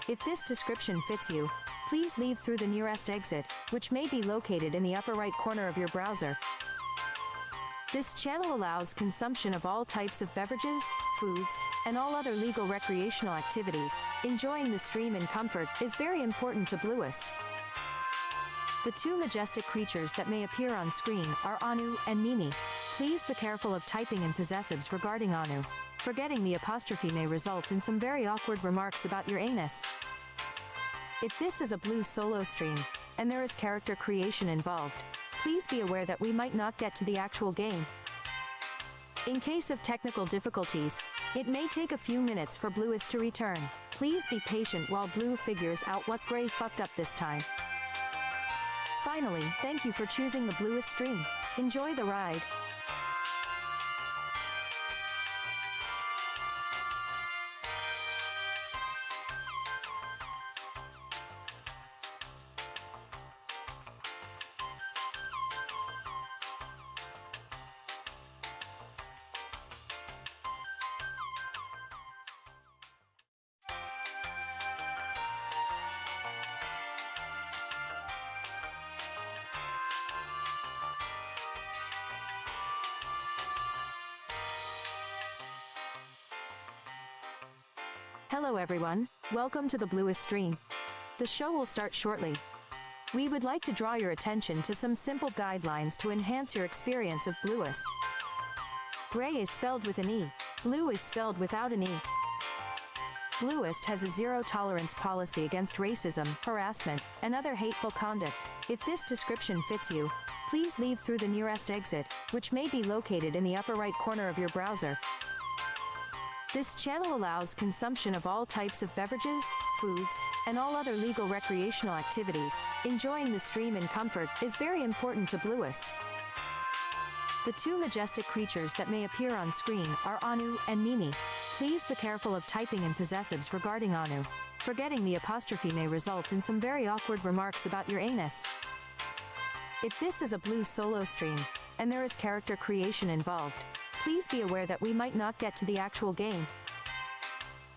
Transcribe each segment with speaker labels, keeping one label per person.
Speaker 1: If this description fits you, please leave through the nearest exit, which may be located in the upper right corner of your browser. This channel allows consumption of all types of beverages, foods, and all other legal recreational activities. Enjoying the stream in comfort is very important to Bluest. The two majestic creatures that may appear on screen are Anu and Mimi. Please be careful of typing in possessives regarding Anu. Forgetting the apostrophe may result in some very awkward remarks about your anus. If this is a Blue solo stream, and there is character creation involved, please be aware that we might not get to the actual game. In case of technical difficulties, it may take a few minutes for Bluest to return. Please be patient while Blue figures out what Gray fucked up this time. Finally, thank you for choosing the Bluest stream. Enjoy the ride. Hello everyone, welcome to the Bluest stream. The show will start shortly. We would like to draw your attention to some simple guidelines to enhance your experience of Bluest. Gray is spelled with an E. Blue is spelled without an E. Bluest has a zero-tolerance policy against racism, harassment, and other hateful conduct. If this description fits you, please leave through the nearest exit, which may be located in the upper right corner of your browser. This channel allows consumption of all types of beverages, foods, and all other legal recreational activities. Enjoying the stream in comfort is very important to Bluest. The two majestic creatures that may appear on screen are Anu and Mimi. Please be careful of typing in possessives regarding Anu. Forgetting the apostrophe may result in some very awkward remarks about your anus. If this is a Blue solo stream, and there is character creation involved, please be aware that we might not get to the actual game.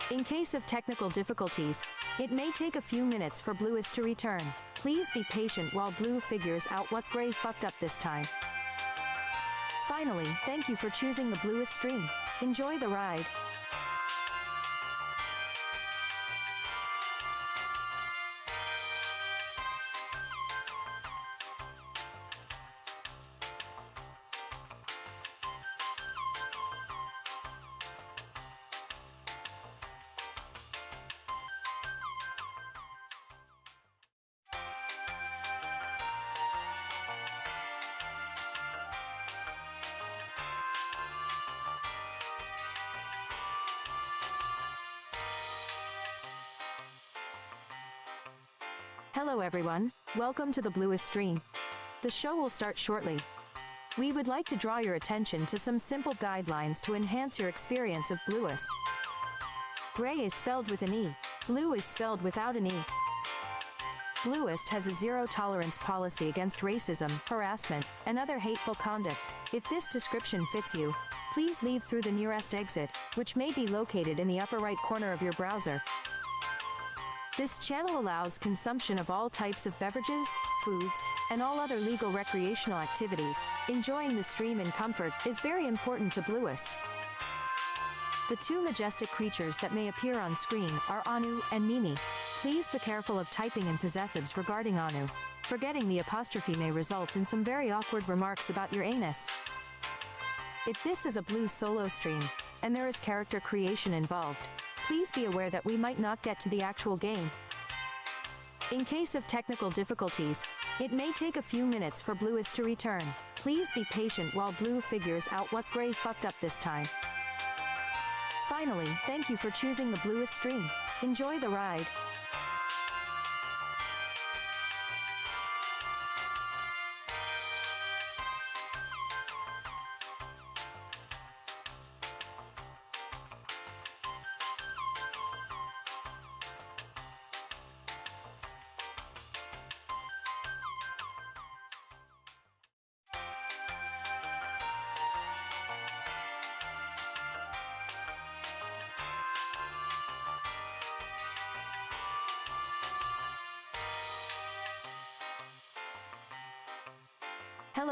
Speaker 1: In case of technical difficulties, it may take a few minutes for Bluest to return. Please be patient while Blue figures out what Gray fucked up this time. Finally, thank you for choosing the Bluest stream. Enjoy the ride. Hello everyone, welcome to the Bluest stream. The show will start shortly. We would like to draw your attention to some simple guidelines to enhance your experience of Bluest. Gray is spelled with an E. Blue is spelled without an E. Bluest has a zero-tolerance policy against racism, harassment, and other hateful conduct. If this description fits you, please leave through the nearest exit, which may be located in the upper right corner of your browser. This channel allows consumption of all types of beverages, foods, and all other legal recreational activities. Enjoying the stream in comfort is very important to Bluest. The two majestic creatures that may appear on screen are Anu and Mimi. Please be careful of typing in possessives regarding Anu. Forgetting the apostrophe may result in some very awkward remarks about your anus. If this is a Blue solo stream, and there is character creation involved, please be aware that we might not get to the actual game. In case of technical difficulties, it may take a few minutes for Bluest to return. Please be patient while Blue figures out what Gray fucked up this time. Finally, thank you for choosing the Bluest stream. Enjoy the ride.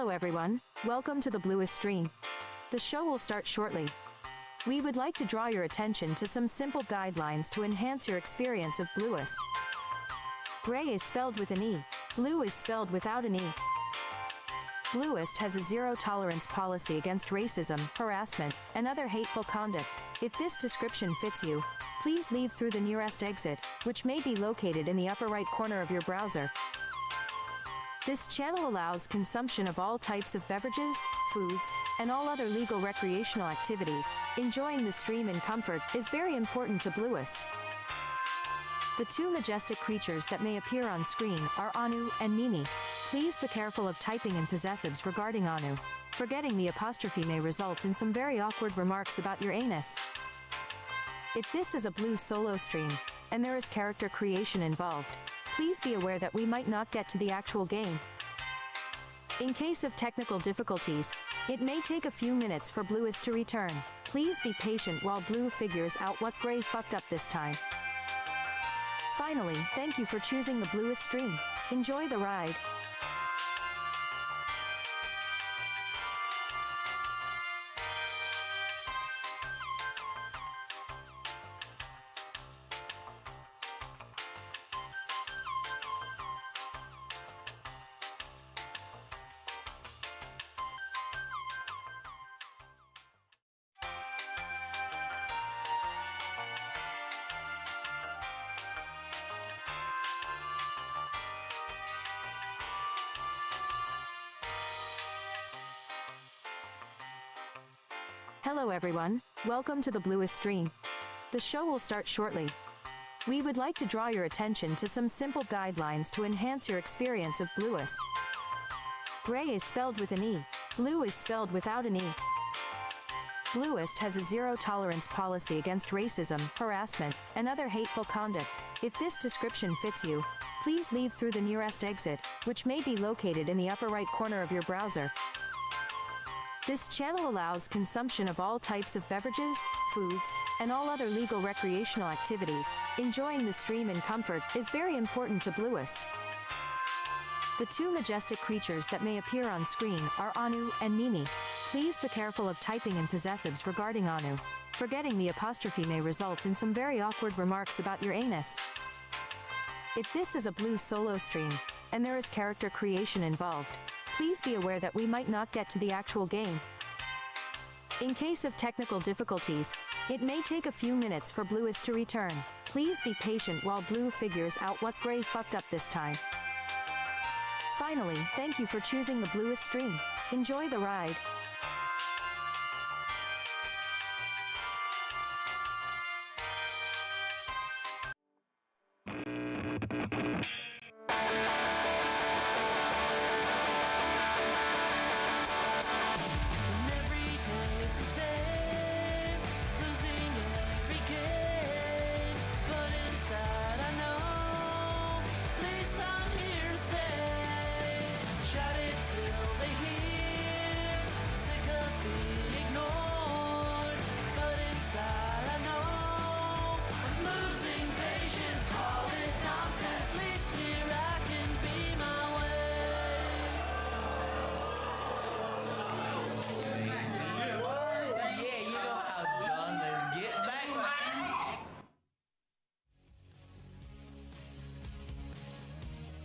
Speaker 1: Hello everyone, welcome to the Bluest Stream. The show will start shortly. We would like to draw your attention to some simple guidelines to enhance your experience of Bluest. Gray is spelled with an E. Blue is spelled without an E. Bluest has a zero-tolerance policy against racism, harassment, and other hateful conduct. If this description fits you, please leave through the nearest exit, which may be located in the upper right corner of your browser. This channel allows consumption of all types of beverages, foods, and all other legal recreational activities. Enjoying the stream in comfort is very important to Bluest. The two majestic creatures that may appear on screen are Anu and Mimi. Please be careful of typing in possessives regarding Anu. Forgetting the apostrophe may result in some very awkward remarks about your anus. If this is a Blue solo stream, and there is character creation involved, please be aware that we might not get to the actual game. In case of technical difficulties, it may take a few minutes for Bluest to return. Please be patient while Blue figures out what Gray fucked up this time. Finally, thank you for choosing the Bluest stream. Enjoy the ride. Hello everyone, welcome to the Bluest stream. The show will start shortly. We would like to draw your attention to some simple guidelines to enhance your experience of Bluest. Gray is spelled with an E. Blue is spelled without an E. Bluest has a zero-tolerance policy against racism, harassment, and other hateful conduct. If this description fits you, please leave through the nearest exit, which may be located in the upper right corner of your browser. This channel allows consumption of all types of beverages, foods, and all other legal recreational activities. Enjoying the stream in comfort is very important to Bluest. The two majestic creatures that may appear on screen are Anu and Mimi. Please be careful of typing in possessives regarding Anu. Forgetting the apostrophe may result in some very awkward remarks about your anus. If this is a Blue solo stream, and there is character creation involved, please be aware that we might not get to the actual game. In case of technical difficulties, it may take a few minutes for Bluest to return. Please be patient while Blue figures out what Gray fucked up this time. Finally, thank you for choosing the Bluest stream. Enjoy the ride.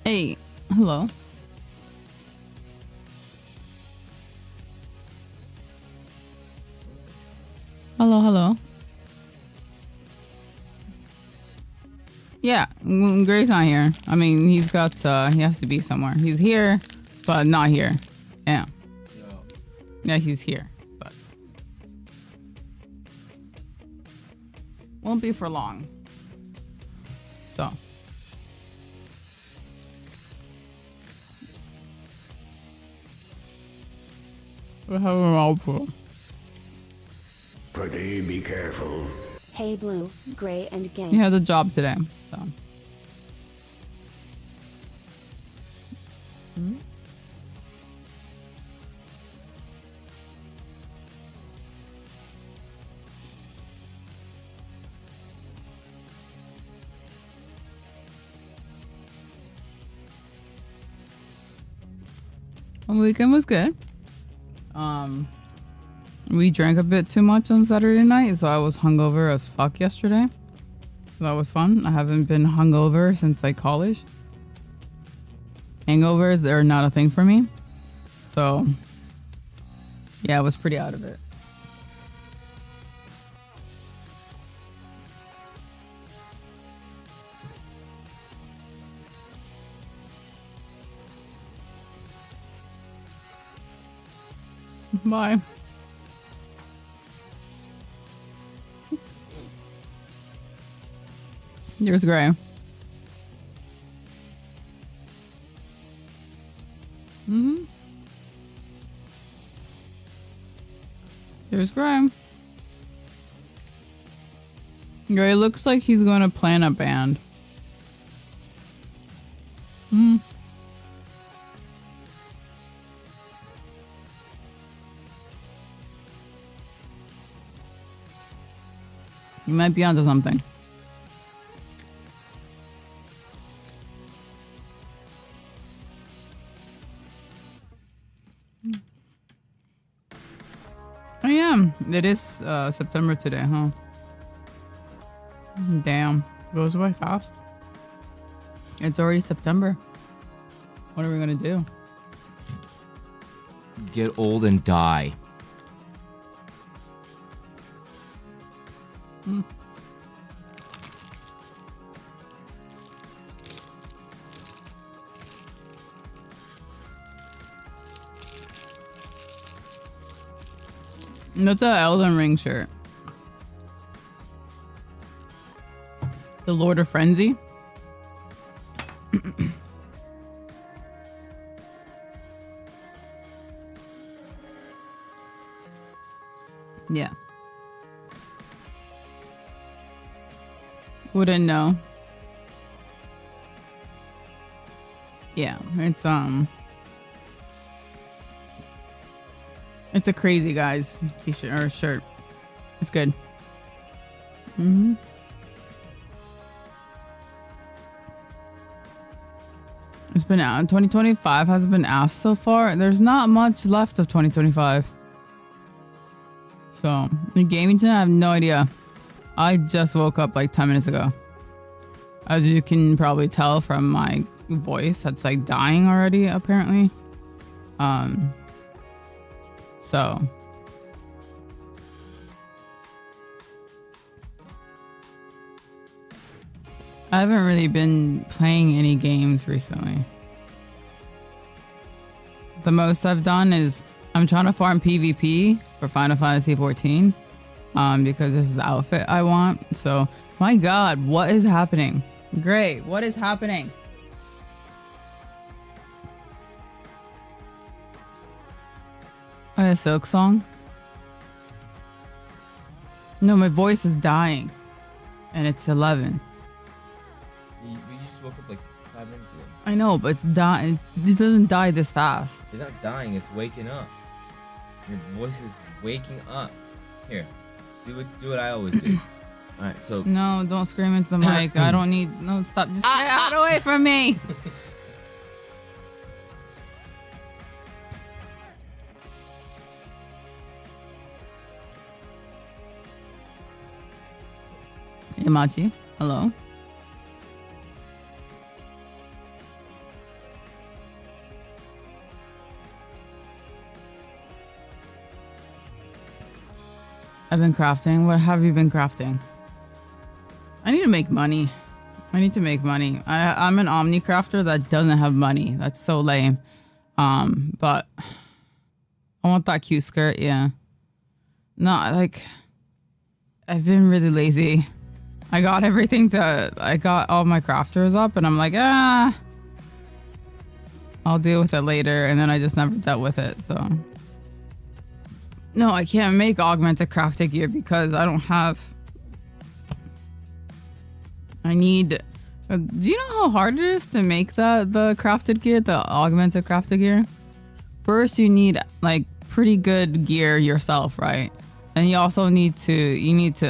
Speaker 2: Hey, hello. Hello. Yeah, Gray's not here. I mean, he has to be somewhere. He's here, but not here. Yeah. Yeah, he's here, but won't be for long. So.
Speaker 3: Pretty be careful.
Speaker 4: Hey Blue, Gray and Gang.
Speaker 2: He has a job today, so. The weekend was good. We drank a bit too much on Saturday night, so I was hungover as fuck yesterday. So that was fun. I haven't been hungover since like college. Hangovers are not a thing for me. So yeah, I was pretty out of it. Bye. Here's Gray. Here's Gray. Gray looks like he's going to plan a band. You might be onto something. Oh yeah, it is September today, huh? Damn, goes by fast. It's already September. What are we gonna do?
Speaker 3: Get old and die.
Speaker 2: That's an Elden Ring shirt. The Lord of Frenzy. Yeah. Wouldn't know. Yeah, it's a Crazy Guys t-shirt or shirt. It's good. It's been out. 2025 has been asked so far. There's not much left of 2025. So, the gaming tonight, I have no idea. I just woke up like 10 minutes ago. As you can probably tell from my voice, that's like dying already, apparently. So. I haven't really been playing any games recently. The most I've done is I'm trying to farm PvP for Final Fantasy 14 because this is the outfit I want. So, my God, what is happening? Great, what is happening? A Silk Song? No, my voice is dying. And it's 11.
Speaker 3: You just woke up like 5 minutes ago.
Speaker 2: I know, but it's dying. It doesn't die this fast.
Speaker 3: It's not dying, it's waking up. Your voice is waking up. Here, do what I always do. Alright, so...
Speaker 2: No, don't scream into the mic. I don't need... No, stop. Just get out away from me. Hey, Machi. Hello. I've been crafting. What have you been crafting? I need to make money. I'm an omni crafter that doesn't have money. That's so lame. But I want that cute skirt. Yeah. No, like I've been really lazy. I got all my crafters up and I'm like, I'll deal with it later. And then I just never dealt with it. So no, I can't make augmented crafted gear because I don't have. I need. Do you know how hard it is to make the crafted gear, the augmented crafted gear? First, you need like pretty good gear yourself, right? And you also need to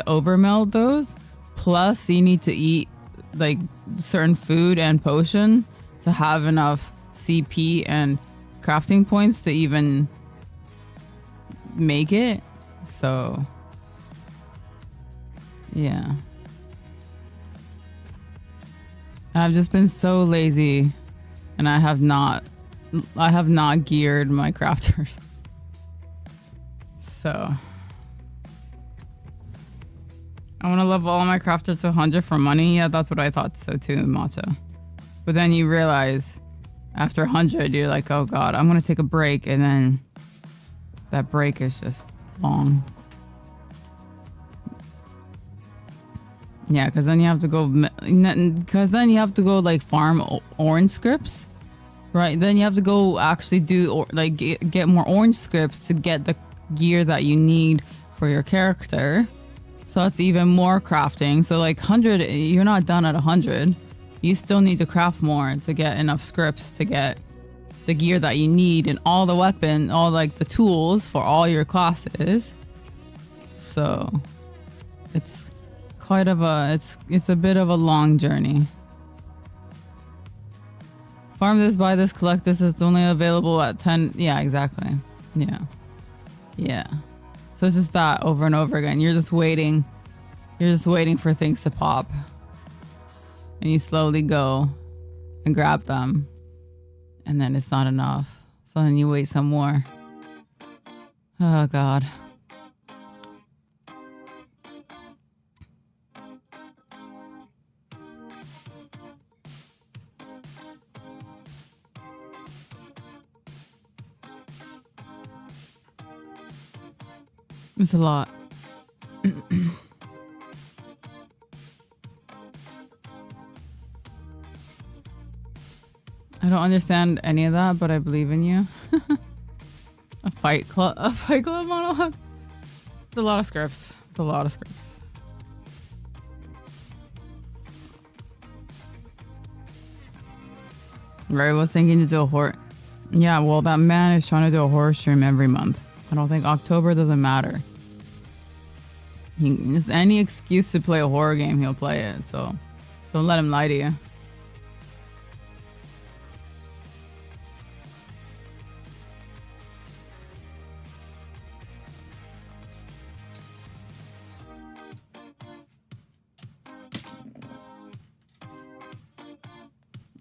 Speaker 2: overmeld those. Plus, you need to eat like certain food and potion to have enough CP and crafting points to even make it. So yeah. I've just been so lazy, and I have not geared my crafters. So I want to level all my crafters to 100 for money. Yeah, that's what I thought so too, Matcha. But then you realize after 100, you're like, oh god, I'm gonna take a break, and then that break is just long. Yeah, because then you have to go like farm orange scripts, right? Then you have to go actually do or like get more orange scripts to get the gear that you need for your character. So that's even more crafting. So like 100, you're not done at 100. You still need to craft more to get enough scripts to get the gear that you need and all the weapon, all like the tools for all your classes. So it's quite of a it's a bit of a long journey. Farm this, buy this, collect this. It's only available at 10. Yeah, exactly. Yeah. So it's just that over and over again. You're just waiting for things to pop, and you slowly go and grab them, and then it's not enough. So then you wait some more. Oh god. It's a lot. I don't understand any of that, but I believe in you. A fight club monologue. It's a lot of scripts. Ray was thinking to do a horror. Yeah, well, that man is trying to do a horror stream every month. I don't think October doesn't matter. Just any excuse to play a horror game, he'll play it. So don't let him lie to you.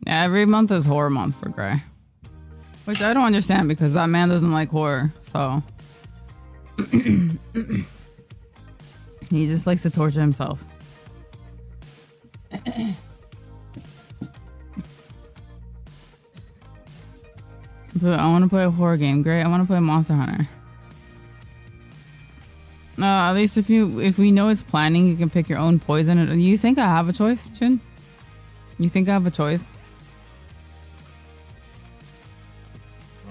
Speaker 2: Yeah, every month is horror month for Gray. Which I don't understand because that man doesn't like horror, so he just likes to torture himself. But I want to play a horror game. Great, I want to play Monster Hunter. At least if we know it's planning, you can pick your own poison. You think I have a choice, Chin? You think I have a choice?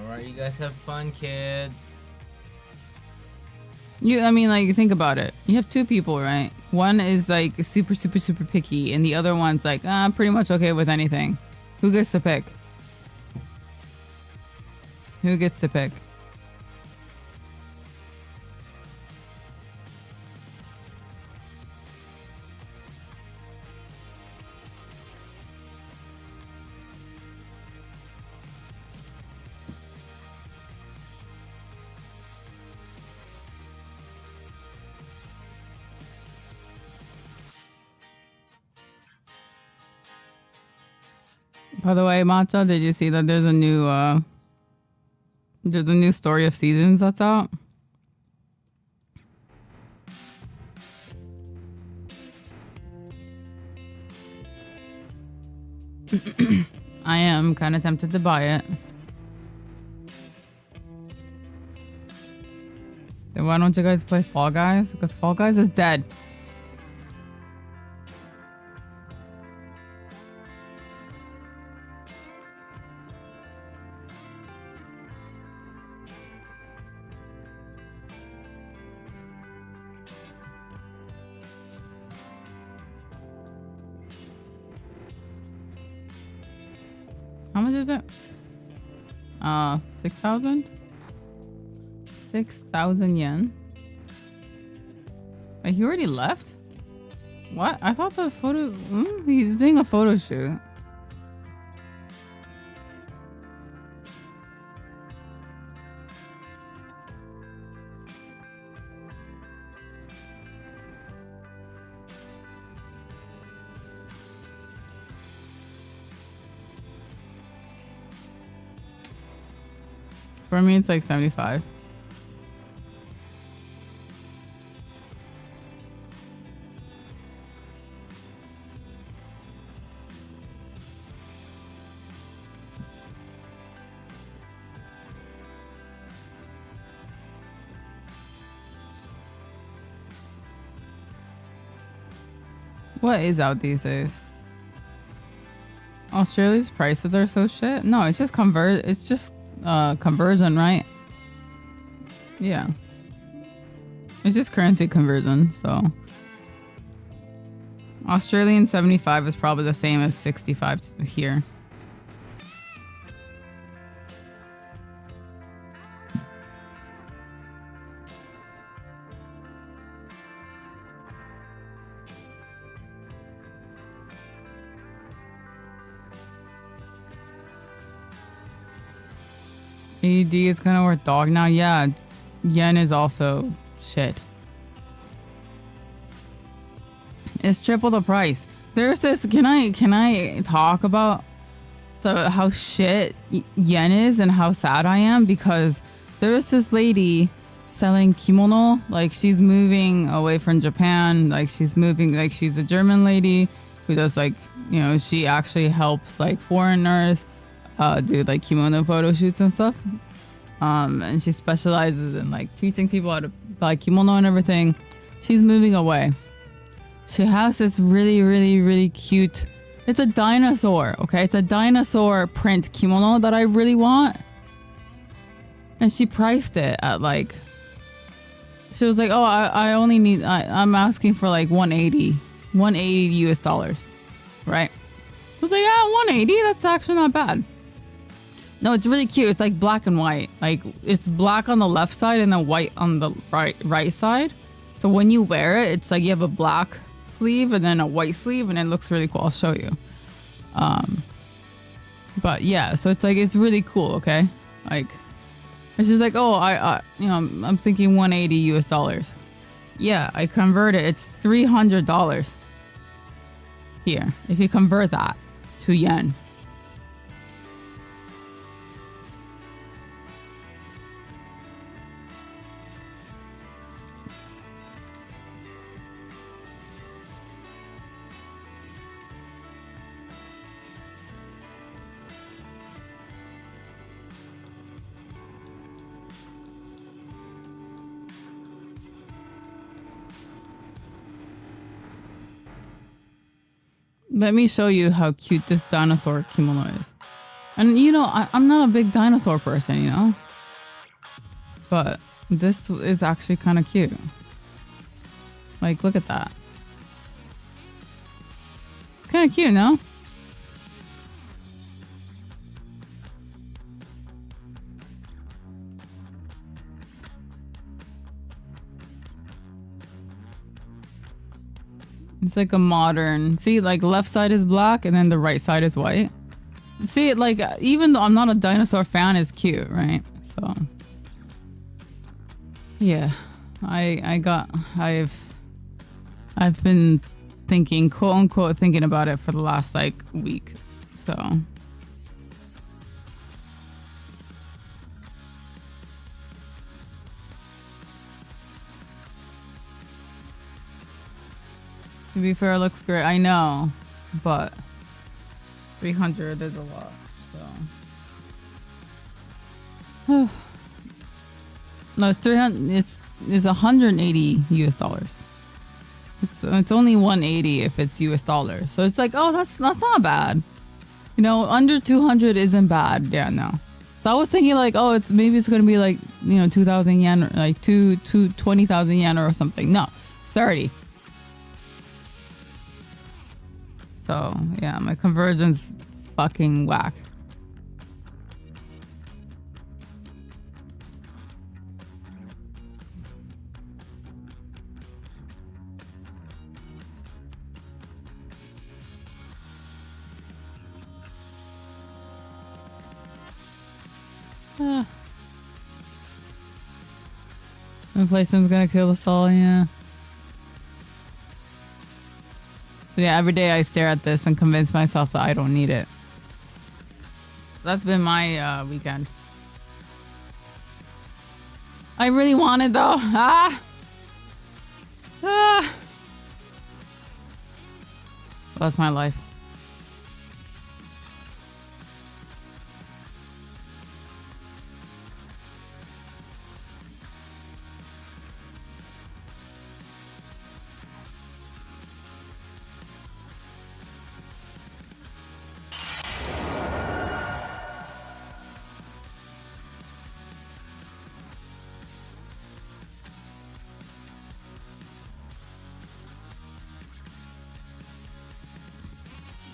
Speaker 3: Alright, you guys have fun, kids.
Speaker 2: I mean, like, think about it. You have two people, right? One is like super, super, super picky, and the other one's like, pretty much okay with anything. Who gets to pick? Who gets to pick? By the way, Matcha, did you see that there's a new Story of Seasons that's out? I am kind of tempted to buy it. Then why don't you guys play Fall Guys? Because Fall Guys is dead. How much is it? 6,000? 6,000 yen. Wait, he already left? What? I thought the photo... he's doing a photo shoot. For me, it's like 75. What is out these days? Australia's prices are so shit. No, it's just conversion, right? Yeah. It's just currency conversion, so Australian 75 is probably the same as 65 here. AED is kind of worth dog now. Yeah, yen is also shit. It's triple the price. There's this. Can I talk about how shit yen is and how sad I am? Because there's this lady selling kimono. Like, she's moving away from Japan. Like, she's moving. Like, she's a German lady who does, like, you know, she actually helps like foreigners do like kimono photo shoots and stuff. And she specializes in like teaching people how to buy kimono and everything. She's moving away. She has this really, really, really cute, it's a dinosaur, okay? It's a dinosaur print kimono that I really want. And she priced it at like, she was like, oh, I only need, I'm asking for like 180 US dollars, right? I was like, yeah, 180, that's actually not bad. No, it's really cute. It's like black and white. Like, it's black on the left side and then white on the right side. So when you wear it, it's like you have a black sleeve and then a white sleeve, and it looks really cool. I'll show you. But yeah, so it's like, it's really cool. Okay, like, it's just like, oh, I you know, I'm thinking 180 US dollars. Yeah, I convert it. It's $300 here if you convert that to yen. Let me show you how cute this dinosaur kimono is. And you know, I'm not a big dinosaur person, you know? But this is actually kind of cute. Like, look at that. It's kind of cute, no? It's like a modern, see, like left side is black and then the right side is white. See, like, even though I'm not a dinosaur fan, it's cute, right? So yeah, I've been thinking, quote unquote, thinking about it for the last like week. So to be fair, it looks great. I know, but 300 is a lot. So no, it's 300. It's 180 US dollars. It's only 180 if it's US dollars. So it's like, oh, that's not bad. You know, under 200 isn't bad. Yeah, no. So I was thinking like, oh, maybe it's gonna be like, you know, 2,000 yen, or like 20,000 yen or something. No, 30. So yeah, my conversion's fucking whack. Inflation's gonna kill us all, yeah. So yeah, every day I stare at this and convince myself that I don't need it. That's been my weekend. I really want it though. That's my life.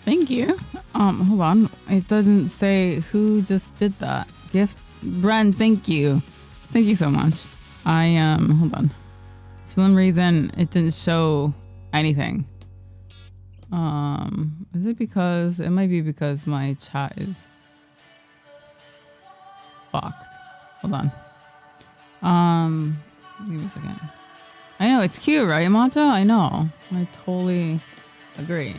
Speaker 2: Thank you. Hold on. It doesn't say who just did that. Gift Bren, thank you. Thank you so much. Hold on. For some reason it didn't show anything. Is it because it might be because my chat is fucked. Hold on. Give me a second. I know it's cute, right, Mata? I know. I totally agree.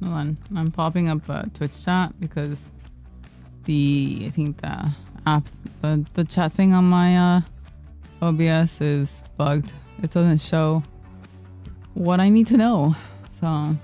Speaker 2: Hold on, I'm popping up a Twitch chat because I think the app, the chat thing on my OBS is bugged. It doesn't show what I need to know. So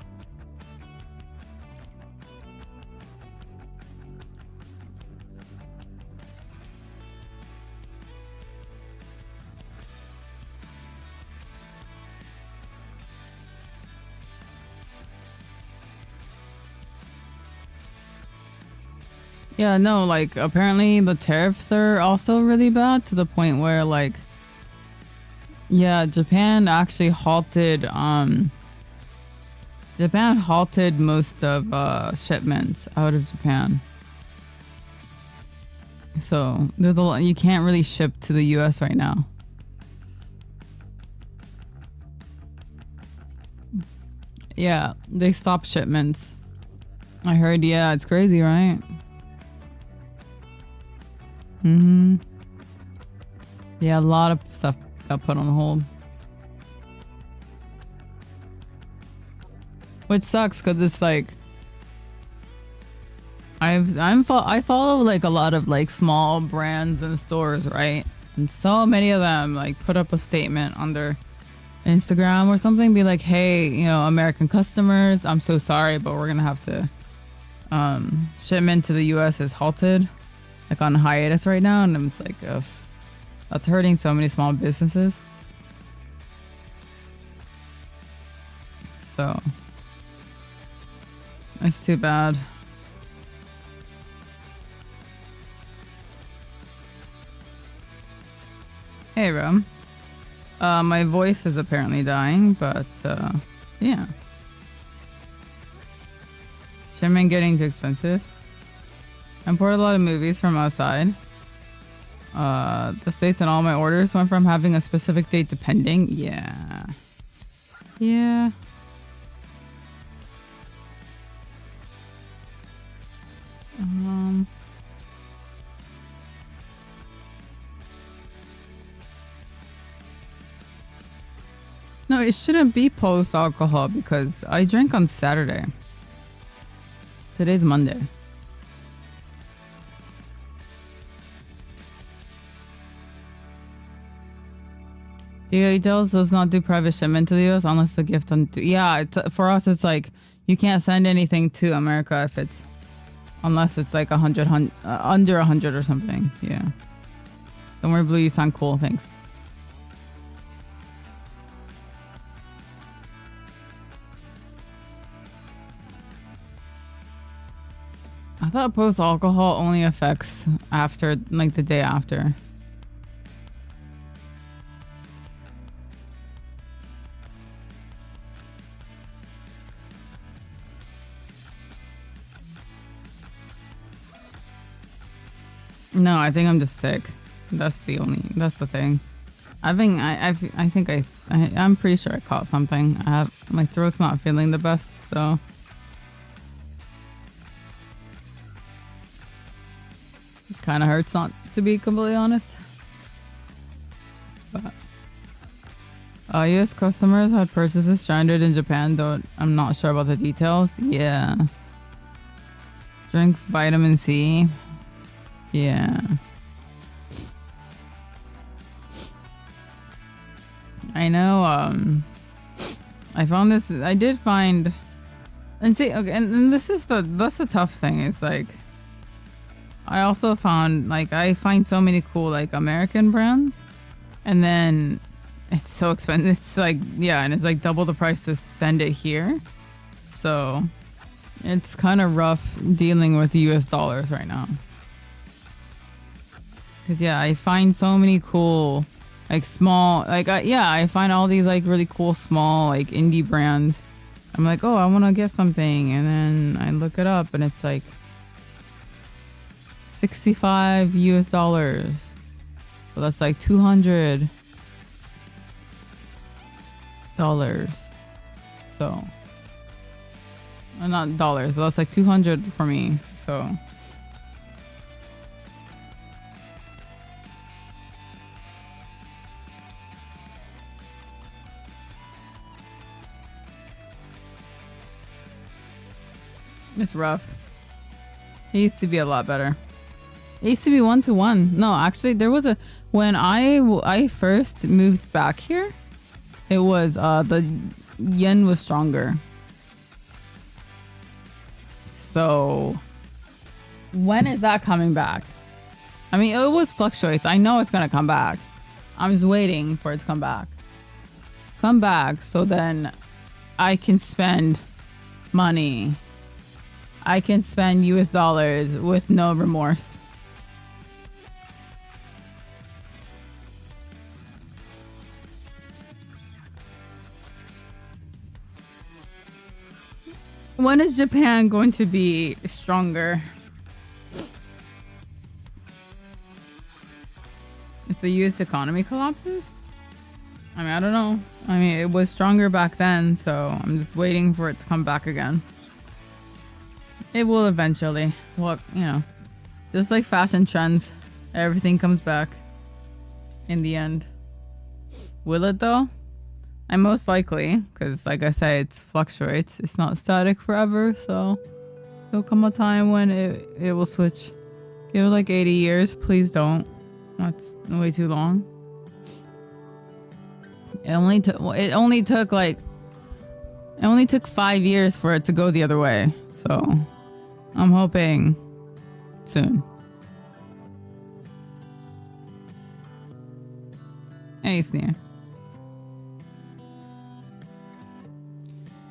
Speaker 2: yeah, no, like apparently the tariffs are also really bad to the point where like, yeah, Japan actually halted most of shipments out of Japan. So there's a lot, you can't really ship to the US right now. Yeah, they stopped shipments. I heard, yeah, it's crazy, right? Yeah, a lot of stuff got put on hold. Which sucks because it's like I follow like a lot of like small brands and stores, right? And so many of them like put up a statement on their Instagram or something, be like, hey, you know, American customers, I'm so sorry, but we're gonna have to shipment to the US is halted, like on hiatus right now. And I'm just like, ugh, that's hurting so many small businesses. So it's too bad. Hey, Rom. My voice is apparently dying, but yeah. Shipment getting too expensive. I imported a lot of movies from outside. The States and all my orders went from having a specific date to pending. Yeah. Yeah. No, it shouldn't be post-alcohol because I drank on Saturday. Today's Monday. DHL does not do private shipment to the US unless the gift yeah, for us it's like you can't send anything to America if it's unless it's like under 100 or something. Yeah. Don't worry, Blue, you sound cool. Thanks. I thought post alcohol only affects after, like the day after. No, I think I'm just sick. That's the thing. I'm pretty sure I caught something. My throat's not feeling the best, so. kind of hurts, not to be completely honest. But US customers had purchases stranded in Japan, though I'm not sure about the details. Yeah. Drink vitamin C. Yeah. I know, I found this, I did find, and see, okay, and this is that's the tough thing, is like, I also found, like, I find so many cool, like, American brands, and then it's so expensive, it's like, yeah, and it's like double the price to send it here, so it's kind of rough dealing with the US dollars right now. Because, yeah, I find so many cool, like, small, like, yeah, I find all these, like, really cool, small, like, indie brands. I'm like, oh, I want to get something. And then I look it up, and it's, like, $65 US. So that's, like, $200. So, not dollars, but that's, like, 200 for me. So... it's rough. It used to be a lot better. It used to be 1-to-1. No, actually, there was a... When I first moved back here, it was... the yen was stronger. So... when is that coming back? I mean, it always fluctuates. I know it's going to come back. I'm just waiting for it to come back. Come back so then I can spend money. I can spend US dollars with no remorse. When is Japan going to be stronger? If the US economy collapses? I mean, I don't know. I mean, it was stronger back then, so I'm just waiting for it to come back again. It will eventually. Well, you know, just like fashion trends, everything comes back in the end. Will it though? I most likely, because like I say, it fluctuates. It's not static forever, so there'll come a time when it will switch. Give it like 80 years. Please don't. That's way too long. It only took 5 years for it to go the other way. So I'm hoping soon. Hey, Sneer.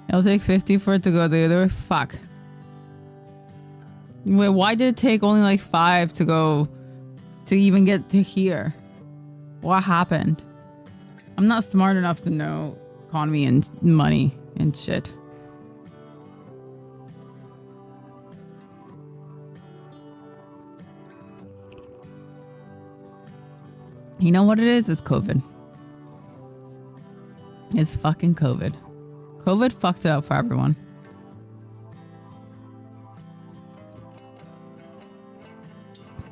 Speaker 2: It'll take 50 for it to go the other way. Fuck. Wait, why did it take only like 5 to go to even get to here? What happened? I'm not smart enough to know economy and money and shit. You know what it is? It's COVID. It's fucking COVID. COVID fucked it up for everyone.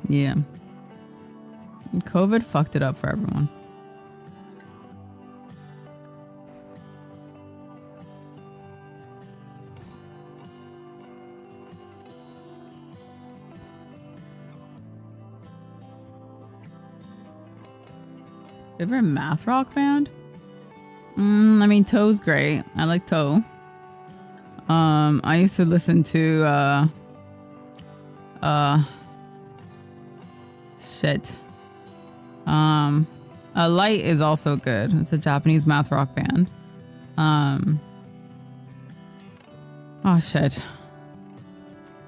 Speaker 2: Yeah. COVID fucked it up for everyone. Favorite math rock band? I mean, Toe's great. I like Toe. I used to listen to shit. Light is also good. It's a Japanese math rock band. Oh shit.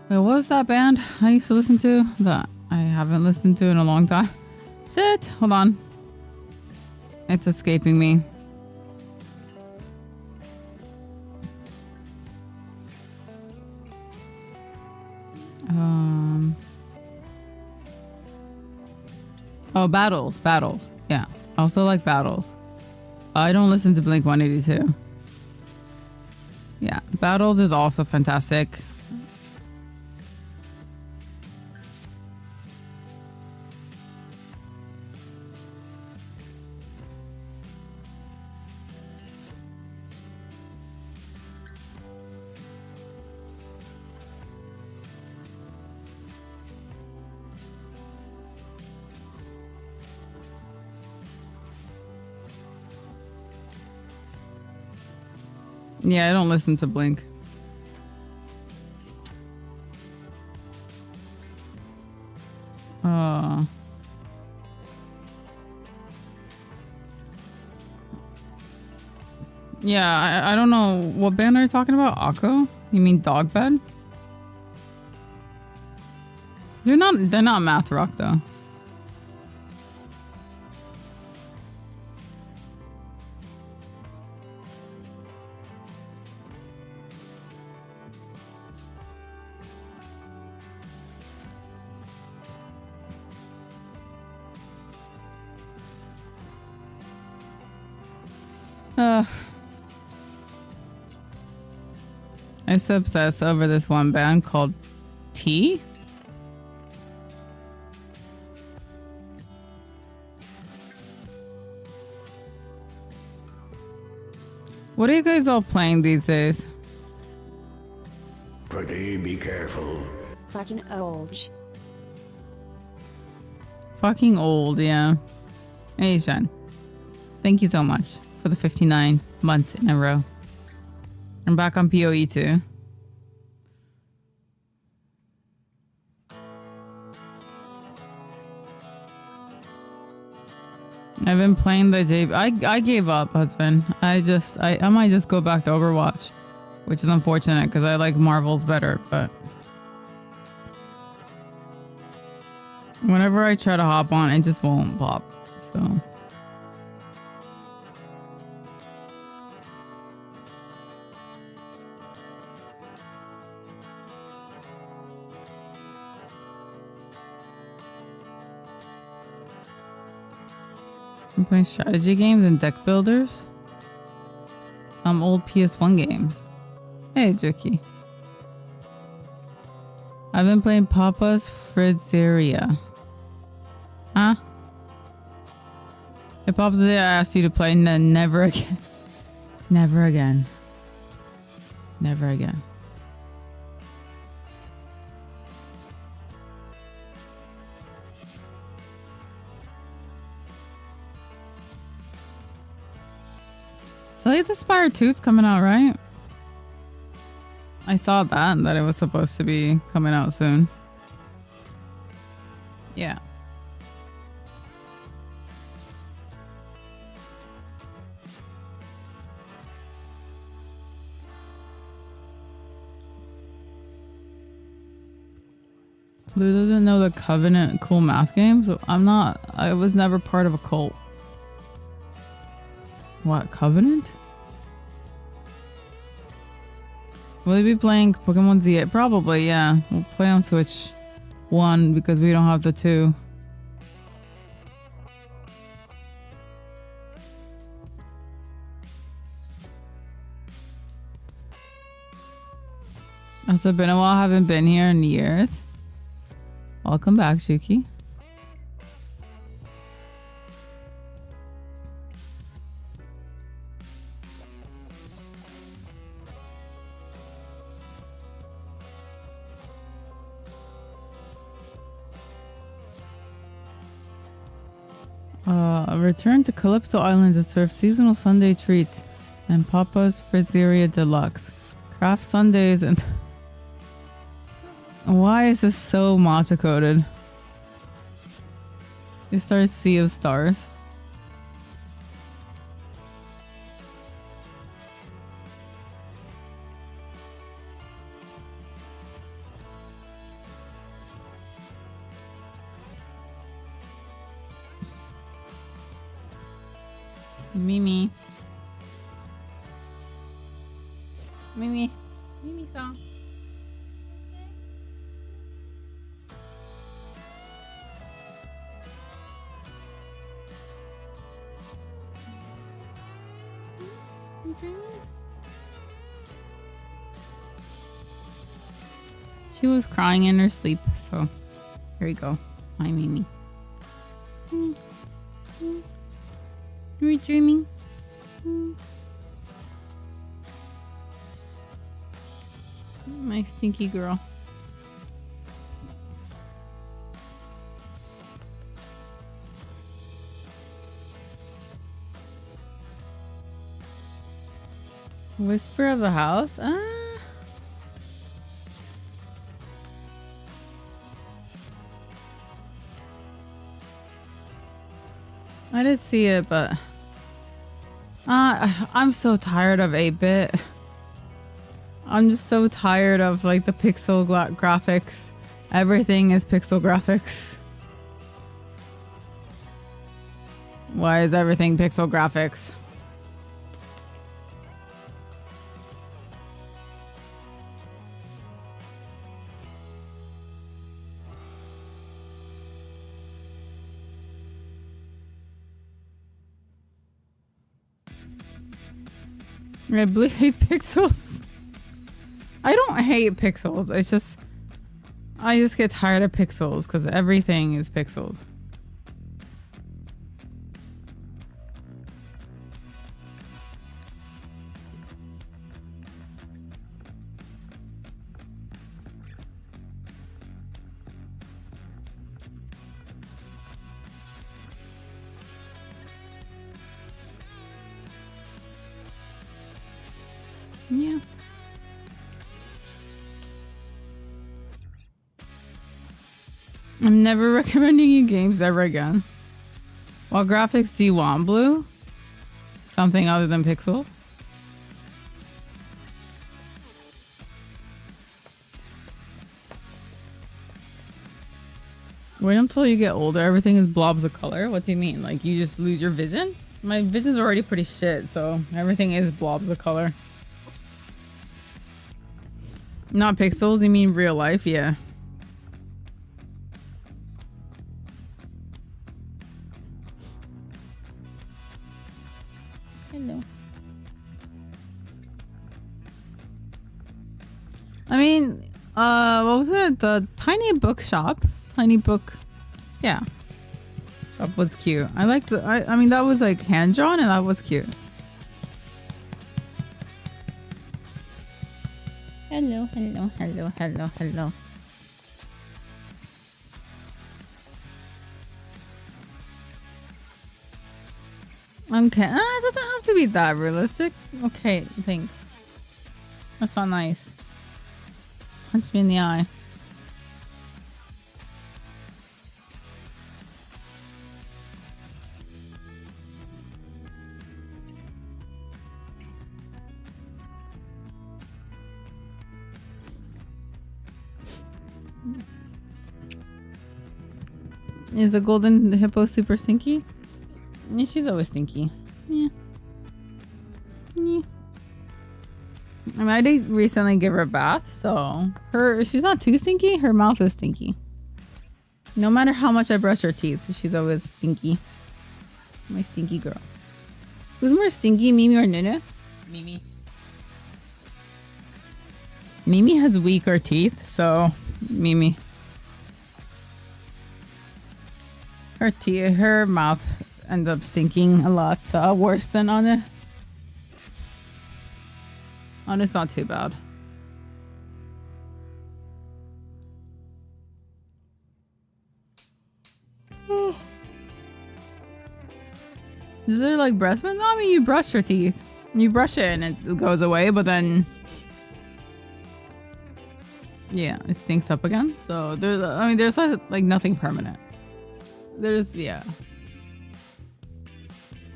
Speaker 2: Wait, what was that band I used to listen to that I haven't listened to in a long time? Shit, hold on. It's escaping me. Oh, Battles. Yeah. I also like Battles. I don't listen to Blink-182. Yeah. Battles is also fantastic. Yeah, I don't listen to Blink. Yeah, I don't know. What band are you talking about? Akko? You mean Dog Bed? They're not math rock though. I used to obsess over this one band called T. What are you guys all playing these days?
Speaker 5: Pretty be careful.
Speaker 4: Fucking old.
Speaker 2: Fucking old, yeah. Hey, Shen. Thank you so much for the 59 months in a row. I'm back on PoE too. I've been playing the J. I gave up, husband. I might just go back to Overwatch, which is unfortunate because I like Marvel's better. But whenever I try to hop on, it just won't pop. So. I'm playing strategy games and deck builders. Some old PS1 games. Hey, Juki. I've been playing Papa's Frizzeria. Huh? Hey, Papa, today I asked you to play Never Again. Never again. Never again. Slay the Spire 2's coming out, right? I saw that it was supposed to be coming out soon. Yeah. Blue doesn't know the Covenant cool math game, so I was never part of a cult. What, Covenant? Will we be playing Pokemon Z? Probably, yeah. We'll play on Switch 1 because we don't have the 2. It's been a while. I haven't been here in years. Welcome back, Shuki. Return to Calypso Island to serve seasonal Sunday treats and Papa's Frizzeria Deluxe. Craft Sundays and... Why is this so matcha coded? You start Sea of Stars. Mimi. Mimi-san. She was crying in her sleep, so here you go. Hi, Mimi. Are you dreaming? My stinky girl. Whisper of the House? I did see it, but I'm so tired of 8-bit. I'm just so tired of like the pixel graphics. Everything is pixel graphics. Why is everything pixel graphics? I believe hates pixels. I don't hate pixels. It's just I just get tired of pixels because everything is pixels. Yeah. I'm never recommending you games ever again. What graphics do you want, Blue? Something other than pixels? Wait until you get older. Everything is blobs of color. What do you mean? Like you just lose your vision? My vision's already pretty shit, so everything is blobs of color. Not pixels, you mean real life? Yeah. Hello. I mean, what was it? The tiny bookshop? Tiny book. Yeah. Shop was cute. I like the, I mean, that was like hand drawn and that was cute. Hello, hello, hello, hello, hello. Okay, it doesn't have to be that realistic. Okay, thanks. That's not nice. Punch me in the eye. Is the golden hippo super stinky? Yeah, she's always stinky. Yeah. Yeah. I mean, I did recently give her a bath, so she's not too stinky. Her mouth is stinky. No matter how much I brush her teeth, she's always stinky. My stinky girl. Who's more stinky, Mimi or Nunu?
Speaker 3: Mimi.
Speaker 2: Mimi has weaker teeth, so Mimi. Her mouth ends up stinking a lot worse than Anna. Anna's not too bad. Is it like breath mint? No, I mean you brush your teeth. You brush it and it goes away, but then yeah, it stinks up again. So there's like nothing permanent. There's yeah.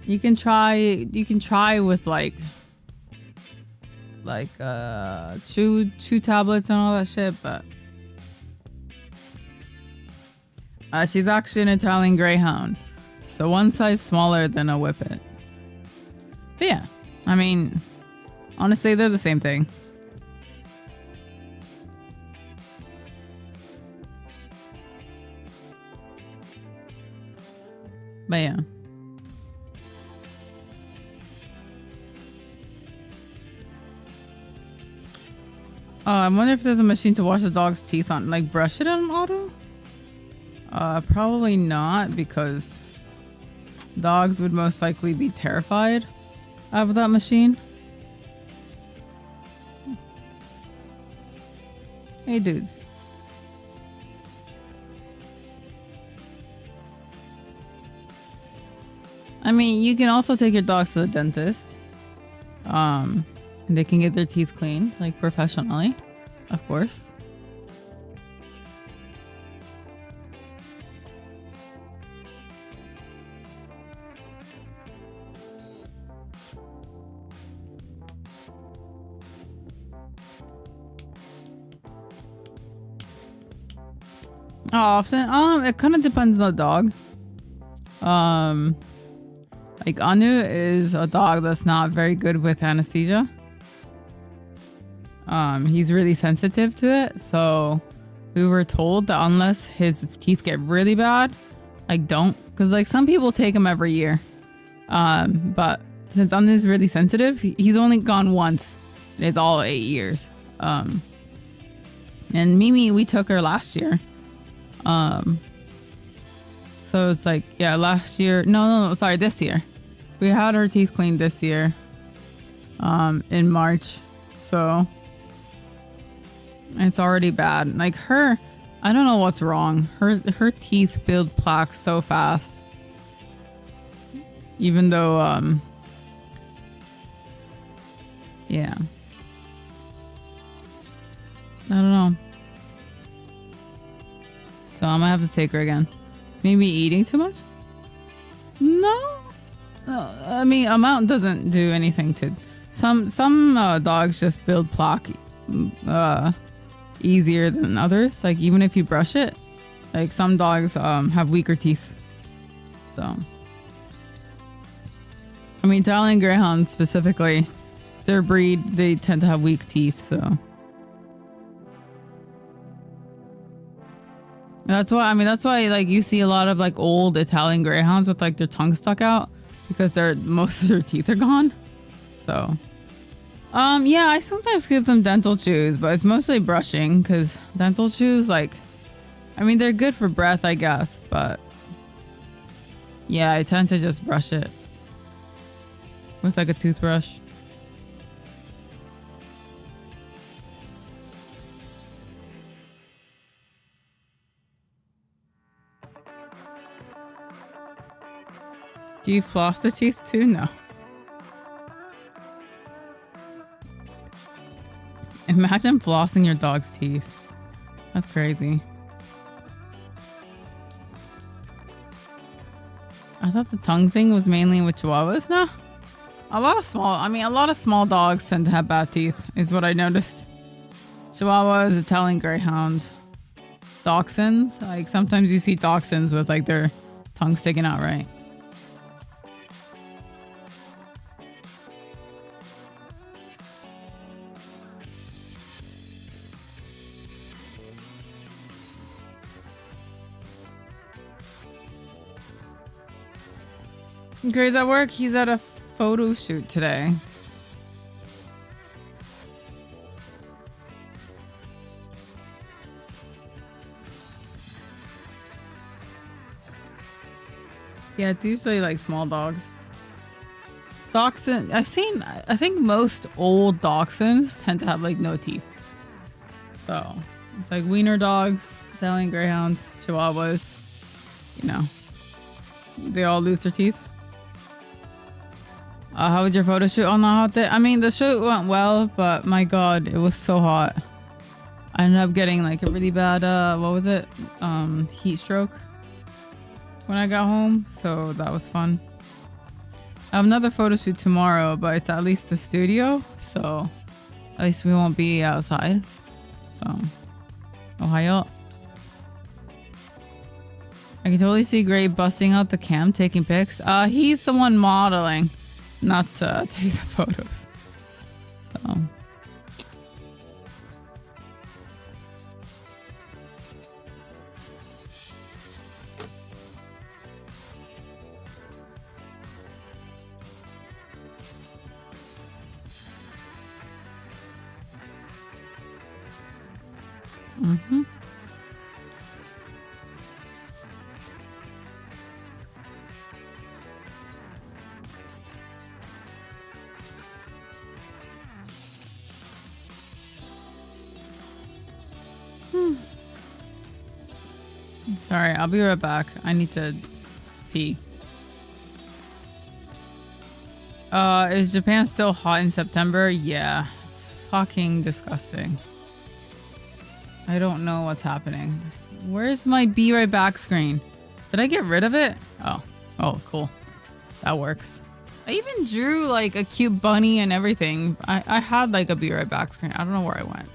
Speaker 2: You can try with like chew tablets and all that shit, but she's actually an Italian Greyhound, so one size smaller than a Whippet. But yeah, I mean, honestly, they're the same thing. But yeah. I wonder if there's a machine to wash the dog's teeth on, like brush it on auto? Probably not, because dogs would most likely be terrified of that machine. Hey dudes. I mean, you can also take your dogs to the dentist. They can get their teeth cleaned, like professionally, of course. How often? It kind of depends on the dog. Like Anu is a dog that's not very good with anesthesia. He's really sensitive to it, so we were told that unless his teeth get really bad, like don't, because like some people take them every year. But since Anu's really sensitive, he's only gone once, and it's all 8 years. And Mimi, we took her last year. So it's like, yeah, last year, no, sorry, this year. We had her teeth cleaned this year, in March. So it's already bad. Like her, I don't know what's wrong. Her teeth build plaque so fast. Even though, yeah. I don't know. So I'm gonna have to take her again. Maybe eating too much? No. I mean, amount doesn't do anything to... Some dogs just build plaque easier than others. Like, even if you brush it. Like, some dogs have weaker teeth. So... I mean, Italian Greyhounds specifically, their breed, they tend to have weak teeth, so... That's why like you see a lot of like old Italian Greyhounds with like their tongue stuck out because most of their teeth are gone. So, yeah, I sometimes give them dental chews, but it's mostly brushing because dental chews, like, I mean, they're good for breath, I guess, but yeah, I tend to just brush it with like a toothbrush. Do you floss the teeth too? No. Imagine flossing your dog's teeth. That's crazy. I thought the tongue thing was mainly with Chihuahuas. No. A lot of small dogs tend to have bad teeth, is what I noticed. Chihuahuas, Italian Greyhounds, Dachshunds. Like sometimes you see Dachshunds with like their tongue sticking out, right? Gray's at work. He's at a photo shoot today. Yeah, it's usually like small dogs. Dachshund, I think most old dachshunds tend to have like no teeth. So it's like wiener dogs, Italian Greyhounds, Chihuahuas, you know, they all lose their teeth. How was your photo shoot on the hot day? I mean, the shoot went well, but my God, it was so hot. I ended up getting like a really bad, what was it? Heat stroke when I got home. So that was fun. I have another photo shoot tomorrow, but it's at least the studio. So at least we won't be outside. So, Ohio. I can totally see Gray busting out the cam, taking pics. He's the one modeling. Not take the photos. So. Mm-hmm. Sorry, I'll be right back. I need to pee. Is Japan still hot in September? Yeah. It's fucking disgusting. I don't know what's happening. Where's my be right back screen? Did I get rid of it? Oh. Oh, cool. That works. I even drew like a cute bunny and everything. I had like a be right back screen. I don't know where I went.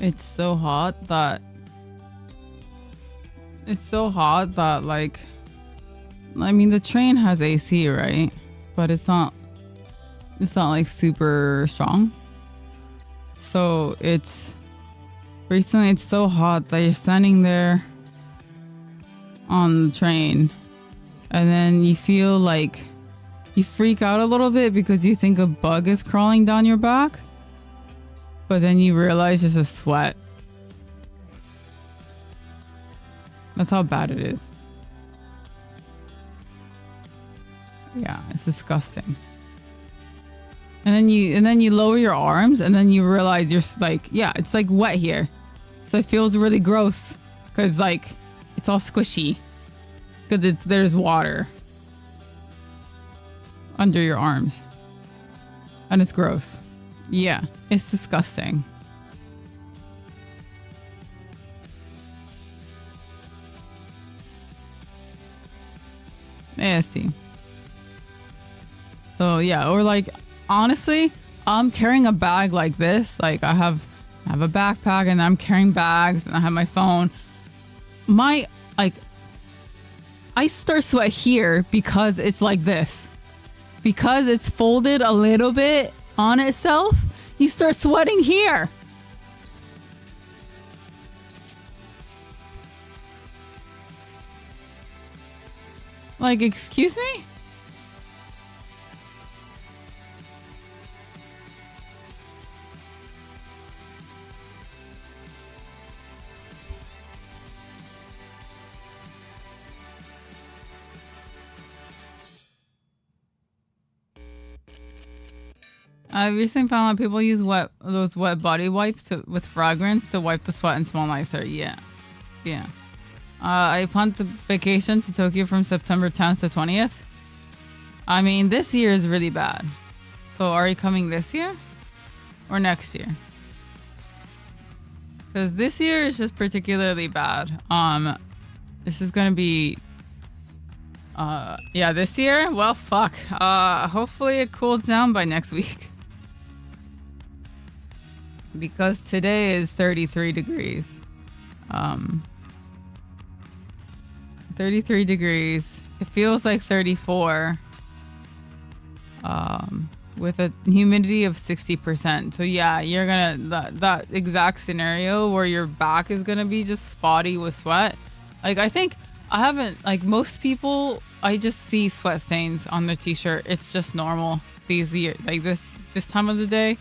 Speaker 2: It's so hot that like, I mean, the train has AC, right? But it's not like super strong. So it's recently it's so hot that you're standing there on the train and then you feel like you freak out a little bit because you think a bug is crawling down your back. But then you realize it's just sweat. That's how bad it is. Yeah, it's disgusting. And then you lower your arms and then you realize you're like, yeah, it's like wet here. So it feels really gross because like it's all squishy because there's water under your arms. And it's gross. Yeah, it's disgusting. AST. So yeah, or like honestly, I'm carrying a bag like this. Like I have a backpack and I'm carrying bags and I have my phone. I start sweat here because it's like this. Because it's folded a little bit on itself, you start sweating here. Like, excuse me? I recently found out people use those wet body wipes with fragrance to wipe the sweat and smell nicer. Yeah. I planned the vacation to Tokyo from September 10th to 20th. I mean, this year is really bad. So are you coming this year or next year? Because this year is just particularly bad. This is gonna be this year. Well, fuck. Hopefully it cools down by next week. Because today is 33 degrees. 33 degrees. It feels like 34. With a humidity of 60%. So yeah, you're gonna that exact scenario where your back is gonna be just spotty with sweat. Like I think I haven't, like most people, I just see sweat stains on their t-shirt. It's just normal these years, like this time of the day.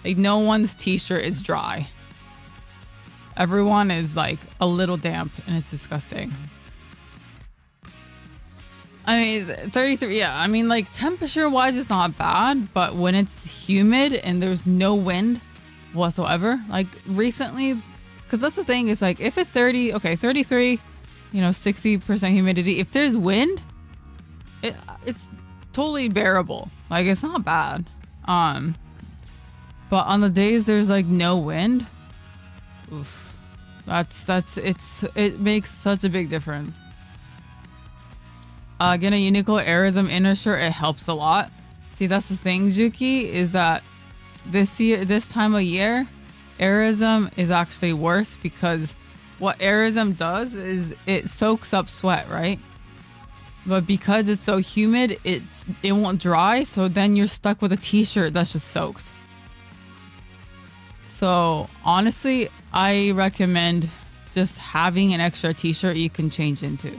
Speaker 2: Like no one's t-shirt is dry. Everyone is like a little damp and it's disgusting. I mean, 33, yeah. I mean, like, temperature-wise, it's not bad, but when it's humid and there's no wind whatsoever, like, recently, because that's the thing, is, like, if it's 33, 60% humidity, if there's wind, it's totally bearable. Like, it's not bad. But on the days there's, like, no wind, oof, it makes such a big difference. Get a Uniqlo Airism inner shirt. It helps a lot. See, that's the thing, Juki, is that this time of year, Airism is actually worse because what Airism does is it soaks up sweat, right? But because it's so humid, it won't dry. So then you're stuck with a t-shirt that's just soaked. So honestly, I recommend just having an extra t-shirt you can change into.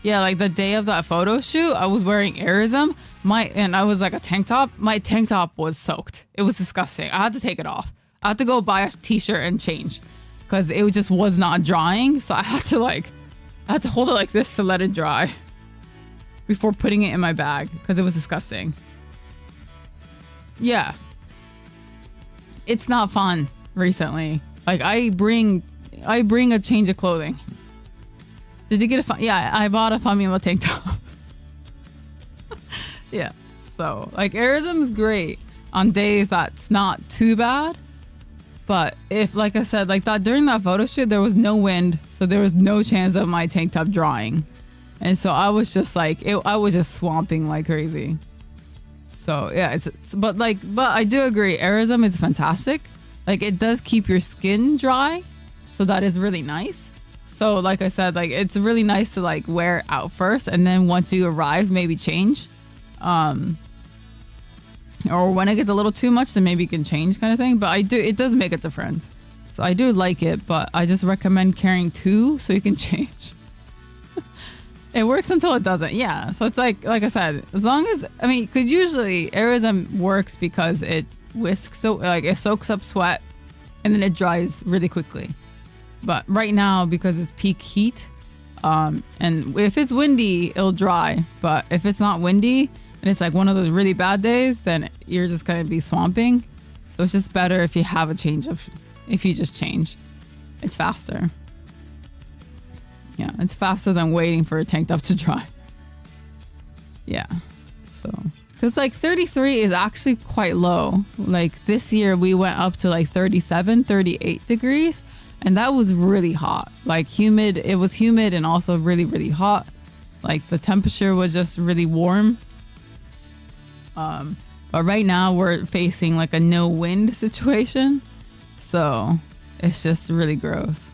Speaker 2: Yeah, like the day of that photo shoot, I was wearing Airism, and I was like a tank top. My tank top was soaked. It was disgusting. I had to take it off. I had to go buy a t-shirt and change because it just was not drying. So I had to hold it like this to let it dry before putting it in my bag because it was disgusting. Yeah. It's not fun recently. Like I bring a change of clothing. Did you get I bought a Famima tank top. Yeah. So, like, Airism's great on days that's not too bad. But if, like I said, like that during that photo shoot, there was no wind. So there was no chance of my tank top drying. And so I was just like, I was just swamping like crazy. So, yeah, but I do agree. Airism is fantastic. Like, it does keep your skin dry. So that is really nice. So like I said, like it's really nice to like wear it out first, and then once you arrive, maybe change. Or when it gets a little too much, then maybe you can change kind of thing. But it does make a difference. So I do like it, but I just recommend carrying two so you can change. It works until it doesn't. Yeah. So it's like I said, as long as, I mean, because usually Airism works because it whisks, so like it soaks up sweat and then it dries really quickly. But right now, because it's peak heat, and if it's windy, it'll dry. But if it's not windy and it's like one of those really bad days, then you're just going to be swamping. So it's just better if you have if you just change. It's faster. Yeah, it's faster than waiting for a tank top to dry. Yeah. So, because like 33 is actually quite low. Like this year we went up to like 37, 38 degrees. And that was really hot, like humid. It was humid and also really, really hot. Like the temperature was just really warm. But right now we're facing like a no wind situation. So it's just really gross.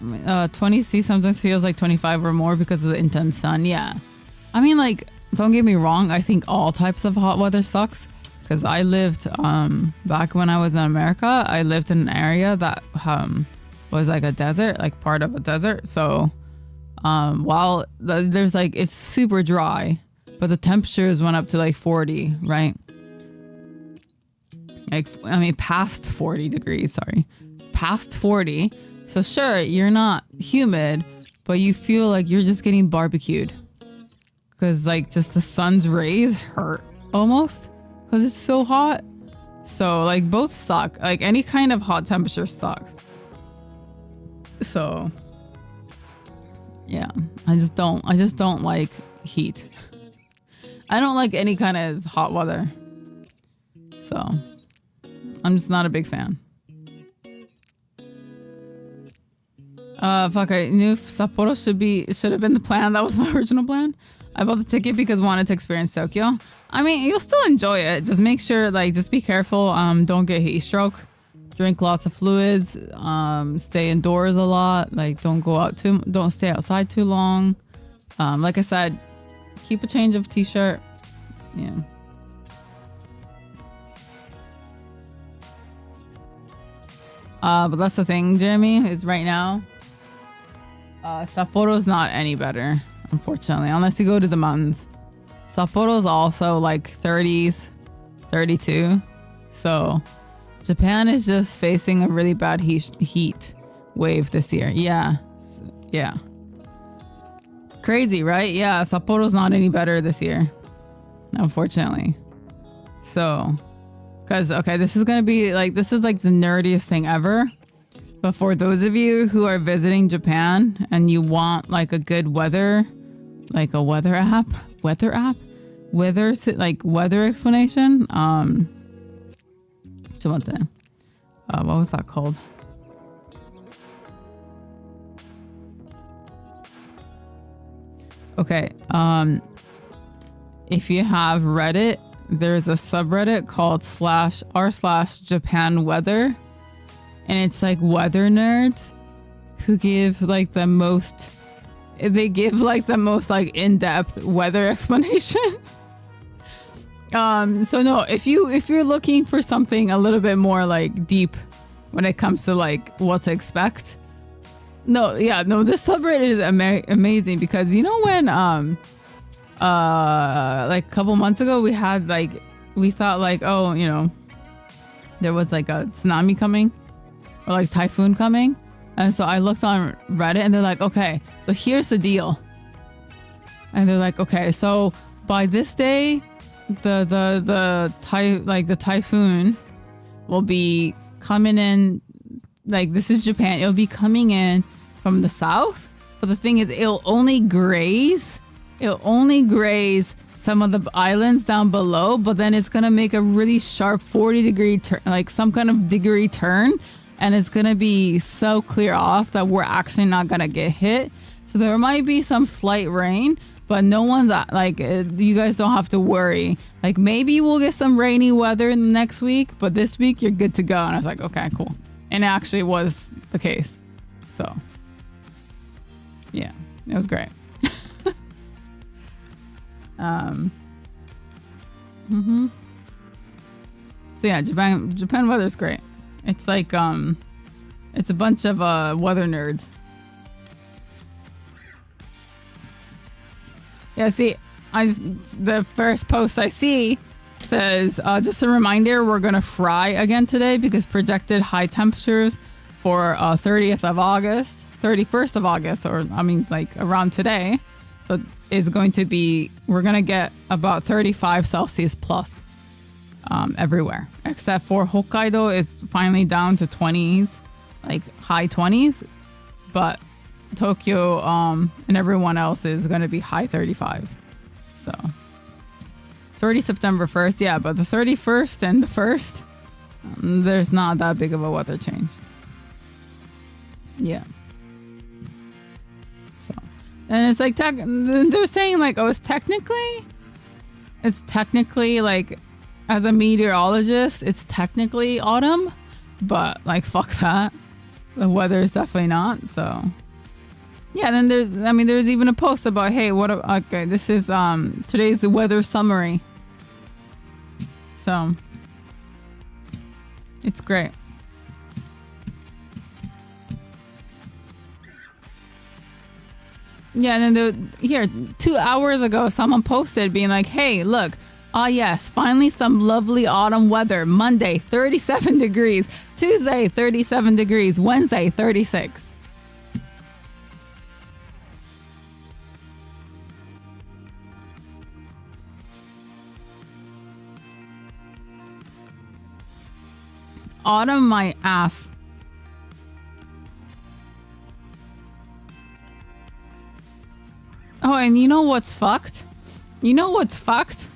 Speaker 2: 20C sometimes feels like 25 or more because of the intense sun. Yeah. I mean, like, don't get me wrong. I think all types of hot weather sucks. Because I lived, back when I was in America, I lived in an area that was like a desert, like part of a desert. So while there's like, it's super dry, but the temperatures went up to like 40, right? Like, I mean, past 40 degrees, sorry. Past 40. So sure, you're not humid, but you feel like you're just getting barbecued. Because like just the sun's rays hurt. almost, because it's so hot. So like both suck. Like any kind of hot temperature sucks. So yeah, I just don't like heat. I don't like any kind of hot weather. So I'm just not a big fan. Fuck, I knew Sapporo should have been the plan. That was my original plan. I bought the ticket because I wanted to experience Tokyo. I mean, you'll still enjoy it. Just make sure, like, just be careful. Don't get heat stroke. Drink lots of fluids. Stay indoors a lot. Like, don't stay outside too long. Like I said, keep a change of t-shirt. Yeah. But that's the thing, Jeremy, is right now, Sapporo's not any better, unfortunately, unless you go to the mountains. Sapporo's also like 30s, 32. So Japan is just facing a really bad heat wave this year. Yeah. Yeah. Crazy, right? Yeah, Sapporo's not any better this year, unfortunately. So, because, okay, this is like the nerdiest thing ever. But for those of you who are visiting Japan and you want like a good weather, like a weather explanation. What was that called? Okay. If you have Reddit, there's a subreddit called /r/Japan weather. And it's like weather nerds who give like the most like in-depth weather explanation. So no, if you're looking for something a little bit more like deep when it comes to like what to expect, this subreddit is amazing, because you know when like a couple months ago we thought like, oh, you know, there was like a tsunami coming or like typhoon coming. And so I looked on Reddit and they're like, okay, so here's the deal. And they're like, okay, so by this day, the typhoon will be coming in, like, this is Japan. It'll be coming in from the south. But the thing is, it'll only graze some of the islands down below, but then it's going to make a really sharp 40-degree turn, like some kind of degree turn. And it's going to be so clear off that we're actually not going to get hit. So there might be some slight rain, but no one's like, you guys don't have to worry. Like maybe we'll get some rainy weather in the next week, but this week you're good to go. And I was like, okay, cool. And it actually was the case. So yeah, it was great. So yeah, Japan weather's great. It's like, it's a bunch of weather nerds. Yeah, see, the first post I see says, just a reminder, we're going to fry again today because projected high temperatures for 31st of August, or I mean like around today. So it's going to be, we're going to get about 35 Celsius plus. Everywhere except for Hokkaido is finally down to 20s, like high 20s, but Tokyo and everyone else is going to be high 35. So it's already September 1st, yeah, but the 31st and the 1st, there's not that big of a weather change. Yeah. So, and it's like they're saying like, oh, it's technically like, as a meteorologist, it's technically autumn, but like fuck that. The weather is definitely not. So yeah, then there's even a post about, hey, okay, this is today's weather summary. So it's great. Yeah, and then here 2 hours ago someone posted being like, hey, look, yes, finally some lovely autumn weather. Monday, 37 degrees. Tuesday, 37 degrees. Wednesday, 36. autumn my ass. Oh, and you know what's fucked? You know what's fucked?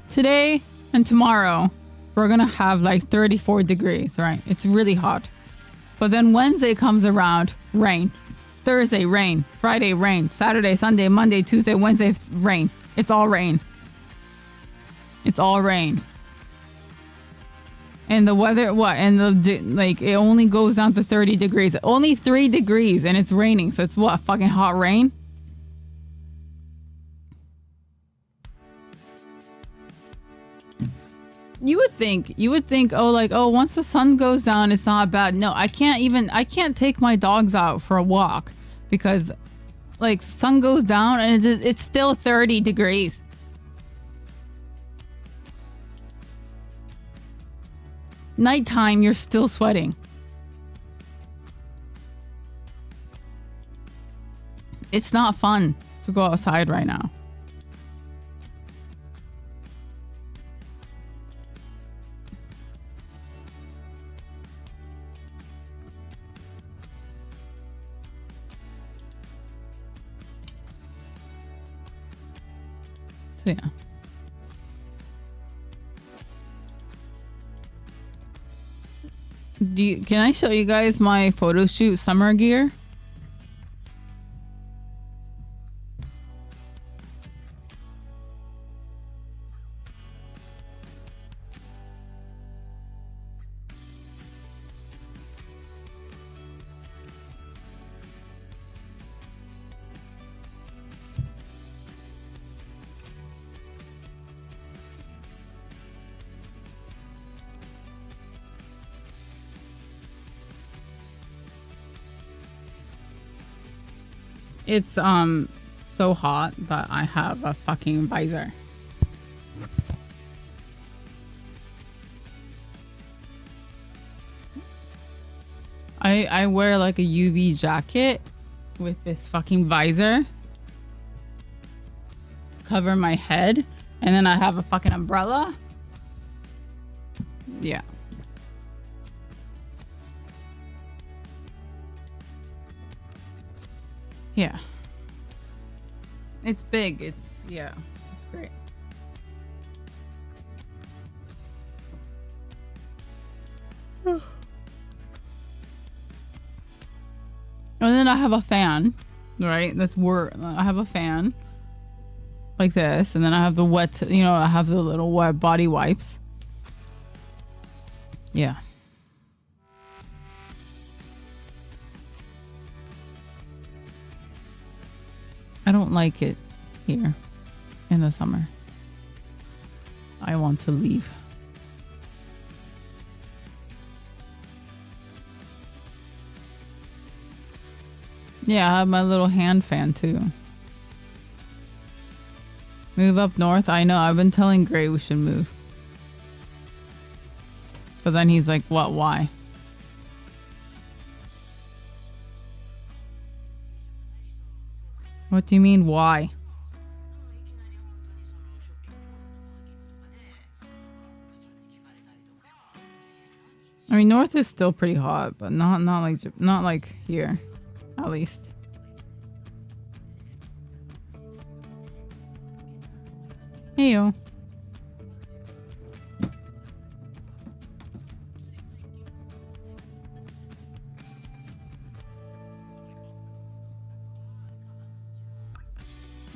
Speaker 2: Today and tomorrow, we're gonna have like 34 degrees, right? It's really hot. But then Wednesday comes around, rain. Thursday, rain. Friday, rain. Saturday, Sunday, Monday, Tuesday, Wednesday, rain. It's all rain. It's all rain. And the weather, what? And the, like, it only goes down to 30 degrees. Only 3 degrees and it's raining. So it's what? Fucking hot rain? You would think, oh, like, oh, once the sun goes down, it's not bad. No, I can't take my dogs out for a walk because, like, sun goes down and it's still 30 degrees. Nighttime, you're still sweating. It's not fun to go outside right now. So yeah. Can I show you guys my photo shoot summer gear? It's so hot that I have a fucking visor. I wear like a UV jacket with this fucking visor to cover my head, and then I have a fucking umbrella. Yeah. Yeah. It's big. It's great. And then I have a fan, right? I have a fan like this, and then I have the wet, I have the little wet body wipes. Yeah. I don't like it here in the summer. I want to leave. Yeah, I have my little hand fan too. Move up north? I know, I've been telling Gray we should move. But then he's like, what, why? What do you mean, why? I mean, north is still pretty hot, but not like here, at least. Heyo.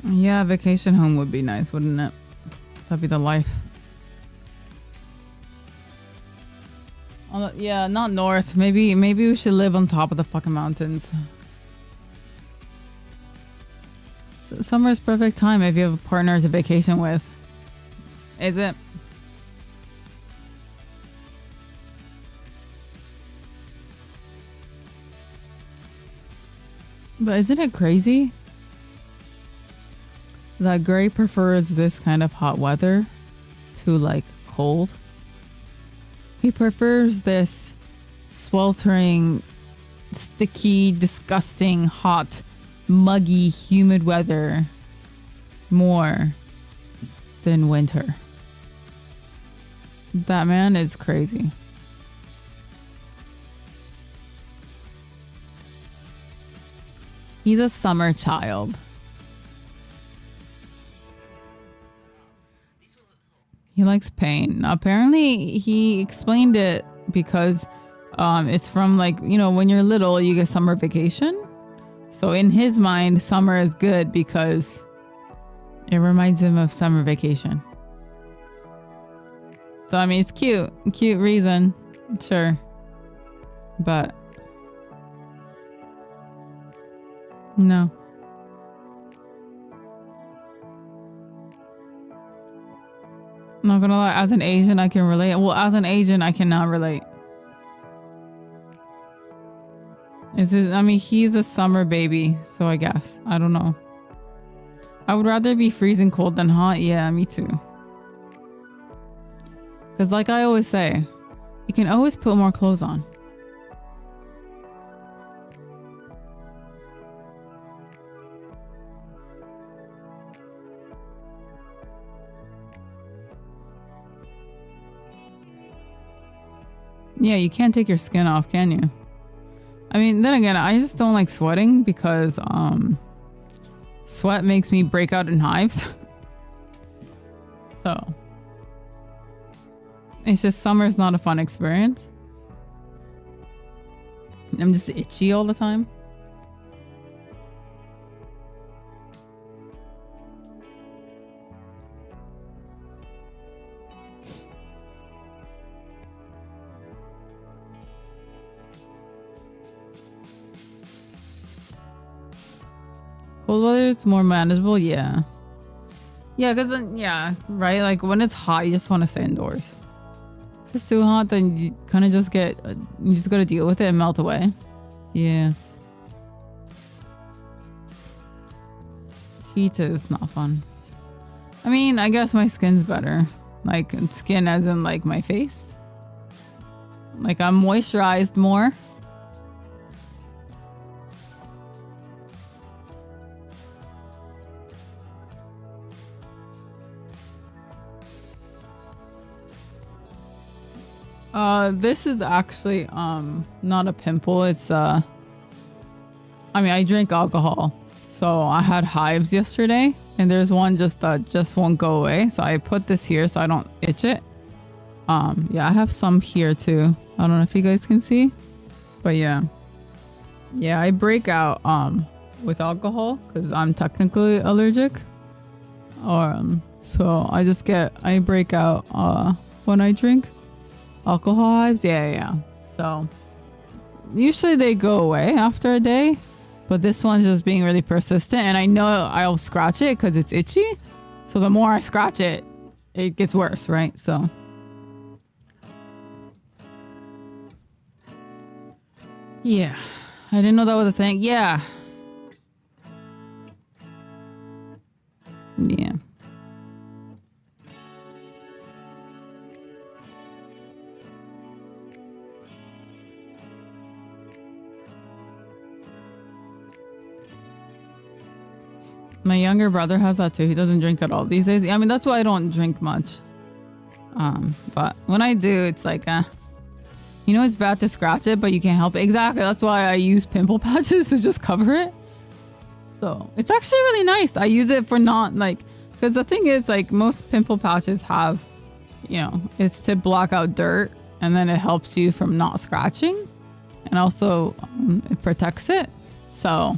Speaker 2: Yeah, vacation home would be nice, wouldn't it? That'd be the life. Yeah, not north. Maybe we should live on top of the fucking mountains. Summer's perfect time if you have a partner to vacation with. Is it? But isn't it crazy that Gray prefers this kind of hot weather to like cold? He prefers this sweltering, sticky, disgusting, hot, muggy, humid weather more than winter. That man is crazy. He's a summer child. He likes pain. Apparently, he explained it because it's from like, you know, when you're little, you get summer vacation. So in his mind, summer is good because it reminds him of summer vacation. So, I mean, it's cute. Cute reason. Sure. But no. I'm not gonna lie, as an Asian, I can relate. Well, as an Asian, I cannot relate. I mean, he's a summer baby, so I guess. I don't know. I would rather be freezing cold than hot. Yeah, me too. Because like I always say, you can always put more clothes on. Yeah, you can't take your skin off, can you? I mean, then again, I just don't like sweating because sweat makes me break out in hives. So it's just summer's not a fun experience. I'm just itchy all the time. Cold weather is more manageable, yeah. Yeah, because then, yeah, right? Like when it's hot, you just want to stay indoors. If it's too hot, then you kind of just you just got to deal with it and melt away. Yeah. Heat is not fun. I mean, I guess my skin's better. Like skin as in like my face. Like I'm moisturized more. This is actually not a pimple. It's I mean, I drink alcohol, so I had hives yesterday, and there's one that just won't go away. So I put this here so I don't itch it. Yeah, I have some here too. I don't know if you guys can see, but yeah, I break out with alcohol because I'm technically allergic. So I break out when I drink. Alcohol hives, yeah. So usually they go away after a day, but this one's just being really persistent, and I know I'll scratch it because it's itchy. So the more I scratch it, it gets worse, right? So yeah, I didn't know that was a thing. Yeah. My younger brother has that too. He doesn't drink at all these days. I mean, that's why I don't drink much. But when I do, it's like, you know, it's bad to scratch it, but you can't help it. Exactly. That's why I use pimple patches to just cover it. So it's actually really nice. I use it for not like, because the thing is like most pimple patches have, you know, it's to block out dirt, and then it helps you from not scratching, and also it protects it. So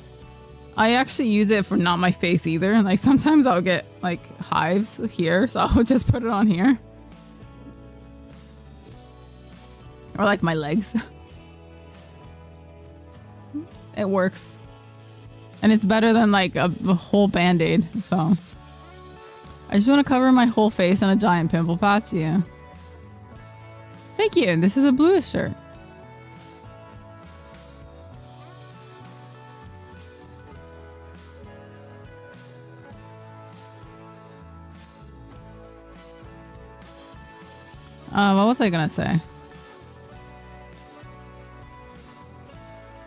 Speaker 2: I actually use it for not my face either. Like sometimes I'll get like hives here, so I'll just put it on here. Or like my legs. It works. And it's better than like a whole band-aid. So I just want to cover my whole face in a giant pimple patch. Yeah. Thank you. This is a bluish shirt. What was I gonna say?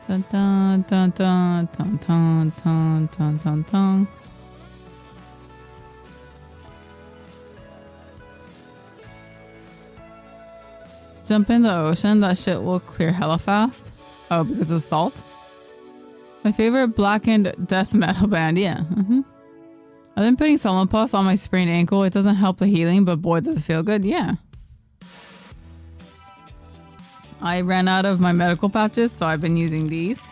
Speaker 2: Dun, dun, dun, dun, dun, dun, dun, dun, dun, dun. Jump in the ocean. That shit will clear hella fast. Oh, because of salt? My favorite blackened death metal band. Yeah. I've been putting Salonpas on my sprained ankle. It doesn't help the healing, but boy, does it feel good. Yeah. I ran out of my medical patches, so I've been using these.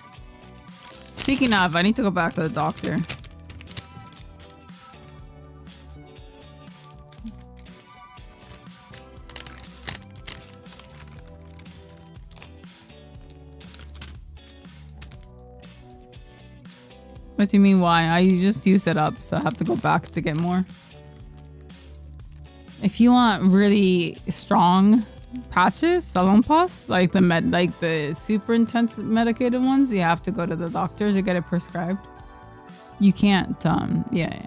Speaker 2: Speaking of, I need to go back to the doctor. What do you mean why? I just use it up, so I have to go back to get more. If you want really strong patches, Salonpas, like the super intense medicated ones, you have to go to the doctor to get it prescribed. You can't, yeah.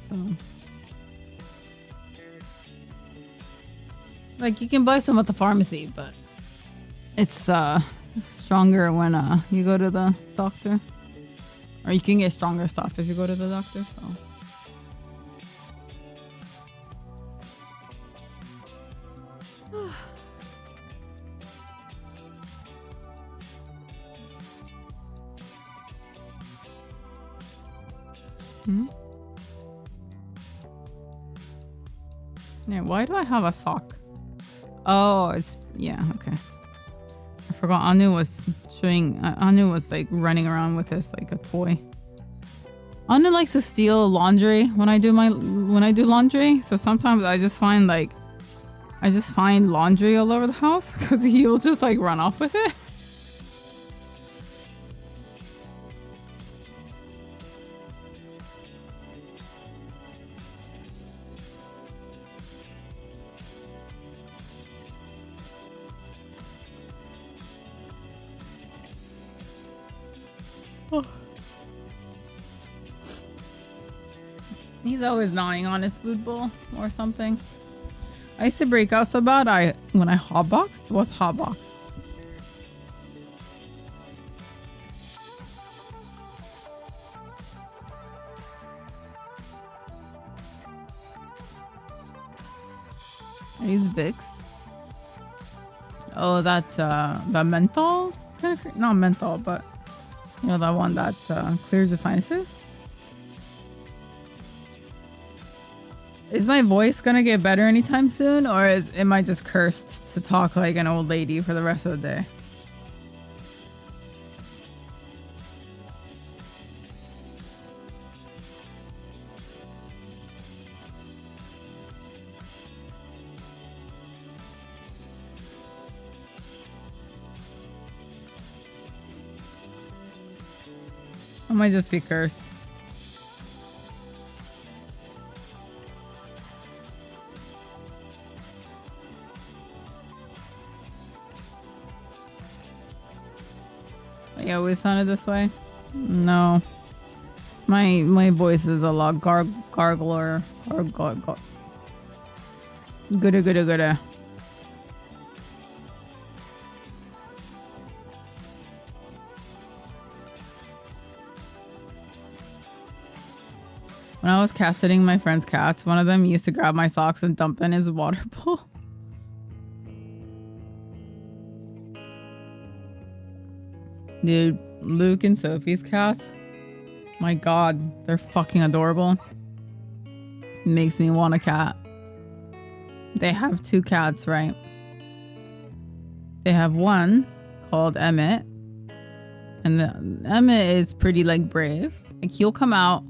Speaker 2: So, like, you can buy some at the pharmacy, but it's stronger when you go to the doctor, or you can get stronger stuff if you go to the doctor. So. Yeah, why do I have a sock? Oh, it's, yeah, okay. I forgot Anu was showing, Anu was like running around with this like a toy. Anu likes to steal laundry when I do laundry. So sometimes I just find laundry all over the house because he will just like run off with it. He's always gnawing on his food bowl or something. I used to break out so bad when I hotboxed. What's hotbox? I use Vicks. Oh, that menthol? Not menthol, but you know, that one that clears the sinuses. Is my voice gonna get better anytime soon, or am I just cursed to talk like an old lady for the rest of the day? I might just be cursed. You always sounded this way? No. My voice is a lot gargler or good. When I was cat sitting my friend's cats, one of them used to grab my socks and dump in his water bowl. Dude, Luke and Sophie's cats, my god, they're fucking adorable. Makes me want a cat. They have 2 cats, right? They have one called Emmett, and Emmett is pretty like brave. Like he'll come out.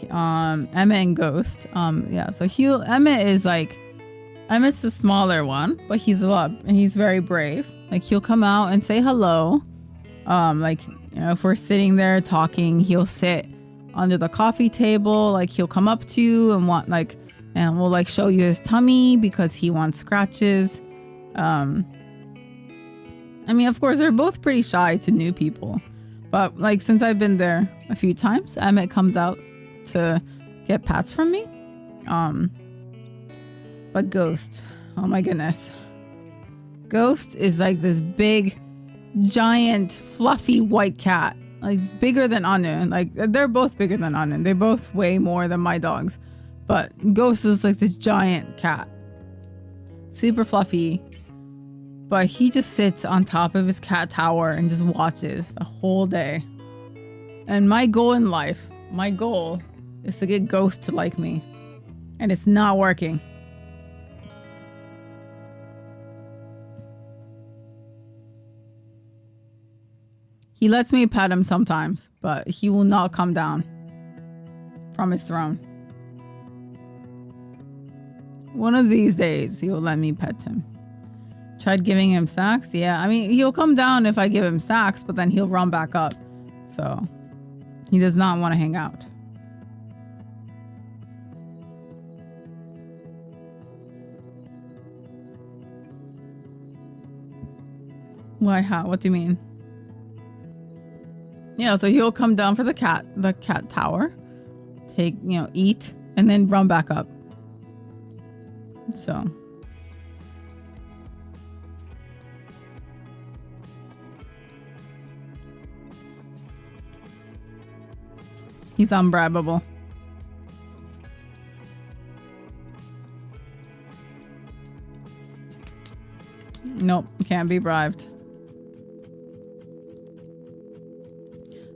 Speaker 2: Emmett and Ghost. Yeah. So Emmett is like, Emmett's the smaller one, but he's very brave. Like he'll come out and say hello. Like, you know, if we're sitting there talking, he'll sit under the coffee table. Like he'll come up to you and and we'll like show you his tummy because he wants scratches. I mean, of course, they're both pretty shy to new people, but like since I've been there a few times, Emmett comes out to get pats from me. But Ghost, oh my goodness, Ghost is like this big, giant, fluffy white cat. Like it's bigger than Anu. Like they're both bigger than Anu. They both weigh more than my dogs. But Ghost is like this giant cat. Super fluffy. But he just sits on top of his cat tower and just watches the whole day. And my goal in life, my goal is to get Ghost to like me. And it's not working. He lets me pet him sometimes, but he will not come down from his throne. One of these days, he will let me pet him. Tried giving him snacks. Yeah, I mean, he'll come down if I give him snacks, but then he'll run back up. So, he does not want to hang out. Why? How? What do you mean? Yeah, so he'll come down for the cat tower, take, eat, and then run back up. So. He's unbribable. Nope, can't be bribed.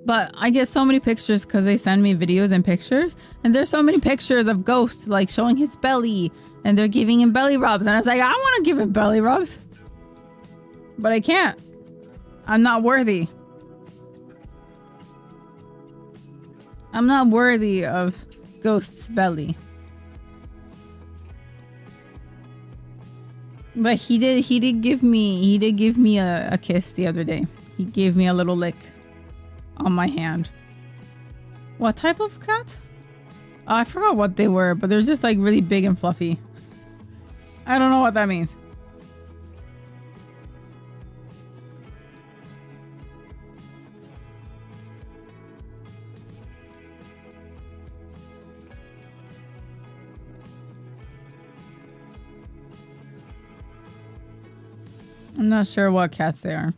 Speaker 2: But I get so many pictures because they send me videos and pictures. And there's so many pictures of Ghost like showing his belly. And they're giving him belly rubs. And I was like, I want to give him belly rubs. But I can't. I'm not worthy. I'm not worthy of Ghost's belly. But he did give me a kiss the other day. He gave me a little lick on my hand. What type of cat? Oh, I forgot what they were, but they're just like really big and fluffy. I don't know what that means. I'm not sure what cats they are.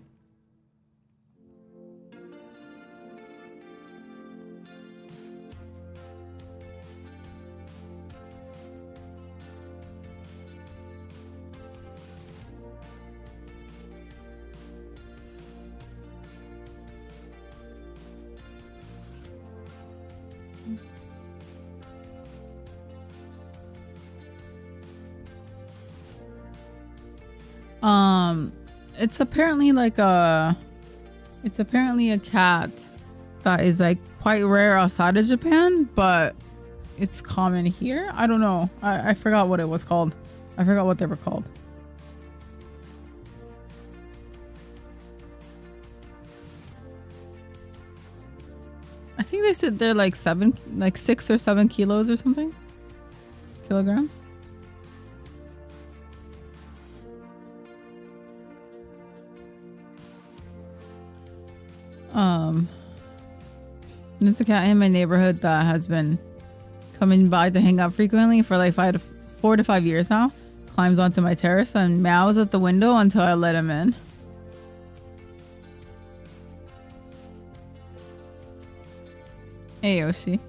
Speaker 2: It's apparently like it's apparently a cat that is like quite rare outside of Japan, but it's common here. I don't know. I forgot what it was called. I forgot what they were called. I think they said they're like 6 or 7 kilos or something. Kilograms. There's a cat in my neighborhood that has been coming by to hang out frequently for like 4 to 5 years now. Climbs onto my terrace and meows at the window until I let him in. Hey Yoshi.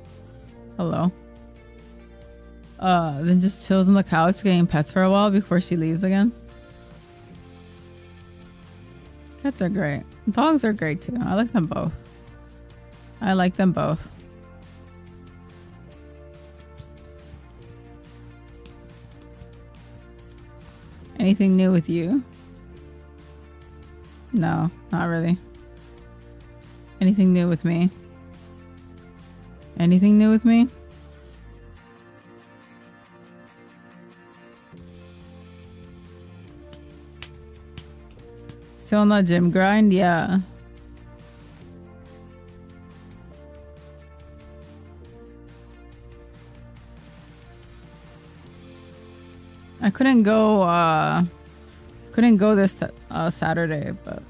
Speaker 2: Hello. Then just chills on the couch getting pets for a while before she leaves again. Cats are great. Dogs are great too. I like them both. I like them both. Anything new with you? No, not really. Anything new with me? Anything new with me? Still on the gym grind? Yeah. I couldn't go this Saturday, but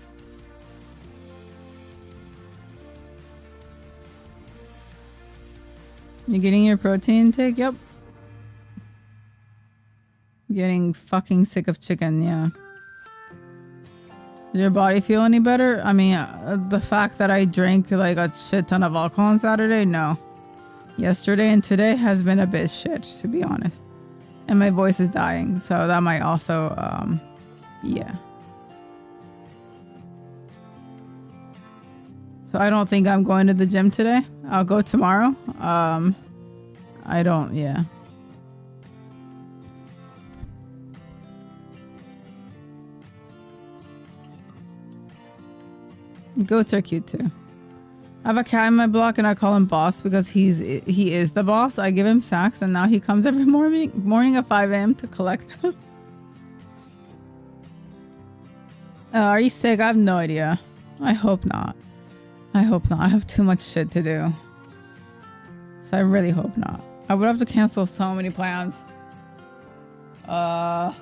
Speaker 2: you getting your protein intake? Yep. Getting fucking sick of chicken, yeah. Does your body feel any better? I mean, the fact that I drank like a shit ton of alcohol on Saturday, no. Yesterday and today has been a bit shit, to be honest. And my voice is dying, so that might also, yeah. So I don't think I'm going to the gym today. I'll go tomorrow. I don't, yeah. Goats are cute too. I have a cat in my block and I call him Boss because he is the boss. I give him sacks and now he comes every morning at 5 a.m. to collect them. Are you sick? I have no idea. I hope not. I hope not. I have too much shit to do. So I really hope not. I would have to cancel so many plans. I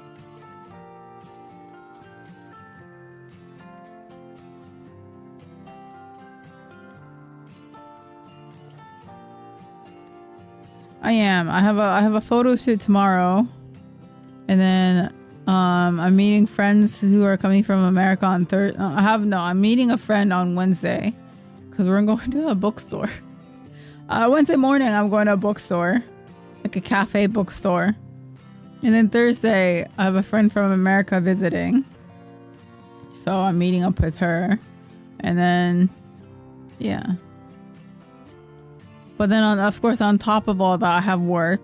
Speaker 2: am. I have a photo shoot tomorrow, and then I'm meeting friends who are coming from America on Thursday. I'm meeting a friend on Wednesday, because we're going to a bookstore. Wednesday morning I'm going to a bookstore, like a cafe bookstore, and then Thursday I have a friend from America visiting, so I'm meeting up with her, and then yeah. But then, of course, on top of all that, I have work.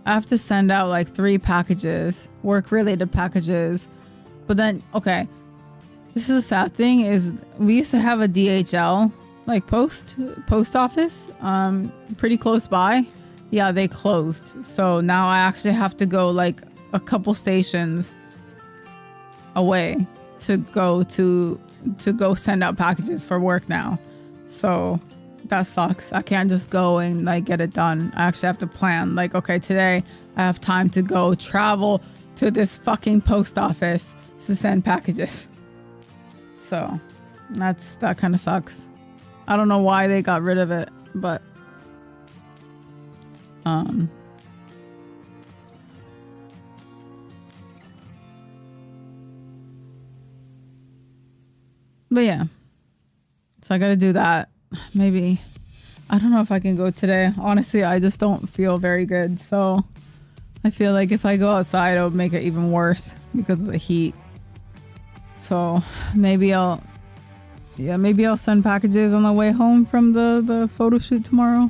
Speaker 2: I have to send out like 3 packages, work-related packages. But then, okay, this is a sad thing is we used to have a DHL, like post office, pretty close by. Yeah, they closed. So now I actually have to go like a couple stations away to go send out packages for work now. So that sucks. I can't just go and like get it done. I actually have to plan like, okay, today I have time to go travel to this fucking post office to send packages. So that kind of sucks. I don't know why they got rid of it, but yeah. So I got to do that. Maybe. I don't know if I can go today. Honestly, I just don't feel very good. So I feel like if I go outside, it'll make it even worse because of the heat. So maybe I'll send packages on the way home from the photo shoot tomorrow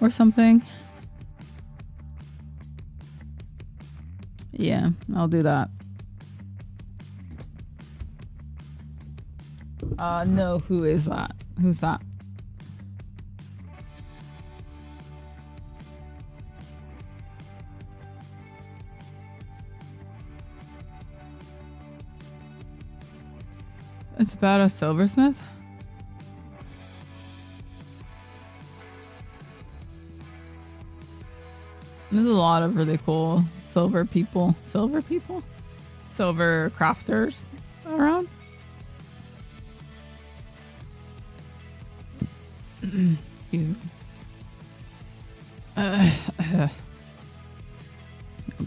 Speaker 2: or something. Yeah, I'll do that. No, who is that? Who's that? It's about a silversmith? There's a lot of really cool silver crafters around. Oh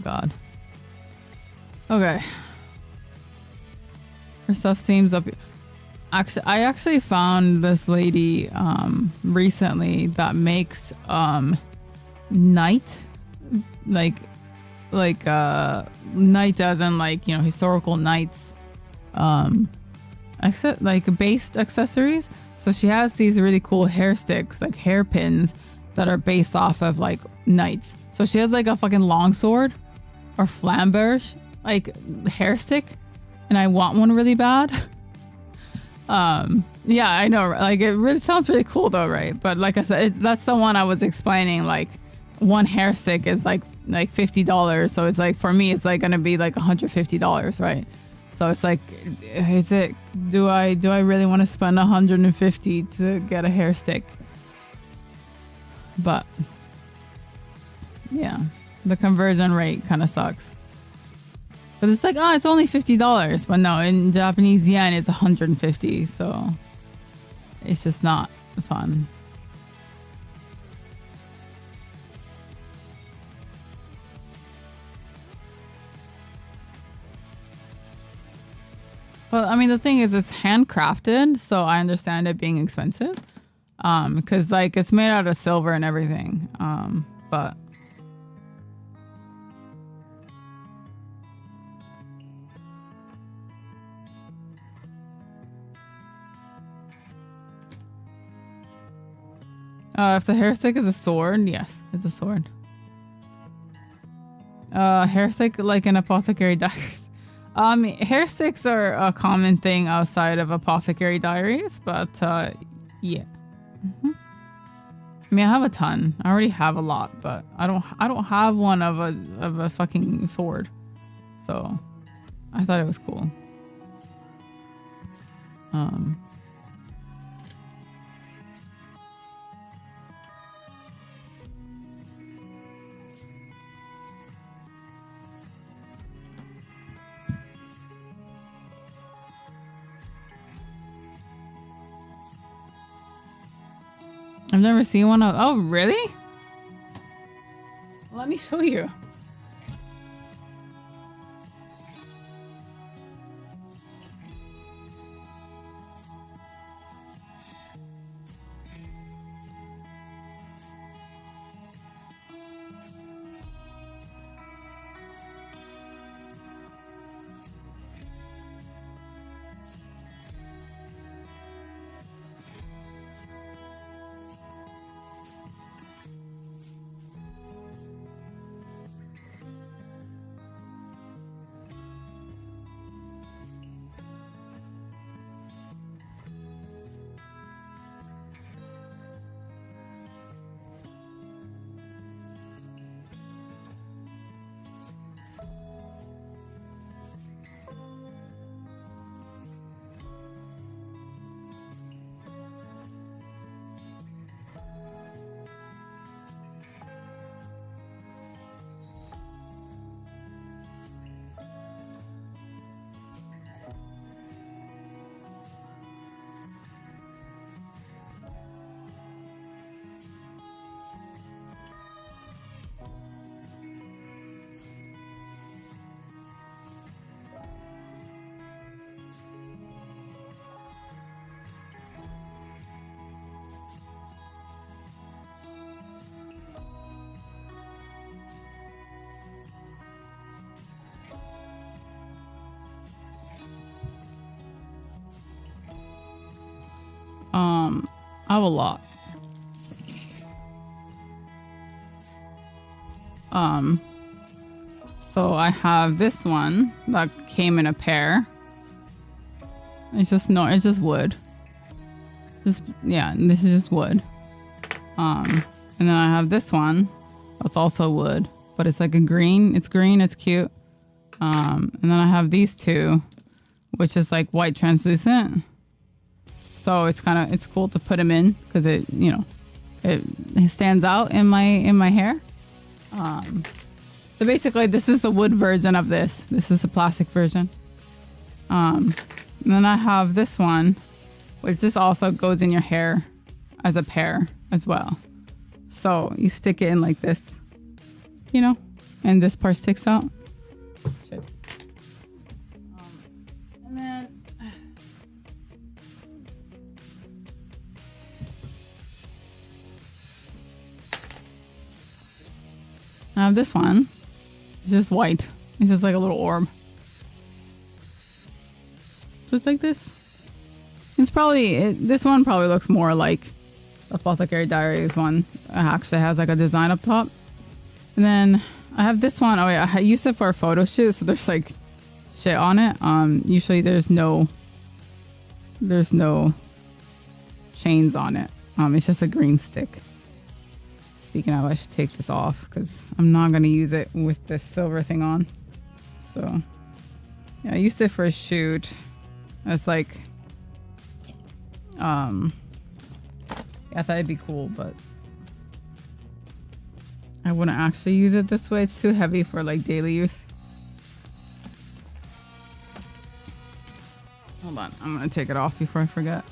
Speaker 2: god. Okay. Her stuff seems up. I actually found this lady recently that makes knight, like knight as in like, you know, historical knights, except like based accessories. So she has these really cool hair sticks, like hairpins that are based off of like knights. So she has like a fucking longsword or flamberge like hair stick, and I want one really bad. Yeah, I know, like it really sounds really cool though, right? But like I said, that's the one I was explaining. Like one hair stick is like $50, so it's like for me it's like gonna be like $150, right? So it's like, do I really want to spend $150 to get a hair stick? But yeah, the conversion rate kind of sucks. But it's like, oh, it's only $50. But no, in Japanese yen, it's 150. So it's just not fun. Well, I mean, the thing is, it's handcrafted, so I understand it being expensive. Because like it's made out of silver and everything. But If the hair stick is a sword, yes, it's a sword. Hair stick like in Apothecary Diaries. Hair sticks are a common thing outside of Apothecary Diaries, but yeah. I mean, I have a ton. I already have a lot, but I don't have one of a fucking sword. So I thought it was cool. I've never seen one of. Oh, really? Let me show you. I have a lot. So I have this one that came in a pair. It's just wood. And this is just wood. And then I have this one that's also wood, but it's like a green. It's green, it's cute. And then I have these two, which is like white translucent. So it's cool to put them in because it stands out in my hair. So basically this is the wood version of this. This is a plastic version. And then I have this one, which this also goes in your hair as a pair as well. So you stick it in like this, and this part sticks out. Shit. And then I have this one. It's just white. It's just like a little orb. So it's like this. This one probably looks more like the Apothecary Diaries one. It actually has like a design up top. And then I have this one. Oh yeah, I used it for a photo shoot, so there's like shit on it. Usually there's no chains on it. It's just a green stick. Speaking of, I should take this off because I'm not going to use it with this silver thing on. So, yeah, I used it for a shoot. It's like, I thought it'd be cool, but I wouldn't actually use it this way. It's too heavy for like daily use. Hold on, I'm going to take it off before I forget.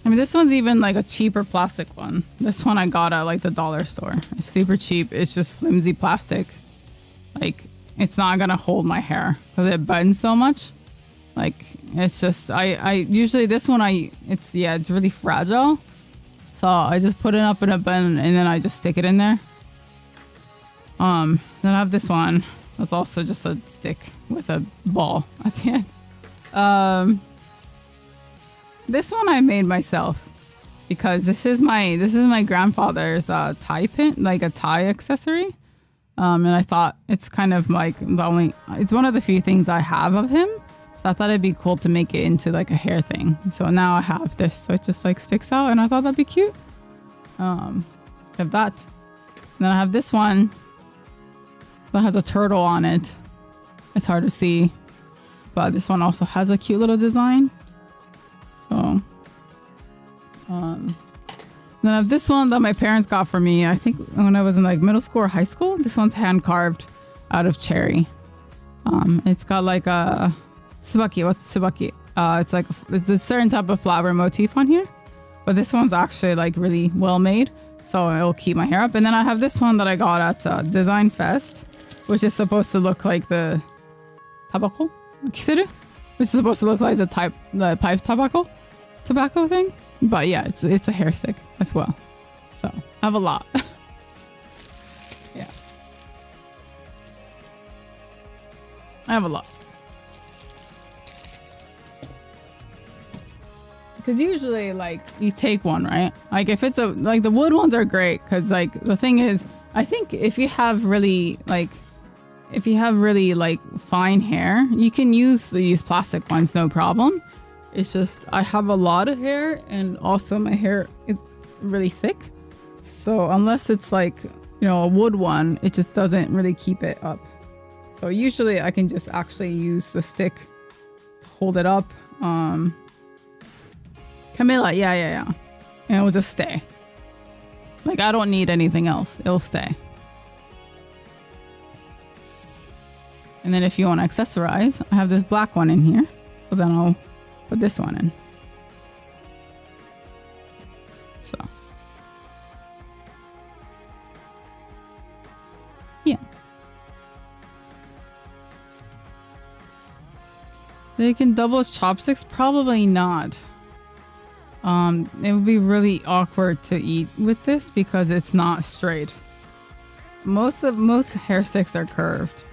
Speaker 2: I mean, this one's even like a cheaper plastic one. This one I got at like the dollar store. It's super cheap. It's just flimsy plastic. Like, it's not gonna hold my hair because it bends so much. Like, it's just, I usually this one it's really fragile. So I just put it up in a bun and then I just stick it in there. Then I have this one. That's also just a stick with a ball at the end. This one I made myself because this is my grandfather's tie pin, like a tie accessory. And I thought it's kind of like it's one of the few things I have of him. So I thought it'd be cool to make it into like a hair thing. So now I have this, so it just like sticks out, and I thought that'd be cute. I have that. And then I have this one that has a turtle on it. It's hard to see, but this one also has a cute little design. So, then I have this one that my parents got for me. I think when I was in like middle school or high school. This one's hand carved out of cherry. It's got like a tsubaki. What's tsubaki? It's a certain type of flower motif on here, but this one's actually like really well made, so it'll keep my hair up. And then I have this one that I got at Design Fest, which is supposed to look like the tabako kiseru, which is supposed to look like the pipe tobacco thing. But yeah, it's a hair stick as well. So I have a lot. Yeah, I have a lot. Because usually, like, you take one, right? Like, if it's like, the wood ones are great. Because, like, the thing is, I think if you have really, like, fine hair, you can use these plastic ones, no problem. It's just, I have a lot of hair, and also my hair is really thick. So, unless it's, like, you know, a wood one, it just doesn't really keep it up. So, usually, I can just actually use the stick to hold it up. Camilla, yeah. And it will just stay. Like, I don't need anything else. It'll stay. And then if you want to accessorize, I have this black one in here. So then I'll put this one in. So. Yeah. They can double as chopsticks? Probably not. It would be really awkward to eat with this because it's not straight. Most hair sticks are curved.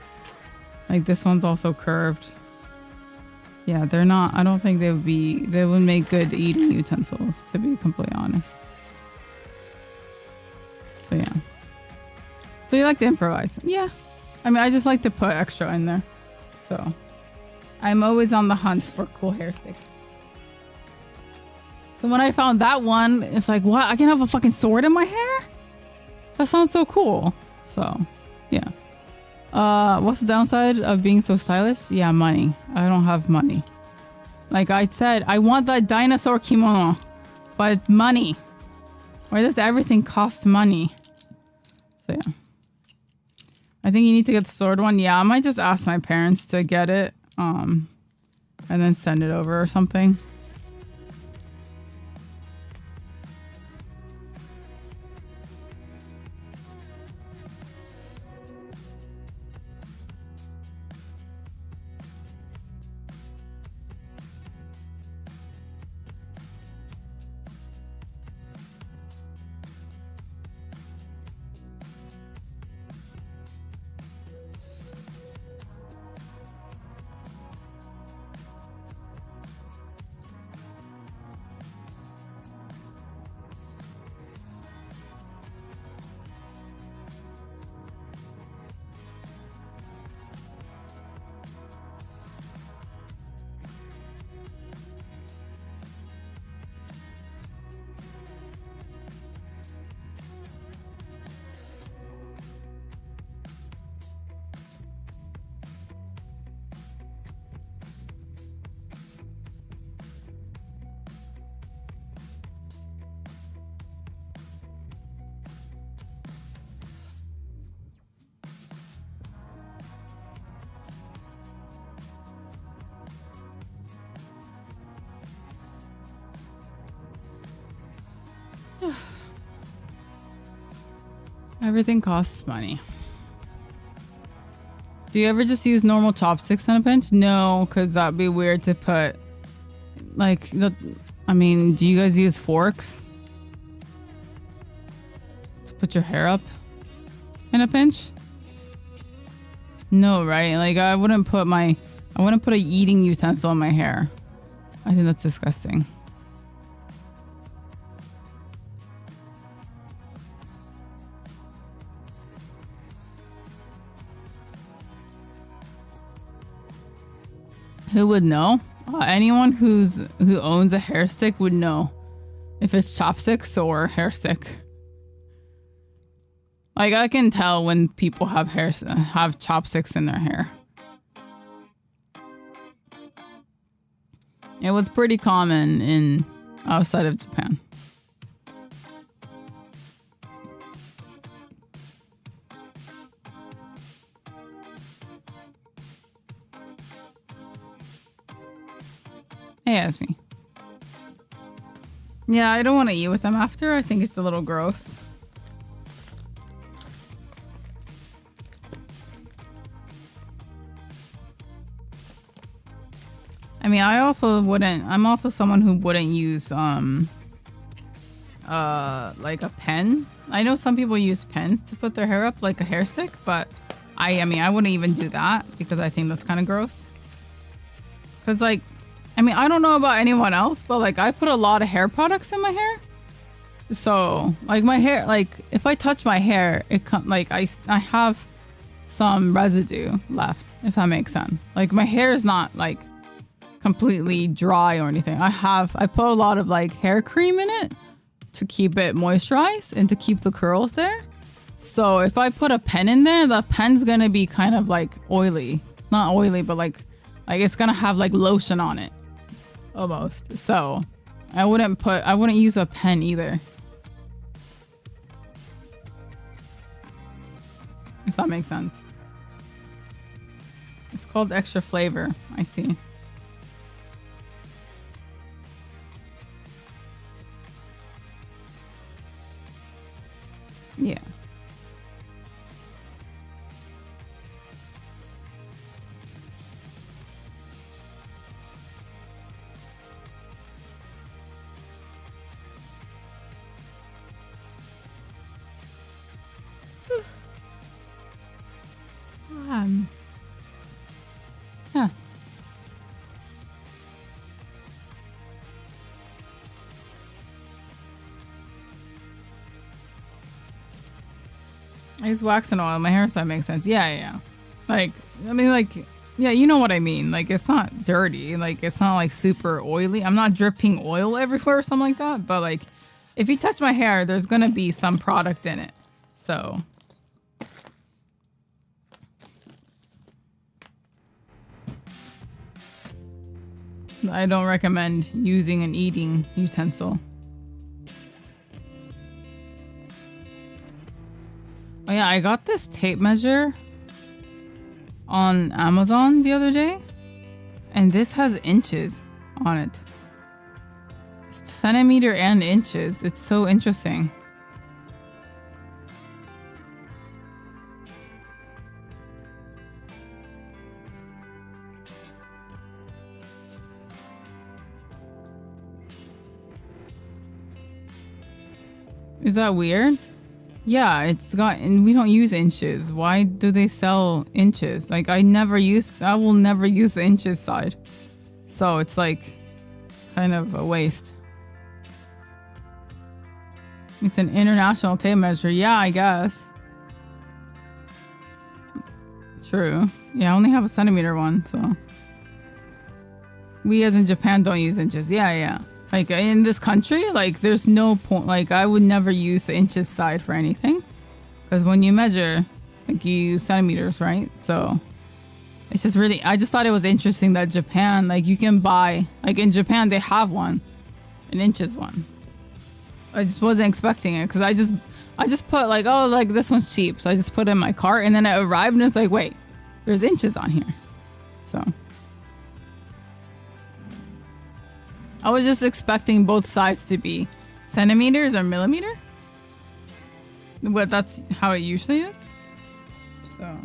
Speaker 2: Like this one's also curved. Yeah, they're not. I don't think they would make good eating utensils, to be completely honest. So yeah. So you like to improvise? Yeah. I mean, I just like to put extra in there. So I'm always on the hunt for cool hair sticks. So when I found that one, it's like, what? I can have a fucking sword in my hair? That sounds so cool. So, yeah. What's the downside of being so stylish? Yeah, money. I don't have money. Like I said, I want that dinosaur kimono, but money. Why does everything cost money? So, yeah. I think you need to get the sword one. Yeah, I might just ask my parents to get it, and then send it over or something. Everything costs money. Do you ever just use normal chopsticks on a pinch? No, because that'd be weird to put. Like, I mean, do you guys use forks? put your hair up in a pinch? No, right? Like I wouldn't put a eating utensil in my hair. I think that's disgusting. Who would know? Anyone who owns a hair stick would know if it's chopsticks or hair stick. Like I can tell when people have chopsticks in their hair. It was pretty common in outside of Japan. Hey, Asmi. Yeah, I don't want to eat with them after. I think it's a little gross. I mean, I'm also someone who wouldn't use like a pen. I know some people use pens to put their hair up, like a hair stick, but I mean, I wouldn't even do that because I think that's kind of gross. Cause like, I mean, I don't know about anyone else, but like I put a lot of hair products in my hair. So like my hair, like if I touch my hair, like I have some residue left, if that makes sense. Like my hair is not like completely dry or anything. I put a lot of like hair cream in it to keep it moisturized and to keep the curls there. So if I put a pen in there, the pen's gonna be kind of like oily. Not oily, but like it's gonna have like lotion on it. Almost. So I wouldn't use a pen either. If that makes sense. It's called extra flavor. I see. Yeah. Yeah. I use wax and oil. My hair, so that makes sense. Yeah. Like, I mean, like, yeah, you know what I mean. Like, it's not dirty. Like, it's not like super oily. I'm not dripping oil everywhere or something like that. But like, if you touch my hair, there's gonna be some product in it. So. I don't recommend using an eating utensil. Oh yeah, I got this tape measure on Amazon the other day, and this has inches on it. It's centimeter and inches. It's so interesting. Is that weird? Yeah, it's got, and we don't use inches. Why do they sell inches? Like I will never use the inches side. So it's like kind of a waste. It's an international tape measure. Yeah, I guess. True. Yeah, I only have a centimeter one, so. We as in Japan don't use inches. Yeah. Like in this country, like there's no point, like I would never use the inches side for anything. Because when you measure, like you use centimeters, right? So it's just really, I just thought it was interesting that Japan, like you can buy, like in Japan they have one, an inches one. I just wasn't expecting it because I just put like, oh, like this one's cheap. So I just put it in my cart and then it arrived and it's like, wait, there's inches on here. So. I was just expecting both sides to be centimeters or millimeter. But that's how it usually is. So.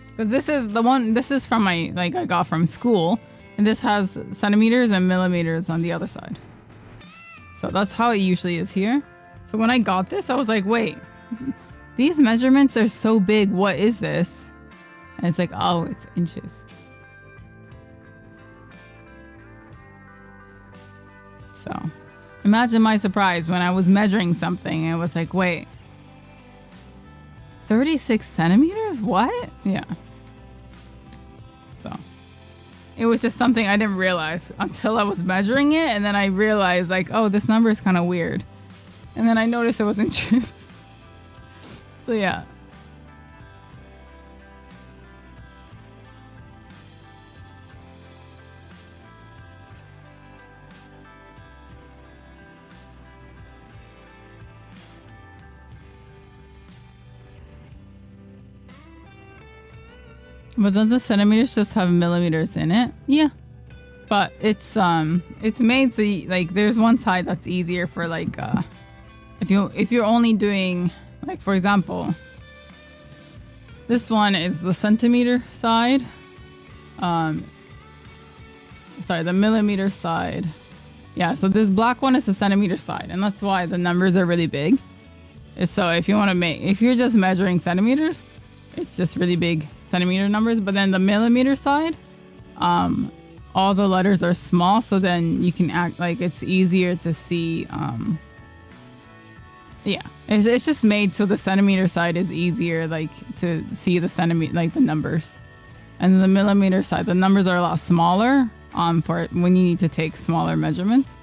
Speaker 2: Because this is from I got from school. And this has centimeters and millimeters on the other side. So that's how it usually is here. So when I got this, I was like, wait, these measurements are so big. What is this? And it's like, oh, it's inches. So imagine my surprise when I was measuring something and it was like, wait, 36 centimeters? What? Yeah. So it was just something I didn't realize until I was measuring it. And then I realized like, oh, this number is kind of weird. And then I noticed it was inches. So yeah. But does the centimeters just have millimeters in it? Yeah. But it's made so like there's one side that's easier for like if you're only doing like, for example, this one is the centimeter side. Sorry, the millimeter side. Yeah, so this black one is the centimeter side, and that's why the numbers are really big. So if you're just measuring centimeters, it's just really big centimeter numbers. But then the millimeter side, all the letters are small, so then you can act like it's easier to see. Yeah, it's just made so the centimeter side is easier, like to see the centimeter, like the numbers, and the millimeter side, the numbers are a lot smaller. For when you need to take smaller measurements.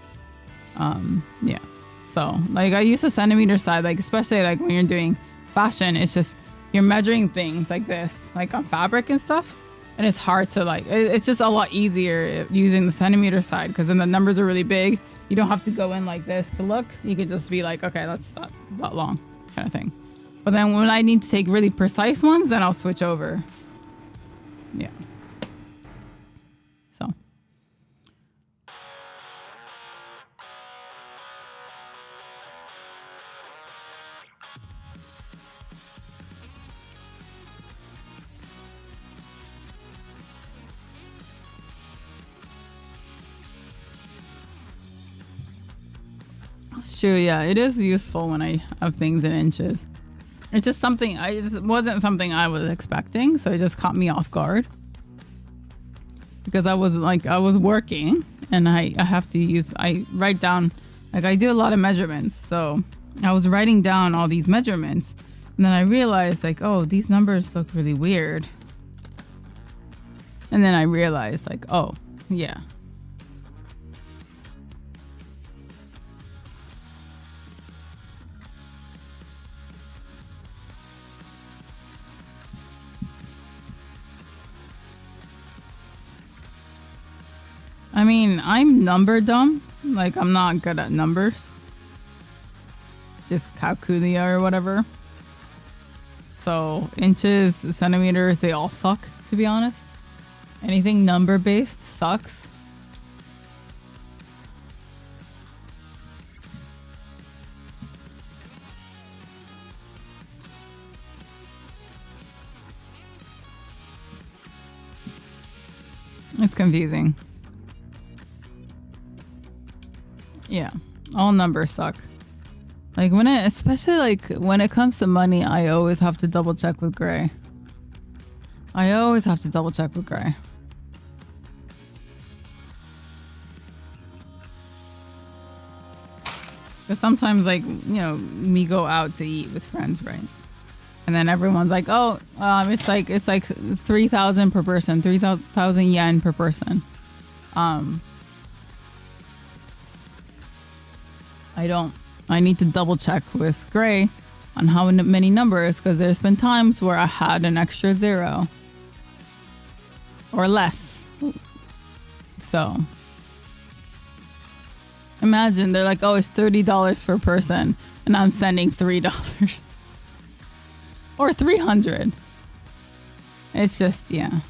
Speaker 2: Yeah. So like I use the centimeter side, like especially like when you're doing fashion, it's just you're measuring things like this, like on fabric and stuff, and it's hard to like. It's just a lot easier using the centimeter side because then the numbers are really big. You don't have to go in like this to look. You could just be like, okay, that's that long kind of thing. But then when I need to take really precise ones, then I'll switch over. Yeah. So. It's true, yeah. It is useful when I have things in inches. It's just something wasn't something I was expecting, so it just caught me off guard. Because I was working and I write down, like I do a lot of measurements. So I was writing down all these measurements and then I realized like, oh, these numbers look really weird. And then I realized like, oh, yeah. I mean, I'm number dumb. Like, I'm not good at numbers. Just calculia or whatever. So, inches, centimeters, they all suck, to be honest. Anything number-based sucks. It's confusing. Yeah, all numbers suck. Like especially like when it comes to money, I always have to double check with Gray. Because sometimes like, you know, me go out to eat with friends, right? And then everyone's like, oh, it's like 3,000 per person, 3,000 yen per person. I need to double check with Gray on how many numbers, because there's been times where I had an extra 0 or less. So imagine they're like, oh, it's $30 per person and I'm sending $3 or 300. It's just, yeah.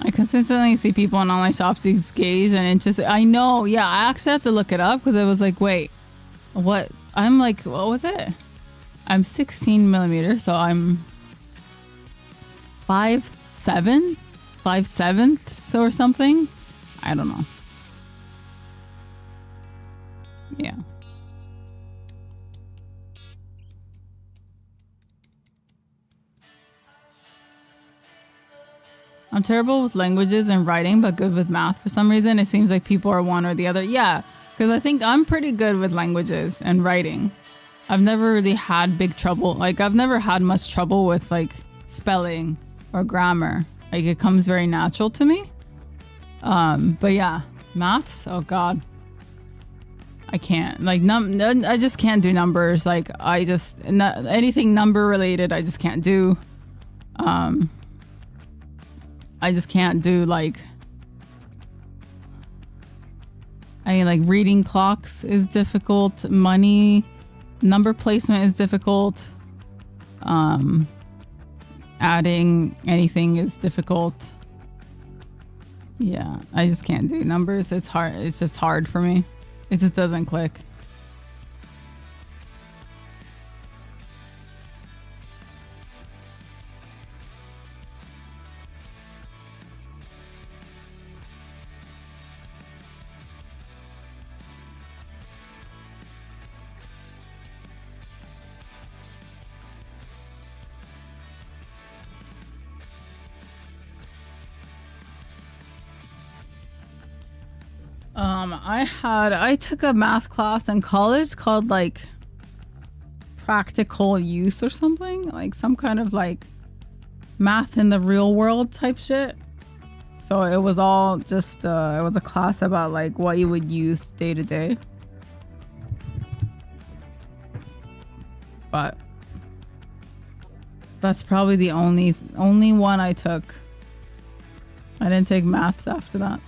Speaker 2: I consistently see people in online shops use gauge and inches. I know, yeah. I actually have to look it up because I was like, wait, what? I'm like, what was it? I'm 16 millimeters, so I'm 5 7, 5/7 or something. I don't know. Yeah. I'm terrible with languages and writing, but good with math for some reason. It seems like people are one or the other. Yeah, because I think I'm pretty good with languages and writing. I've never really had big trouble. Like, I've never had much trouble with, like, spelling or grammar. Like, it comes very natural to me. But yeah, maths, oh God. I can't. Like, I just can't do numbers. Like, anything number related, I just can't do. I just can't do, like, I mean, like, reading clocks is difficult. Money, number placement is difficult. Adding anything is difficult. Yeah, I just can't do numbers. It's hard. It's just hard for me. It just doesn't click. I took a math class in college called, like, practical use or something, like some kind of, like, math in the real world type shit. So it was all just it was a class about, like, what you would use day to day. But that's probably the only one I took. I didn't take maths after that.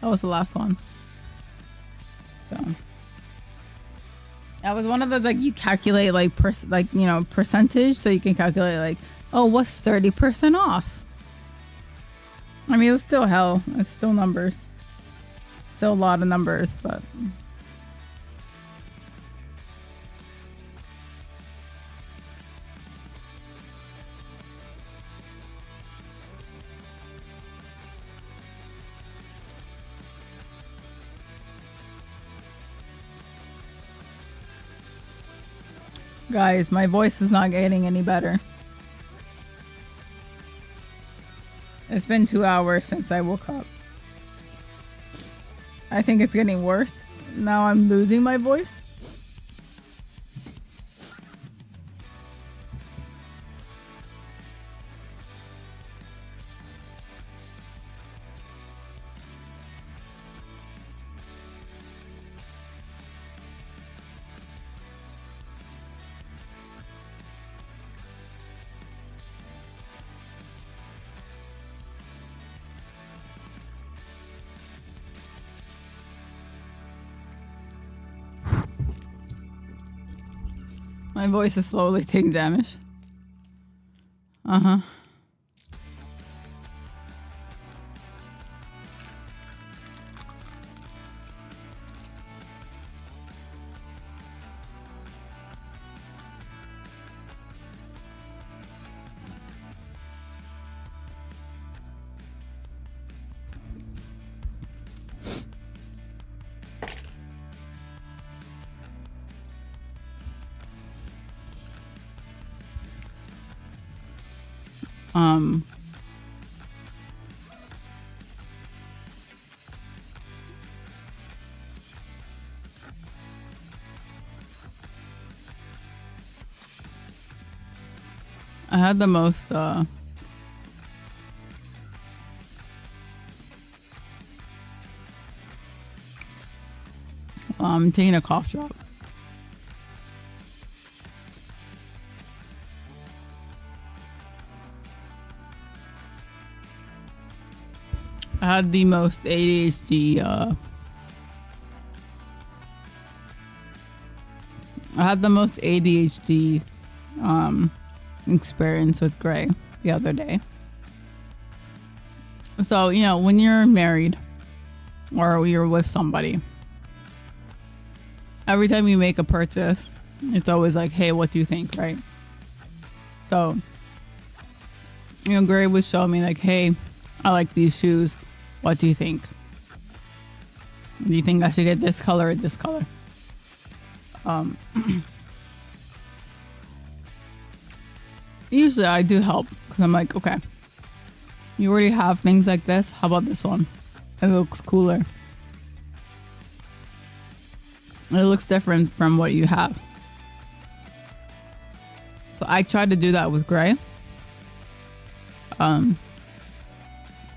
Speaker 2: That was the last one. So that was one of the, like, you calculate, like, percentage, so you can calculate, like, oh, what's 30% off? I mean, it's still hell. It's still numbers. Still a lot of numbers, but guys, my voice is not getting any better. It's been 2 hours since I woke up. I think it's getting worse. Now I'm losing my voice. My voice is slowly taking damage. Uh-huh. I had the most I'm taking a cough drop. I had the most ADHD experience with Gray the other day. So, you know, when you're married or you're with somebody, every time you make a purchase, it's always like, hey, what do you think, right? So Gray would show me like, hey, I like these shoes. What do you think? Do you think I should get this color or this color? Usually I do help because I'm like, okay, you already have things like this. How about this one? It looks cooler. It looks different from what you have. So I tried to do that with Gray. I'm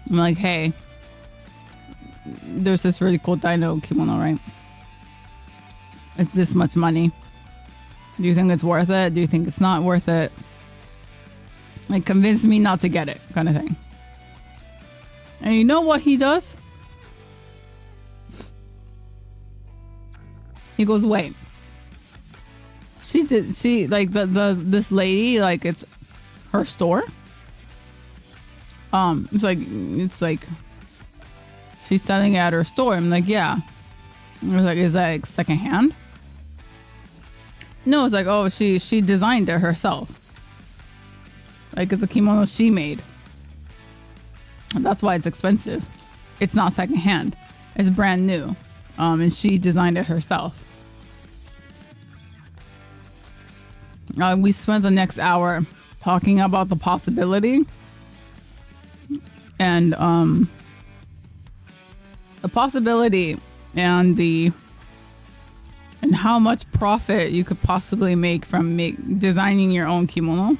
Speaker 2: like, hey, there's this really cool dino kimono, right? It's this much money. Do you think it's worth it? Do you think it's not worth it? Like, convince me not to get it, kind of thing. And you know what he does? He goes, wait. She like this lady, like, it's her store. It's like she's selling it at her store. I'm like, yeah. I was like, is that like secondhand? No, it's like, oh, she designed it herself. Like, it's a kimono she made. And that's why it's expensive. It's not secondhand. It's brand new. And she designed it herself. We spent the next hour talking about the possibility. And the possibility and how much profit you could possibly make from designing your own kimono,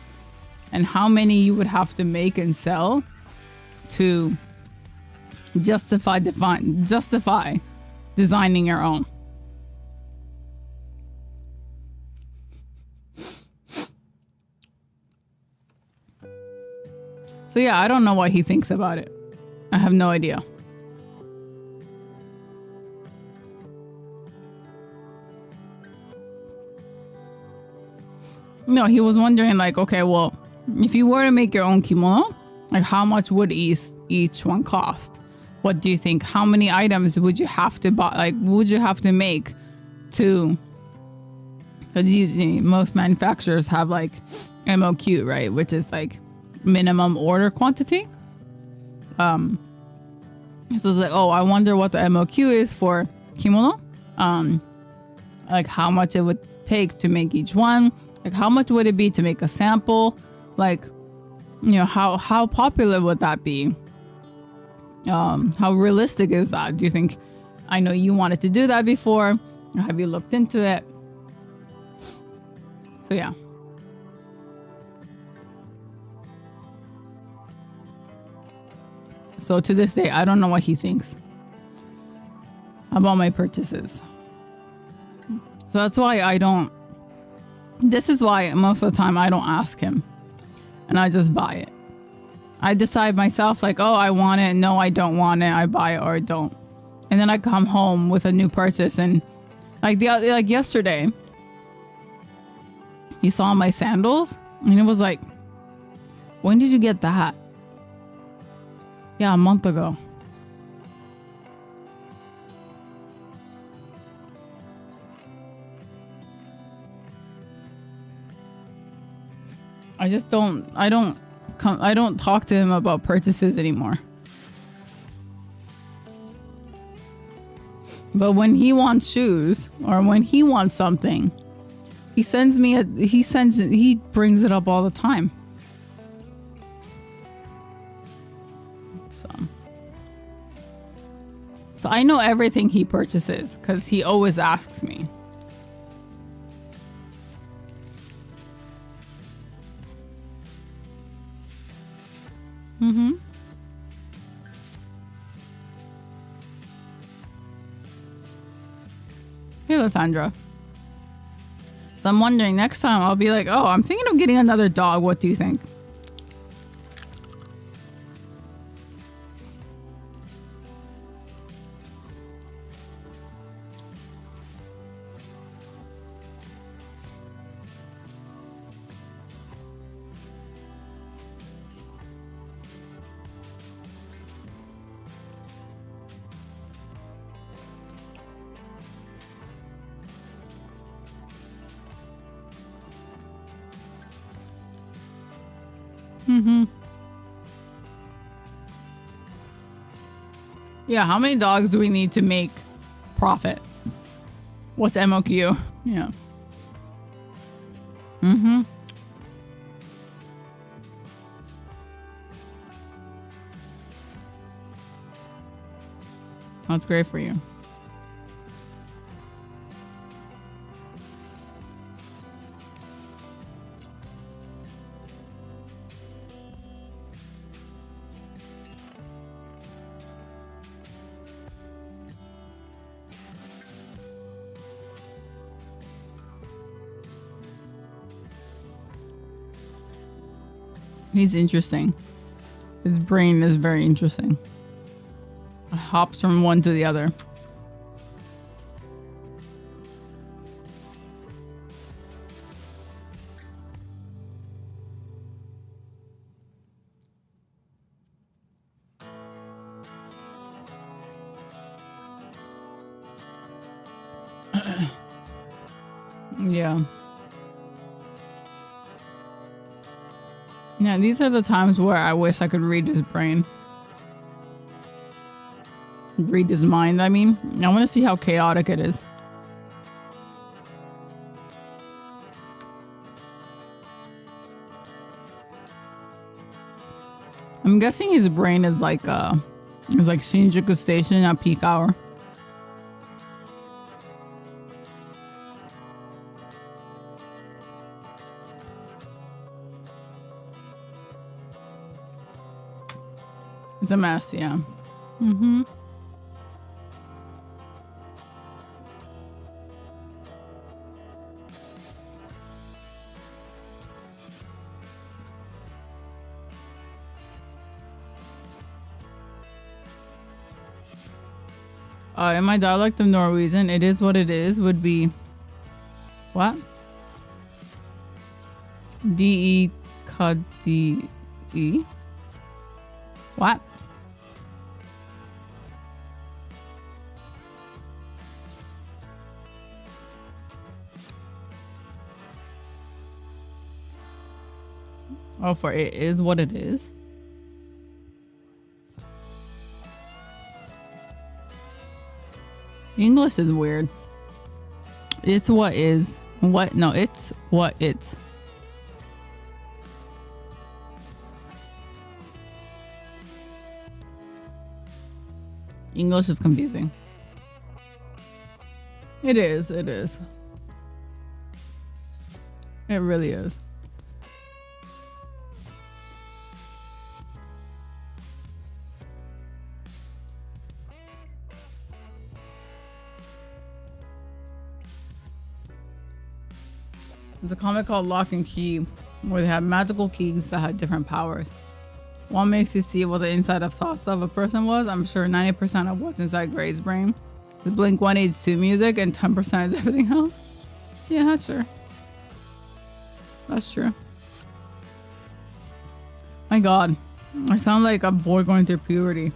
Speaker 2: and how many you would have to make and sell to justify designing your own. So yeah, I don't know what he thinks about it. I have no idea. No, he was wondering like, okay, well, if you were to make your own kimono, like how much would each one cost? What do you think? How many items would you have to buy? Like, would you have to make to? Because usually most manufacturers have like MOQ, right? Which is like minimum order quantity. So it's like, oh, I wonder what the MOQ is for kimono. Like how much it would take to make each one. Like how much would it be to make a sample? Like, you know, how popular would that be? How realistic is that? Do you think, I know you wanted to do that before. Have you looked into it? So yeah. So to this day, I don't know what he thinks about my purchases. So that's why this is why most of the time I don't ask him and I just buy it. I decide myself like, oh, I want it. No, I don't want it. I buy it or I don't. And then I come home with a new purchase, and like yesterday, he saw my sandals and it was like, when did you get that? Yeah, a month ago. I don't talk to him about purchases anymore. But when he wants shoes or when he wants something, he brings it up all the time. So I know everything he purchases because he always asks me. Mm-hmm. Hey, Lysandra. So I'm wondering next time I'll be like, oh, I'm thinking of getting another dog. What do you think? Mm-hmm. Yeah, how many dogs do we need to make profit? What's MOQ? Yeah. Mm-hmm. That's great for you. He's interesting. His brain is very interesting. It hops from one to the other. Yeah. Yeah, these are the times where I wish I could read his brain. Read his mind, I mean. I want to see how chaotic it is. I'm guessing his brain is like Shinjuku Station at peak hour. It's a mess, yeah. Mm-hmm. In my dialect of Norwegian, it is what it is would be what? D-E-K-D-E? What? Oh, for it is what it is? English is weird. It's what is. What? No, it's what it's. English is confusing. It is. It is. It really is. There's a comic called Lock and Key where they have magical keys that had different powers. One makes you see what the inside of thoughts of a person was. I'm sure 90% of what's inside Gray's brain is Blink 182 music and 10% is everything else. Yeah, that's true. That's true. My God, I sound like a boy going through puberty.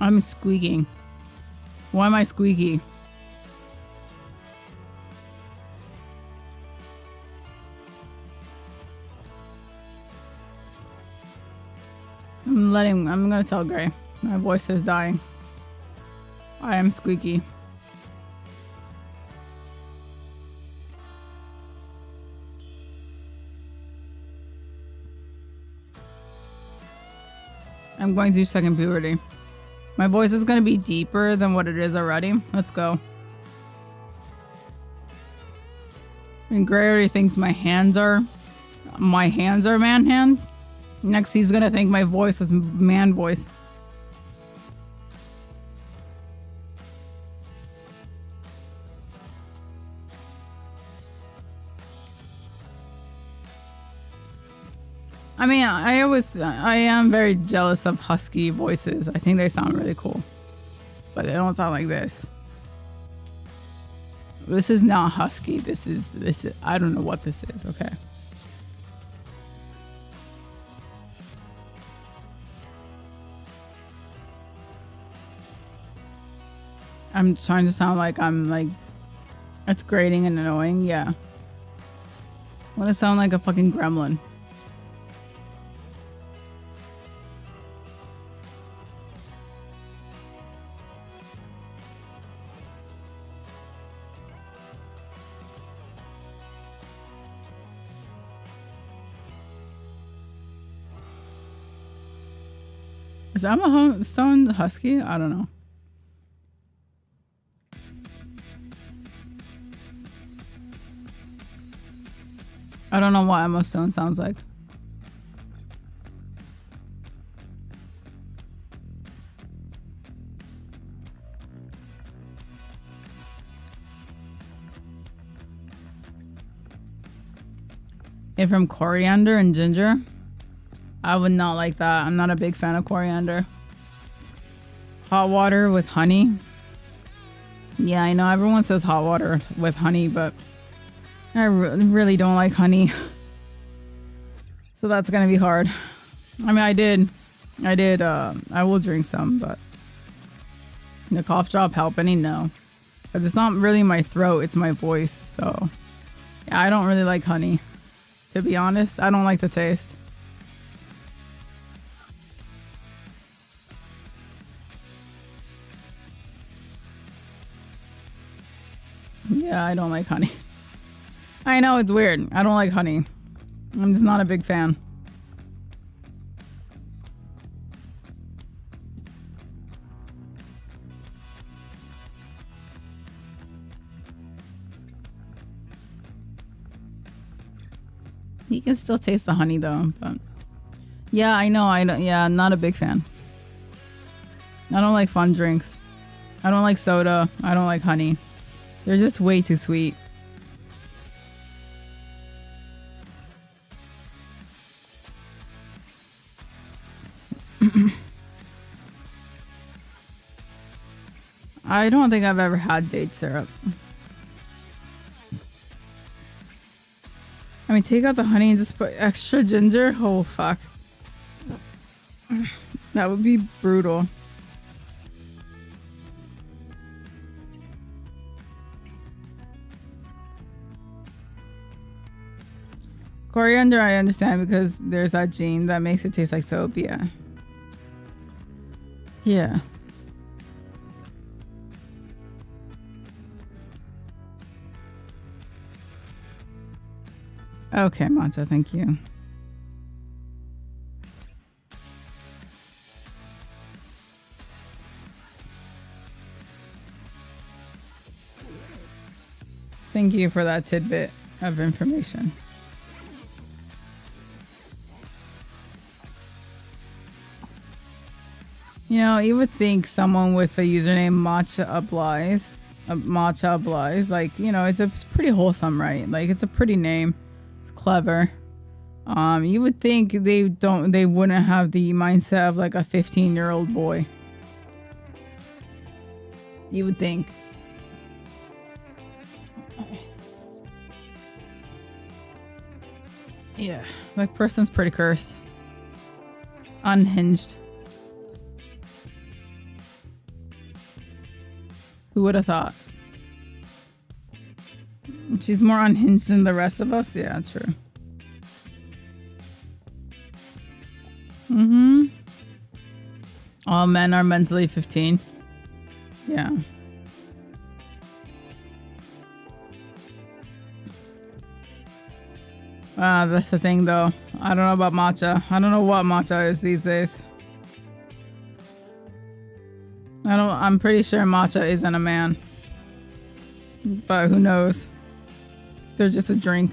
Speaker 2: I'm squeaking. Why am I squeaky? I'm gonna tell Gray. My voice is dying. I am squeaky. I'm going through second puberty. My voice is gonna be deeper than what it is already. Let's go. And Gray already thinks my hands are man hands. Next, he's gonna think my voice is man voice. I mean, I am very jealous of husky voices. I think they sound really cool, but they don't sound like this. This is not husky. This is, I don't know what this is. Okay. I'm trying to sound like I'm like, it's grating and annoying. Yeah. I want to sound like a fucking gremlin. Is Emma Stone husky? I don't know. I don't know what Emma Stone sounds like. If from coriander and ginger, I would not like that. I'm not a big fan of coriander. Hot water with honey. Yeah, I know everyone says hot water with honey, but I really don't like honey. So that's gonna be hard. I mean, I did. I will drink some, but the cough drop help any? No. But it's not really my throat, it's my voice. So yeah, I don't really like honey. To be honest, I don't like the taste. Yeah, I don't like honey. I know it's weird. I don't like honey. I'm just not a big fan. You can still taste the honey though, but yeah, I know. Yeah, not a big fan. I don't like fun drinks. I don't like soda. I don't like honey. They're just way too sweet. I don't think I've ever had date syrup. I mean, take out the honey and just put extra ginger. Oh, fuck. That would be brutal. Coriander, I understand because there's that gene that makes it taste like soap. Yeah. Yeah. Okay, Matcha, thank you. Thank you for that tidbit of information. You know, you would think someone with the username Matcha Oblige, like, you know, it's pretty wholesome, right? Like, it's a pretty name. Clever. You would think they wouldn't have the mindset of like a 15-year-old boy. You would think. Yeah, that person's pretty cursed. Unhinged. Who would have thought? She's more unhinged than the rest of us? Yeah, true. Mm-hmm. All men are mentally 15. Yeah. That's the thing though. I don't know about matcha. I don't know what matcha is these days. I'm pretty sure matcha isn't a man. But who knows? They're just a drink.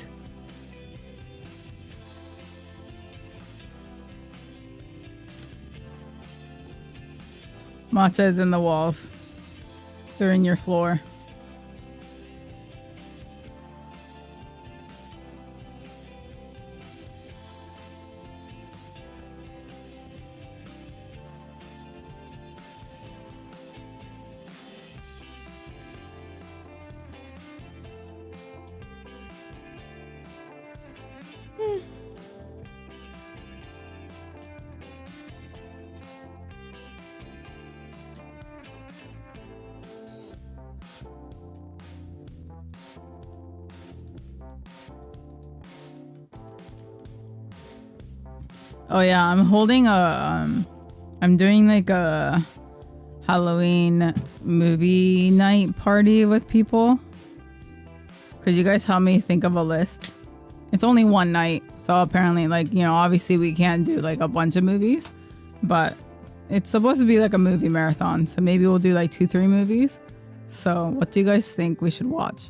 Speaker 2: Matcha is in the walls. They're in your floor. Oh yeah, I'm holding I'm doing like a Halloween movie night party with people. Could you guys help me think of a list? It's only one night, so apparently, like, you know, obviously we can't do like a bunch of movies, but it's supposed to be like a movie marathon. So maybe we'll do like 2-3 movies. So what do you guys think we should watch?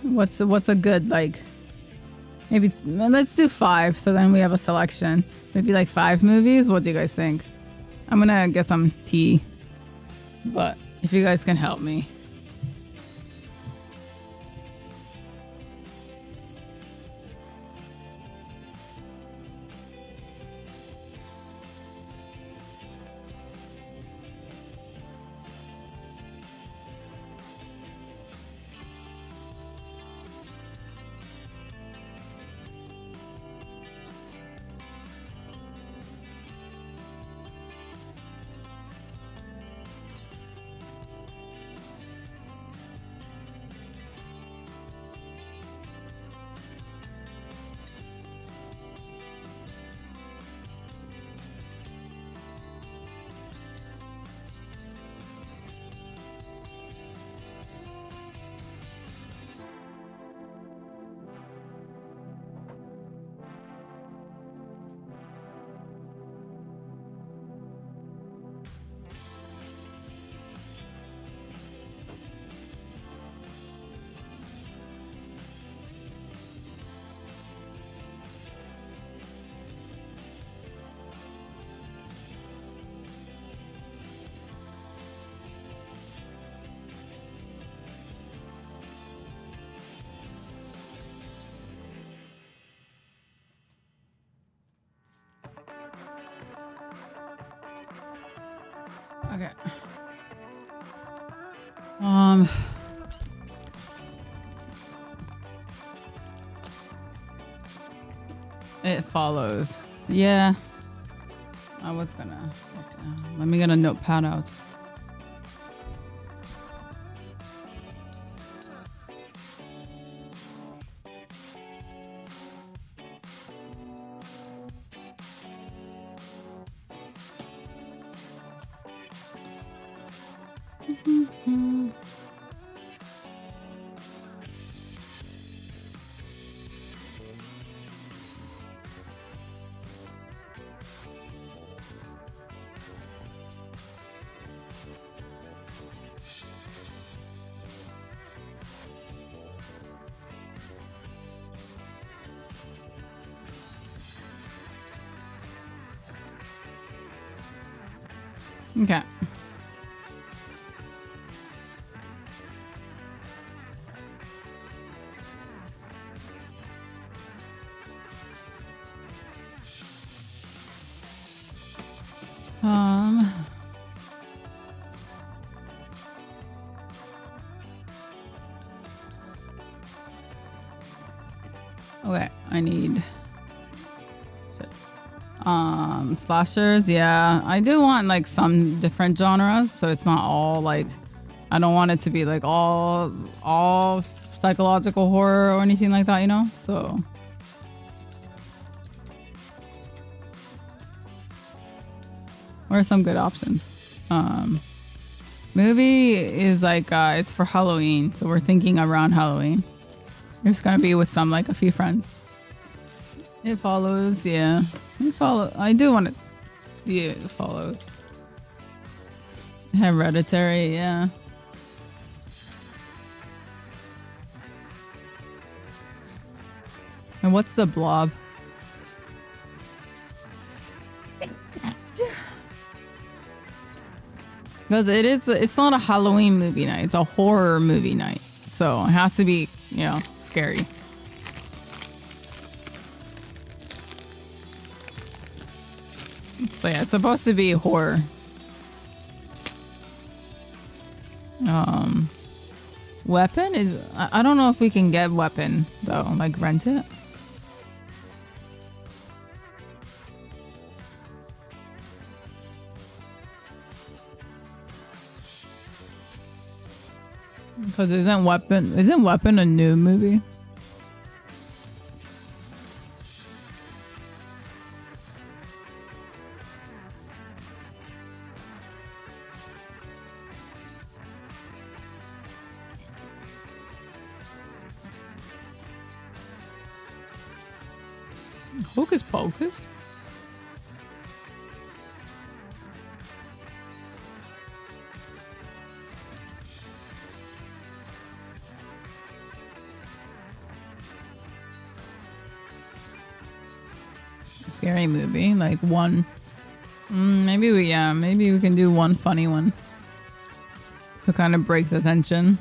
Speaker 2: What's a good, like, maybe let's do 5. So then we have a selection. Maybe like 5 movies. What do you guys think? I'm gonna get some tea, but if you guys can help me. Okay. It follows. Yeah. I was gonna. Let me get a notepad out. Okay. Okay, I need slashers. Yeah, I do want like some different genres, so it's not all like, I don't want it to be like all psychological horror or anything like that, you know? So what are some good options? Movie is like it's for Halloween, so we're thinking around Halloween. It's gonna be with a few friends. It follows, yeah. I do want to see it follows. Hereditary, yeah. And what's The Blob? Because it's not a Halloween movie night. It's a horror movie night. So it has to be, scary. So yeah, it's supposed to be horror. Weapon is, I don't know if we can get Weapon though, like rent it. Because isn't Weapon a new movie? Hocus Pocus? Scary movie, like one. Maybe we can do one funny one to kind of break the tension.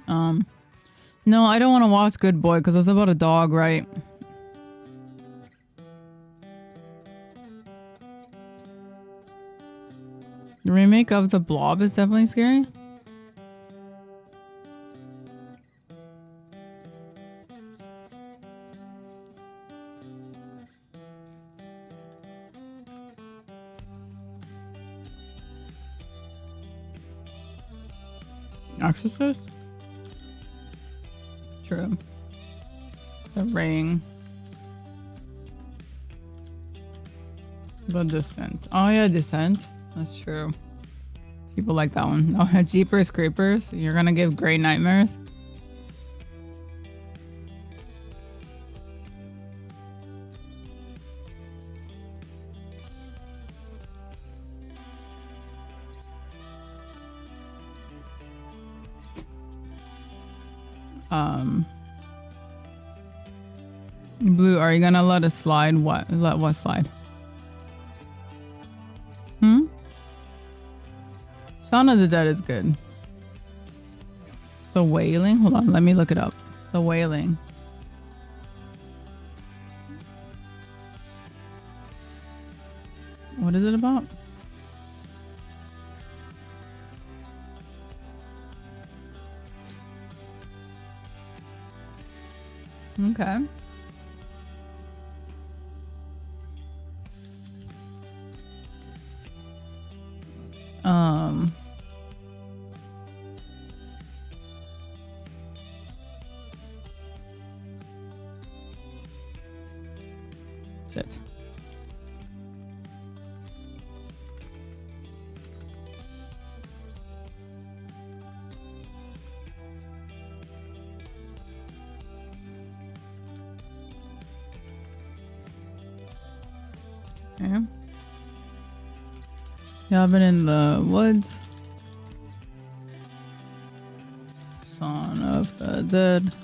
Speaker 2: No, I don't want to watch Good Boy because it's about a dog, right? The remake of The Blob is definitely scary. Exorcist? True. The Ring. The Descent. Oh yeah, Descent. That's true. People like that one. Oh, Jeepers Creepers. You're gonna give Grey nightmares? Blue, are you gonna let us slide? Let what slide? Shaun of the Dead is good. The Wailing? Hold on, let me look it up. The Wailing. What is it about? Okay. Shit. Okay. Cabin in the Woods. Shaun of the Dead.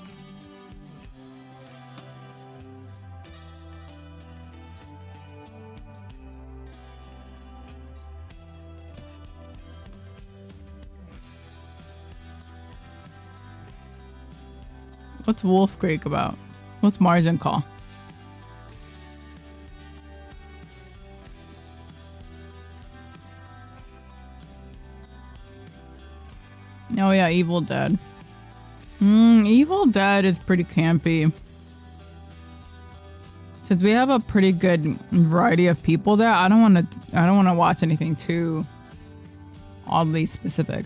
Speaker 2: What's Wolf Creek about? What's Margin Call? Oh yeah, Evil Dead. Evil Dead is pretty campy. Since we have a pretty good variety of people there, I don't want to watch anything too oddly specific.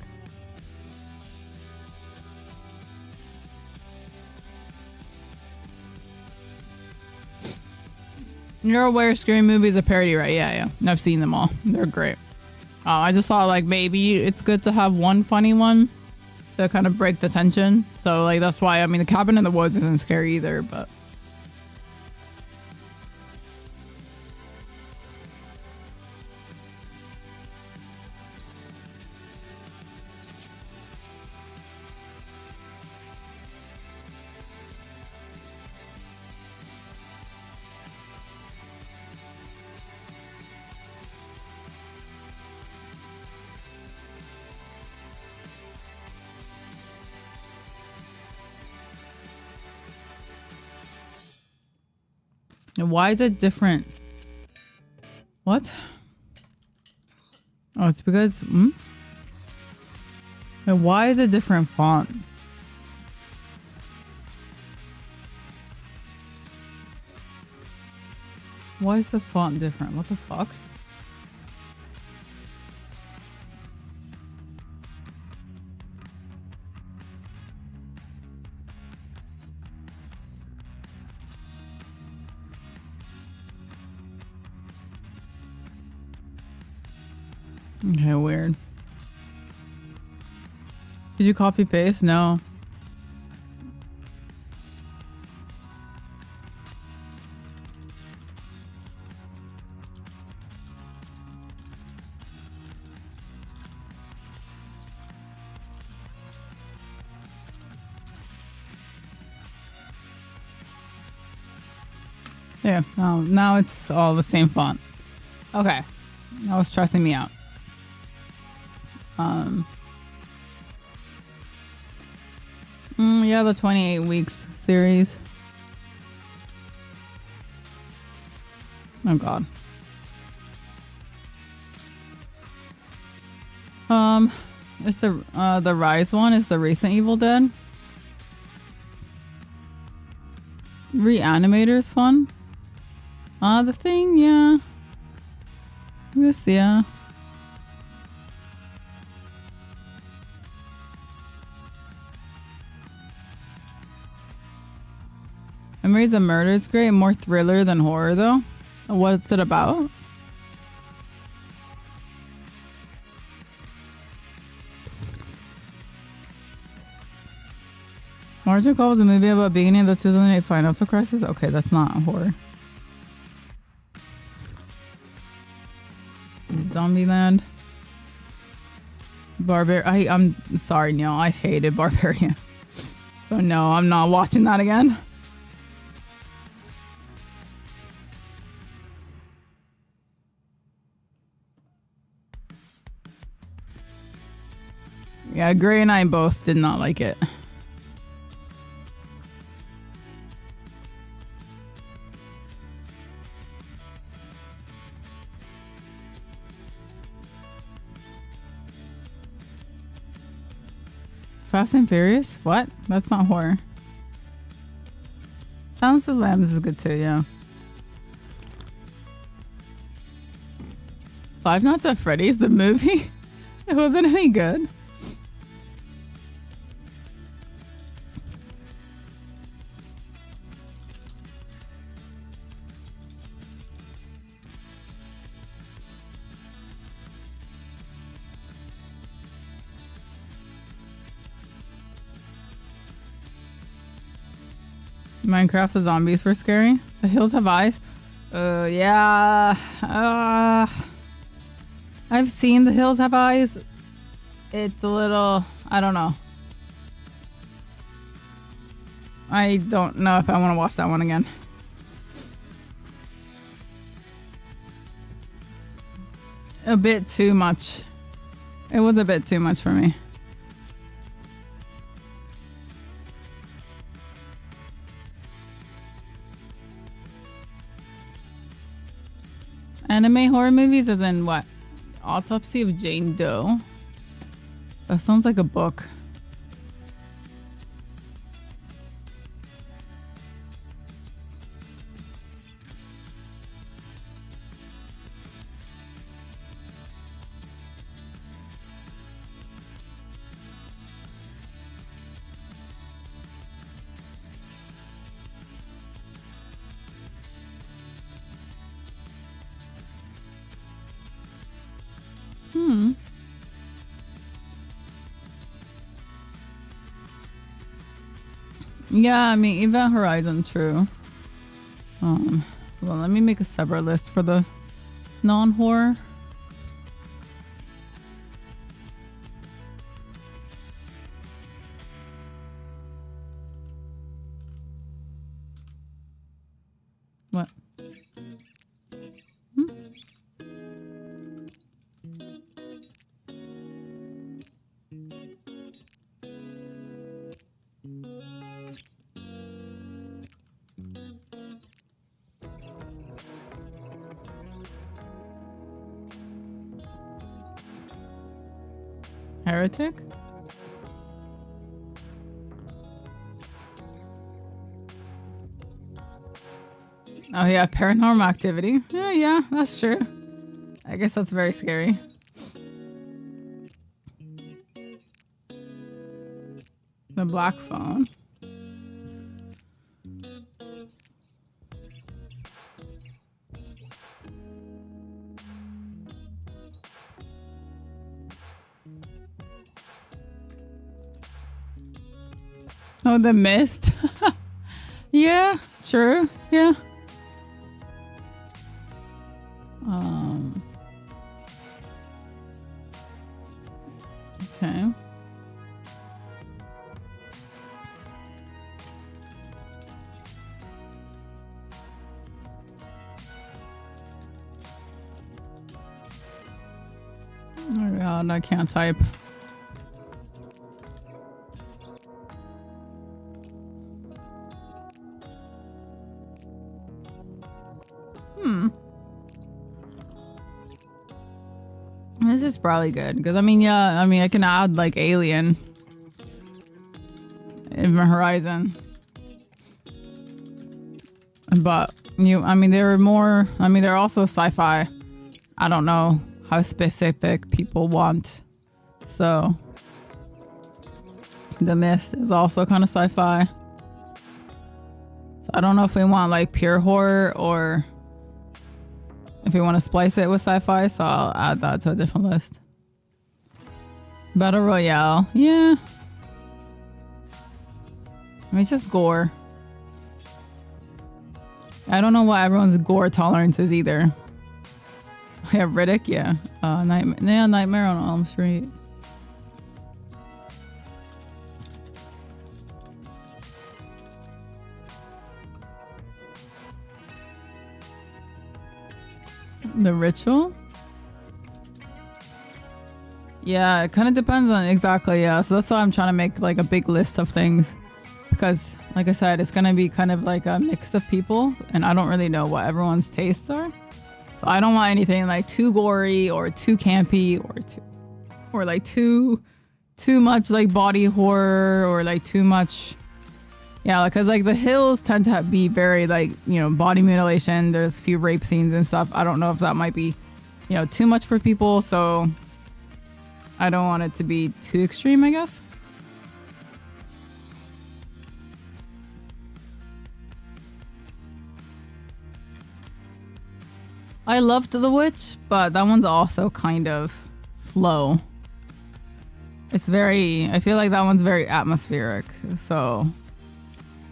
Speaker 2: You're aware scary movies are parody, right? Yeah. I've seen them all. They're great. I just thought like maybe it's good to have one funny one to kind of break the tension. So like that's why, I mean, The Cabin in the Woods isn't scary either, but why is it different? What? Oh, it's because... Why is it different font? Why is the font different? What the fuck? Okay, weird. Did you copy paste? No. Yeah, now it's all the same font. Okay. That was stressing me out. Yeah, the 28 weeks series. Oh god. It's the Rise one is the recent Evil Dead. Reanimator's fun. The Thing, yeah. This, yeah. Memories of Murder is great. More thriller than horror, though. What's it about? Margin Call was a movie about beginning of the 2008 financial crisis. Okay, that's not horror. Zombieland. I'm sorry, Neil. I hated Barbarian. So no, I'm not watching that again. Yeah, Gray and I both did not like it. Fast and Furious? What? That's not horror. Silence of the Lambs is good too, yeah. Five Nights at Freddy's, the movie? It wasn't any good. Minecraft, the zombies were scary. The Hills Have Eyes. Yeah. I've seen The Hills Have Eyes. It's a little, I don't know. I don't know if I want to watch that one again. A bit too much. It was a bit too much for me. Anime horror movies as in what? Autopsy of Jane Doe? That sounds like a book. Yeah, I mean, Event Horizon, true. Well, let me make a separate list for the non-horror. What? Heretic? Oh yeah, Paranormal Activity. Yeah, that's true. I guess that's very scary. The Black Phone. Oh, The Mist. Yeah, true. Yeah. Okay. Oh god, I can't type. This is probably good because I mean I can add like Alien in my Horizon, but they're also sci-fi. I don't know how specific people want, so The Mist is also kind of sci-fi. So I don't know if we want like pure horror or if we want to splice it with sci-fi, so I'll add that to a different list. Battle Royale, yeah. I mean, it's just gore. I don't know what everyone's gore tolerance is either. Yeah, Riddick, yeah. Nightmare on Elm Street. The Ritual? Yeah, it kind of depends on exactly, yeah. So that's why I'm trying to make like a big list of things. Because, like I said, it's going to be kind of like a mix of people. And I don't really know what everyone's tastes are. So I don't want anything like too gory or too campy or like too much like body horror or like too much. Yeah, because like the Hills tend to be very like, body mutilation. There's a few rape scenes and stuff. I don't know if that might be, too much for people. So I don't want it to be too extreme, I guess. I loved The Witch, but that one's also kind of slow. It's I feel like that one's very atmospheric. So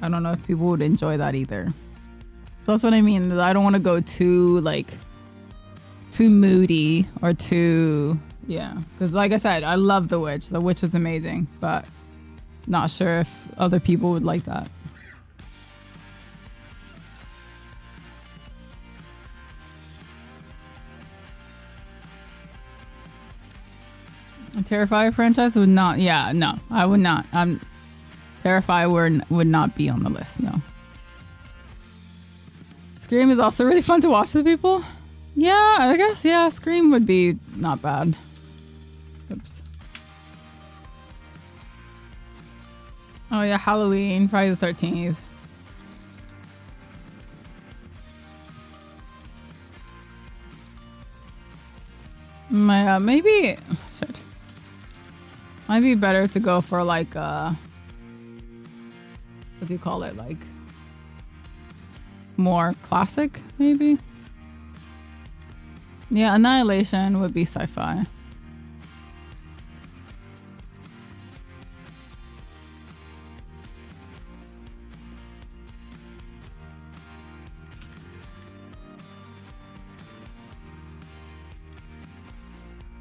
Speaker 2: I don't know if people would enjoy that either. That's what I mean. I don't want to go too moody or too, yeah. Because like I said, I love The Witch. The Witch was amazing, but not sure if other people would like that. A Terrifier franchise would not, yeah, no, I would not. Terrifier would not be on the list, no. Scream is also really fun to watch with people. Yeah, I guess, yeah, Scream would be not bad. Oops. Oh yeah, Halloween, Friday the 13th. Maybe, shit. Might be better to go for like, what do you call it? Like, more classic, maybe? Yeah, Annihilation would be sci-fi.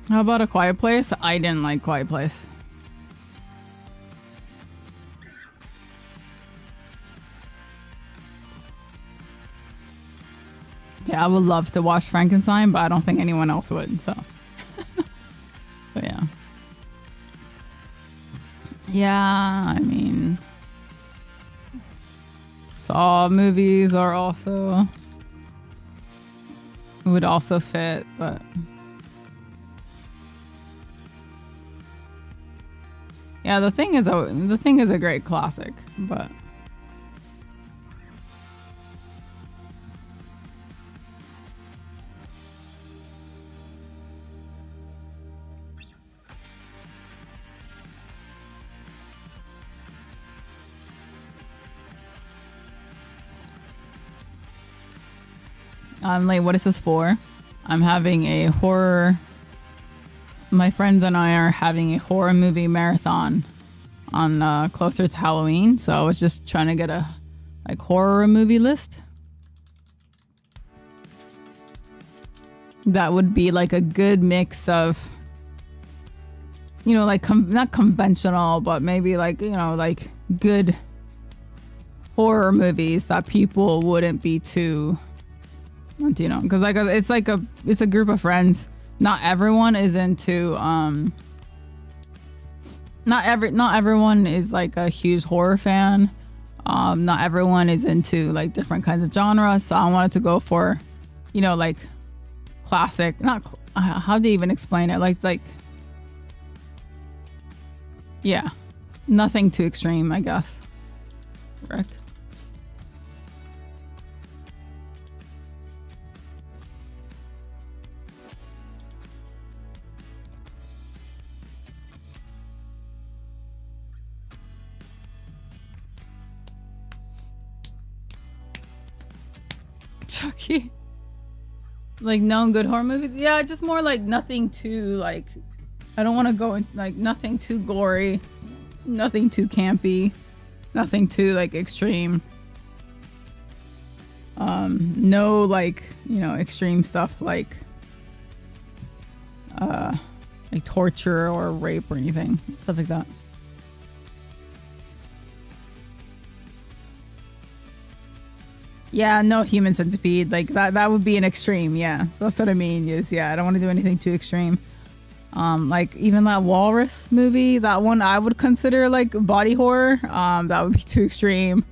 Speaker 2: How about A Quiet Place? I didn't like Quiet Place. Yeah, I would love to watch Frankenstein, but I don't think anyone else would, so. But yeah. Yeah, I mean, Saw movies are also, would also fit, but. Yeah, The Thing is a great classic, but. I'm like, what is this for? I'm having a horror. My friends and I are having a horror movie marathon on closer to Halloween. So I was just trying to get a like horror movie list. That would be like a good mix of, like not conventional, but maybe like, like good horror movies that people wouldn't be too, because like it's a group of friends Not everyone is into not everyone is like a huge horror fan. Not everyone is into like different kinds of genres. So I wanted to go for, you know, like classic. Not how do you even explain it? Like yeah, nothing too extreme, I guess. Rick. Chucky. Like known good horror movies? Yeah, just more like nothing too like, I don't want to go in like nothing too gory, nothing too campy, nothing too like extreme. No like, you know, extreme stuff like torture or rape or anything, stuff like that. Yeah, no Human Centipede. Like that would be an extreme, yeah. So that's what I mean is, yeah, I don't want to do anything too extreme. Like even that Walrus movie, that one I would consider like body horror. That would be too extreme.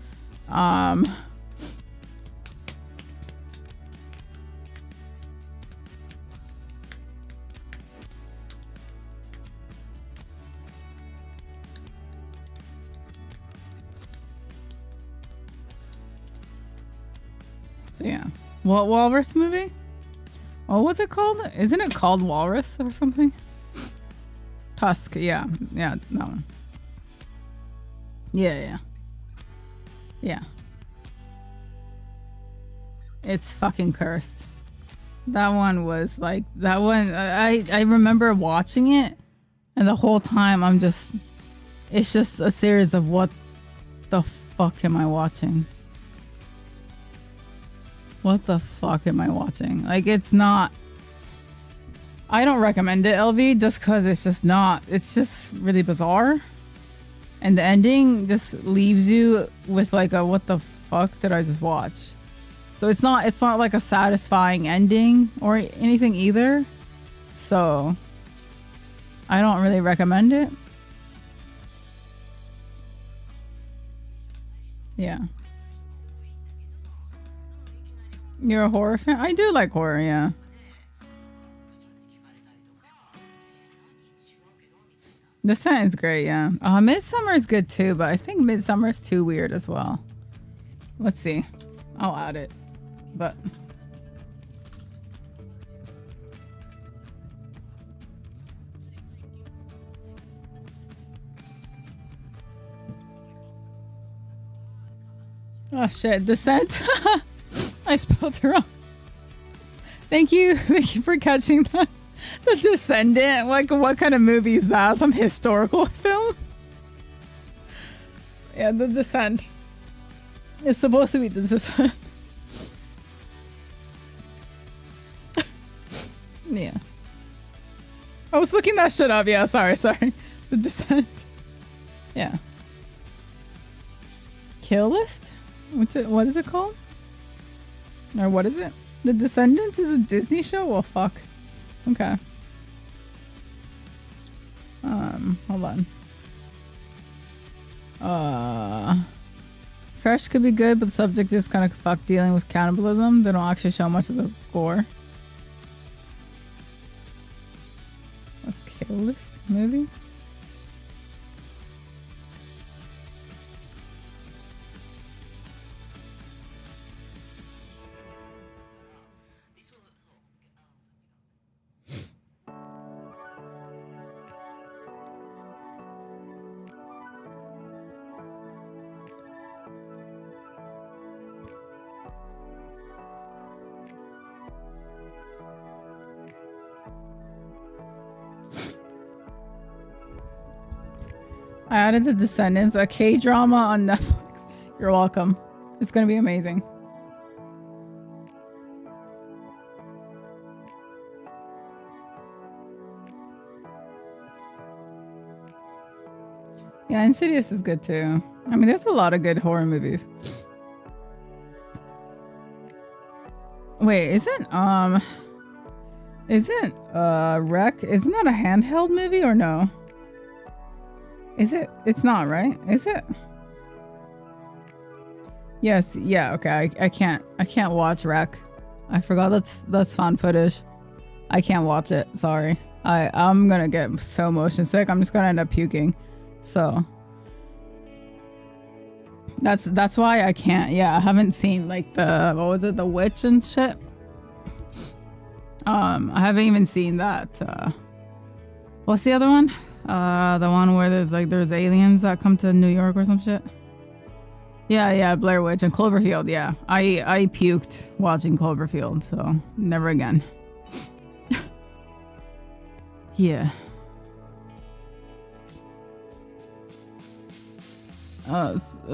Speaker 2: So yeah. What Walrus movie? What was it called? Isn't it called Walrus or something? Tusk, yeah. Yeah, that one. Yeah. It's fucking cursed. That one was like, that one, I remember watching it and the whole time it's just a series of what the fuck am I watching? What the fuck am I watching? Like, it's not... I don't recommend it, LV, just because it's just not... It's just really bizarre. And the ending just leaves you with like a, what the fuck did I just watch? So it's not like a satisfying ending or anything either. So I don't really recommend it. Yeah. You're a horror fan? I do like horror, yeah. Descent is great, yeah. Midsummer is good too, but I think Midsummer is too weird as well. Let's see. I'll add it. But... oh shit, Descent? I spelled it wrong. Thank you for catching that. The Descendant. Like, what kind of movie is that? Some historical film? Yeah, The Descent. It's supposed to be The Descent. Yeah. I was looking that shit up. Yeah, sorry. The Descent. Yeah. Kill List? What is it called? Or what is it? The Descendants is a Disney show? Well, fuck. Okay. Hold on. Fresh could be good, but the subject is kind of fuck dealing with cannibalism. They don't actually show much of the gore. What's Kill List movie? I added The Descendants, a K-drama on Netflix. You're welcome. It's gonna be amazing. Yeah, Insidious is good too. I mean, there's a lot of good horror movies. Wait, isn't Isn't Wreck, isn't that a handheld movie or no? Is it? It's not, right? Is it? Yes, yeah, okay. I can't watch Wreck. I forgot that's found footage. I can't watch it. Sorry. I'm gonna get so motion sick. I'm just gonna end up puking. So that's why I can't. Yeah, I haven't seen like the what was it, the witch and shit. I haven't even seen that. What's the other one? The one where there's aliens that come to New York or some shit. Yeah, Blair Witch and Cloverfield. Yeah, I puked watching Cloverfield, so never again. Yeah.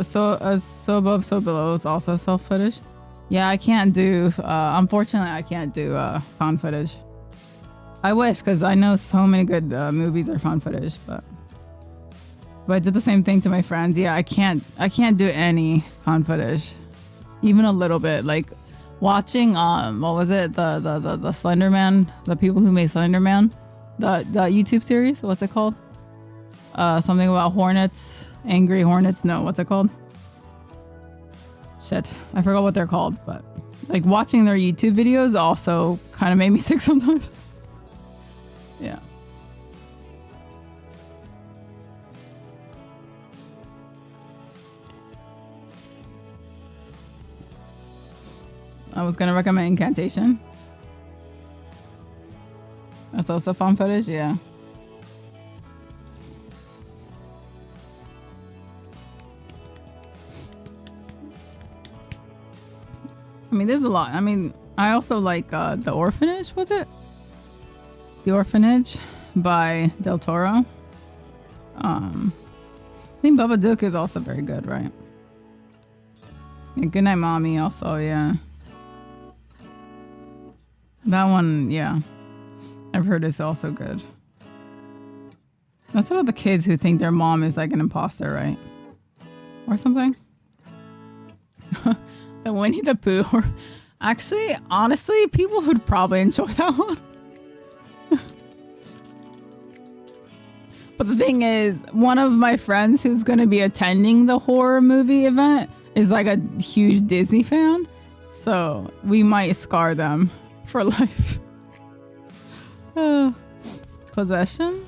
Speaker 2: So above, so below is also self footage. Yeah, I can't do. Unfortunately, I can't do found footage. I wish, because I know so many good movies are found footage, but I did the same thing to my friends. Yeah, I can't do any found footage, even a little bit. Like watching what was it, the Slender Man, the people who made Slender Man, the YouTube series. What's it called? Something about hornets, angry hornets. No, what's it called? Shit, I forgot what they're called. But like watching their YouTube videos also kind of made me sick sometimes. Yeah. I was gonna recommend Incantation. That's also found footage, yeah. I mean, there's a lot. I mean, I also like The Orphanage, was it? The Orphanage by Del Toro. I think Babadook is also very good, right? Yeah, Goodnight Mommy also, yeah. That one, yeah. I've heard it's also good. That's about the kids who think their mom is like an imposter, right? Or something? The Winnie the Pooh. Actually, honestly, people would probably enjoy that one. But the thing is, one of my friends who's going to be attending the horror movie event is like a huge Disney fan. So we might scar them for life. Possession?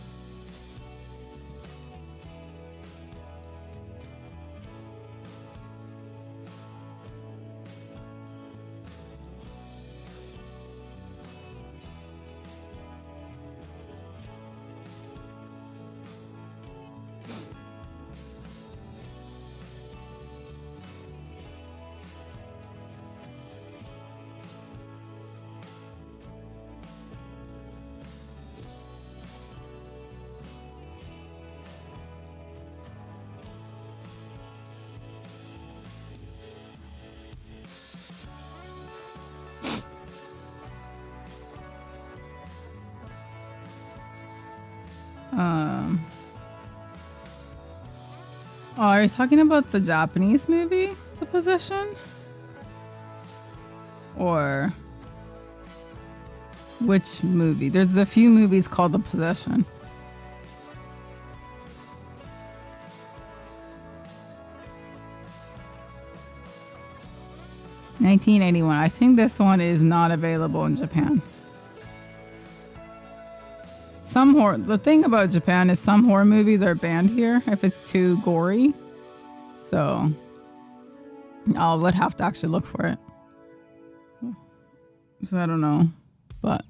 Speaker 2: Oh, are you talking about the Japanese movie, The Possession? Or which movie? There's a few movies called The Possession. $19.81. I think this one is not available in Japan. The thing about Japan is some horror movies are banned here if it's too gory. So I would have to actually look for it. So I don't know. But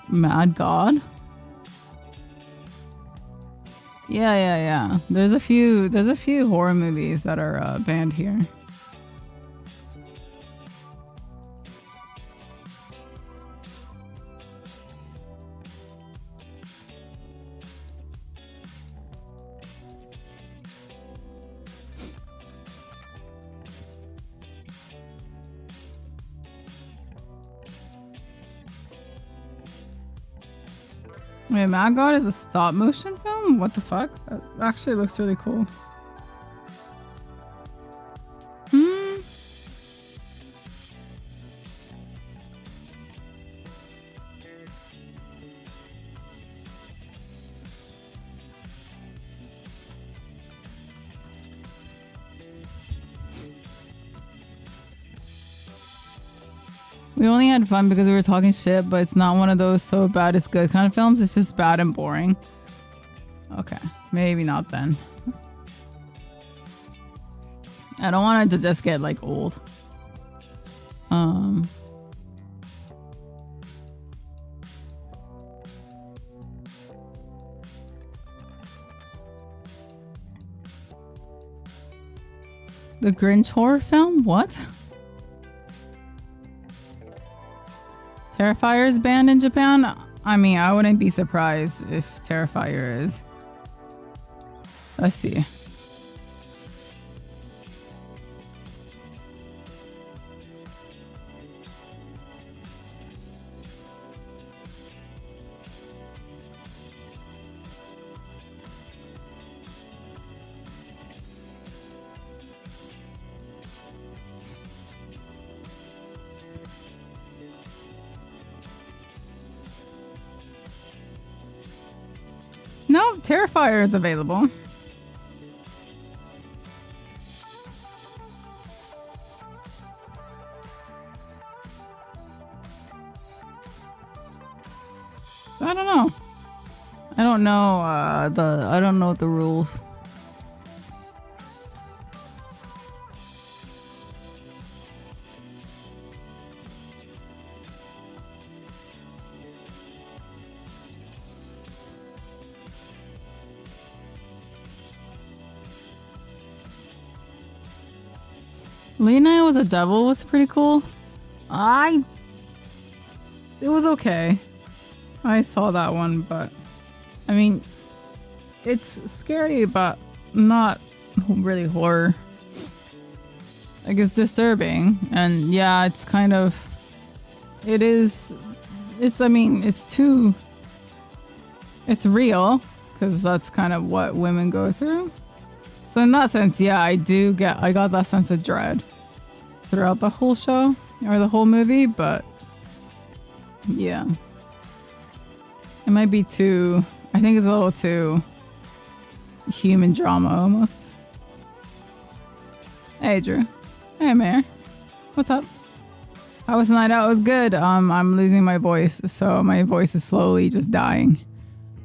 Speaker 2: Mad God? Yeah. There's a few horror movies that are banned here. Wait, Mad God is a stop motion film? What the fuck? That actually looks really cool. We only had fun because we were talking shit, but it's not one of those so bad it's good kind of films. It's just bad and boring. Okay, maybe not then. I don't want it to just get like old. The Grinch horror film? What? Terrifier is banned in Japan? I mean, I wouldn't be surprised if Terrifier is. Let's see. No, Terrifier is available. So I don't know. I don't know the rules. Late Night with the Devil was pretty cool. It was okay. I saw that one, but I mean, it's scary, but not really horror. Like, it's disturbing, and yeah, it's kind of, it's real, because that's kind of what women go through. So in that sense, yeah, I got that sense of dread throughout the whole show, or the whole movie, but yeah. It might be I think it's a little too human drama almost. Hey Drew. Hey Mayor. What's up? How was the night out? It was good. I'm losing my voice, so my voice is slowly just dying.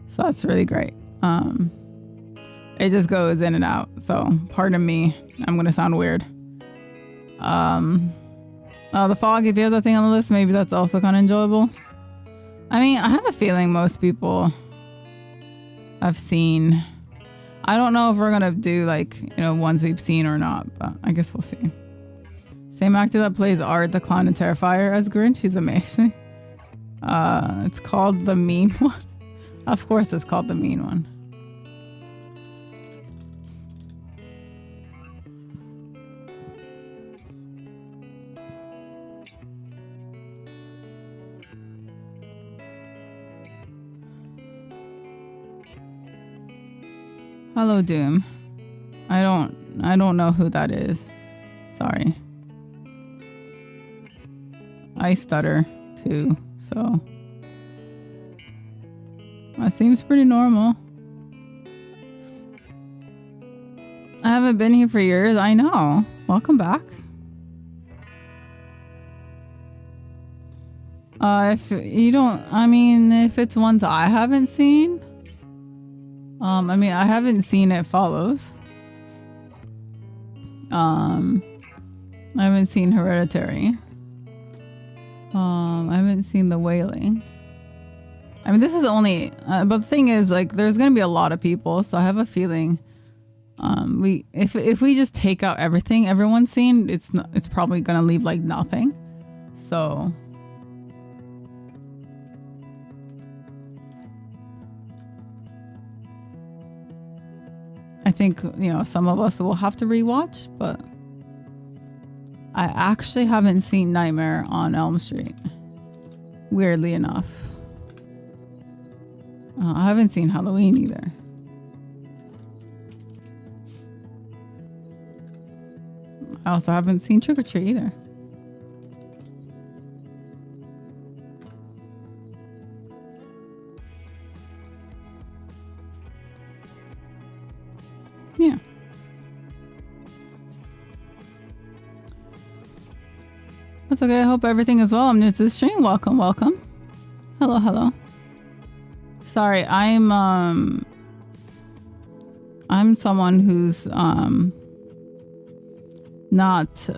Speaker 2: So that's really great. It just goes in and out. So pardon me. I'm gonna sound weird. The Fog, if you have that thing on the list, maybe that's also kind of enjoyable. I mean, I have a feeling most people I've seen. I don't know if we're gonna do ones we've seen or not, but I guess we'll see. Same actor that plays Art the Clown in Terrifier as Grinch. She's amazing. It's called The Mean One. Of course it's called The Mean One. Hello, Doom. I don't know who that is. Sorry. I stutter too, so that seems pretty normal. I haven't been here for years. I know. Welcome back. If it's ones I haven't seen. I haven't seen It Follows. I haven't seen Hereditary. I haven't seen The Wailing. I mean, this is only, but the thing is, there's gonna be a lot of people, so I have a feeling, if we just take out everything everyone's seen, it's probably gonna leave nothing. So. I think, some of us will have to rewatch, but I actually haven't seen Nightmare on Elm Street. Weirdly enough. I haven't seen Halloween either. I also haven't seen Trick or Treat either. Yeah. That's okay. I hope everything is well. I'm new to the stream. Welcome, welcome. Hello, hello. Sorry, I'm someone who's I'm not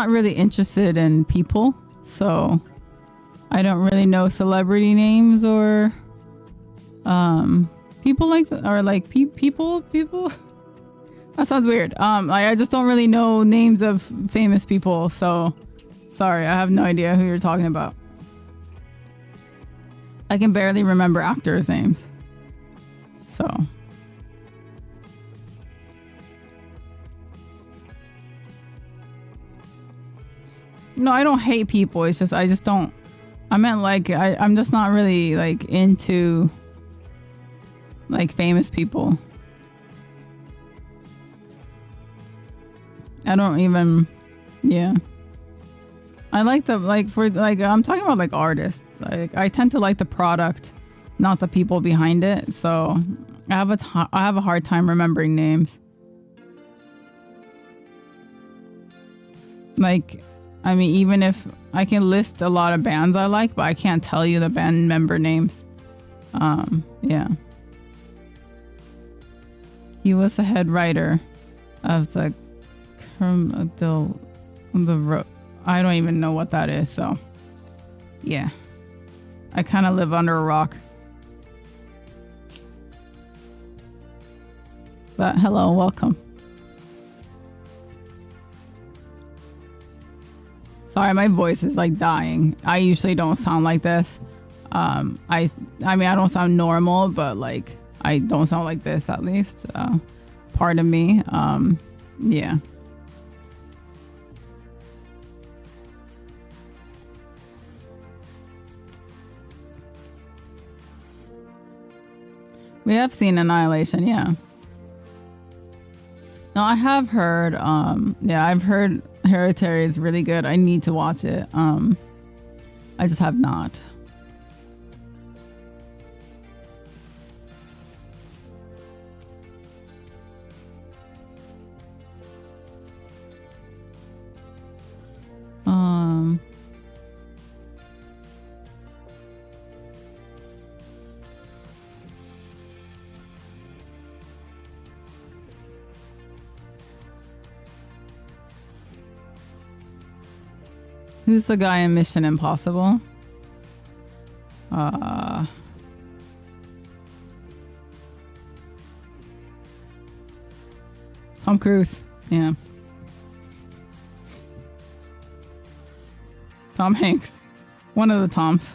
Speaker 2: really interested in people, so I don't really know celebrity names or people people. That sounds weird. I just don't really know names of famous people, so sorry, I have no idea who you're talking about. I can barely remember actors' names. So. No, I don't hate people. It's just, I just don't, I meant like, I'm just not really like into like famous people. I don't even, yeah. I like the, like for like, I'm talking about like artists. Like I tend to like the product, not the people behind it. So I have a hard time remembering names. Like, I mean, even if I can list a lot of bands I like, but I can't tell you the band member names. Yeah. He was the head writer of the I don't even know what that is, so yeah. I kind of live under a rock. But hello, welcome. Sorry, my voice is like dying. I usually don't sound like this. I mean, I don't sound normal, but like I don't sound like this at least. Pardon me. Yeah. We have seen Annihilation, yeah. No, I have heard, yeah, I've heard Hereditary is really good. I need to watch it. I just have not. Who's the guy in Mission Impossible? Tom Cruise. Yeah. Tom Hanks. One of the Toms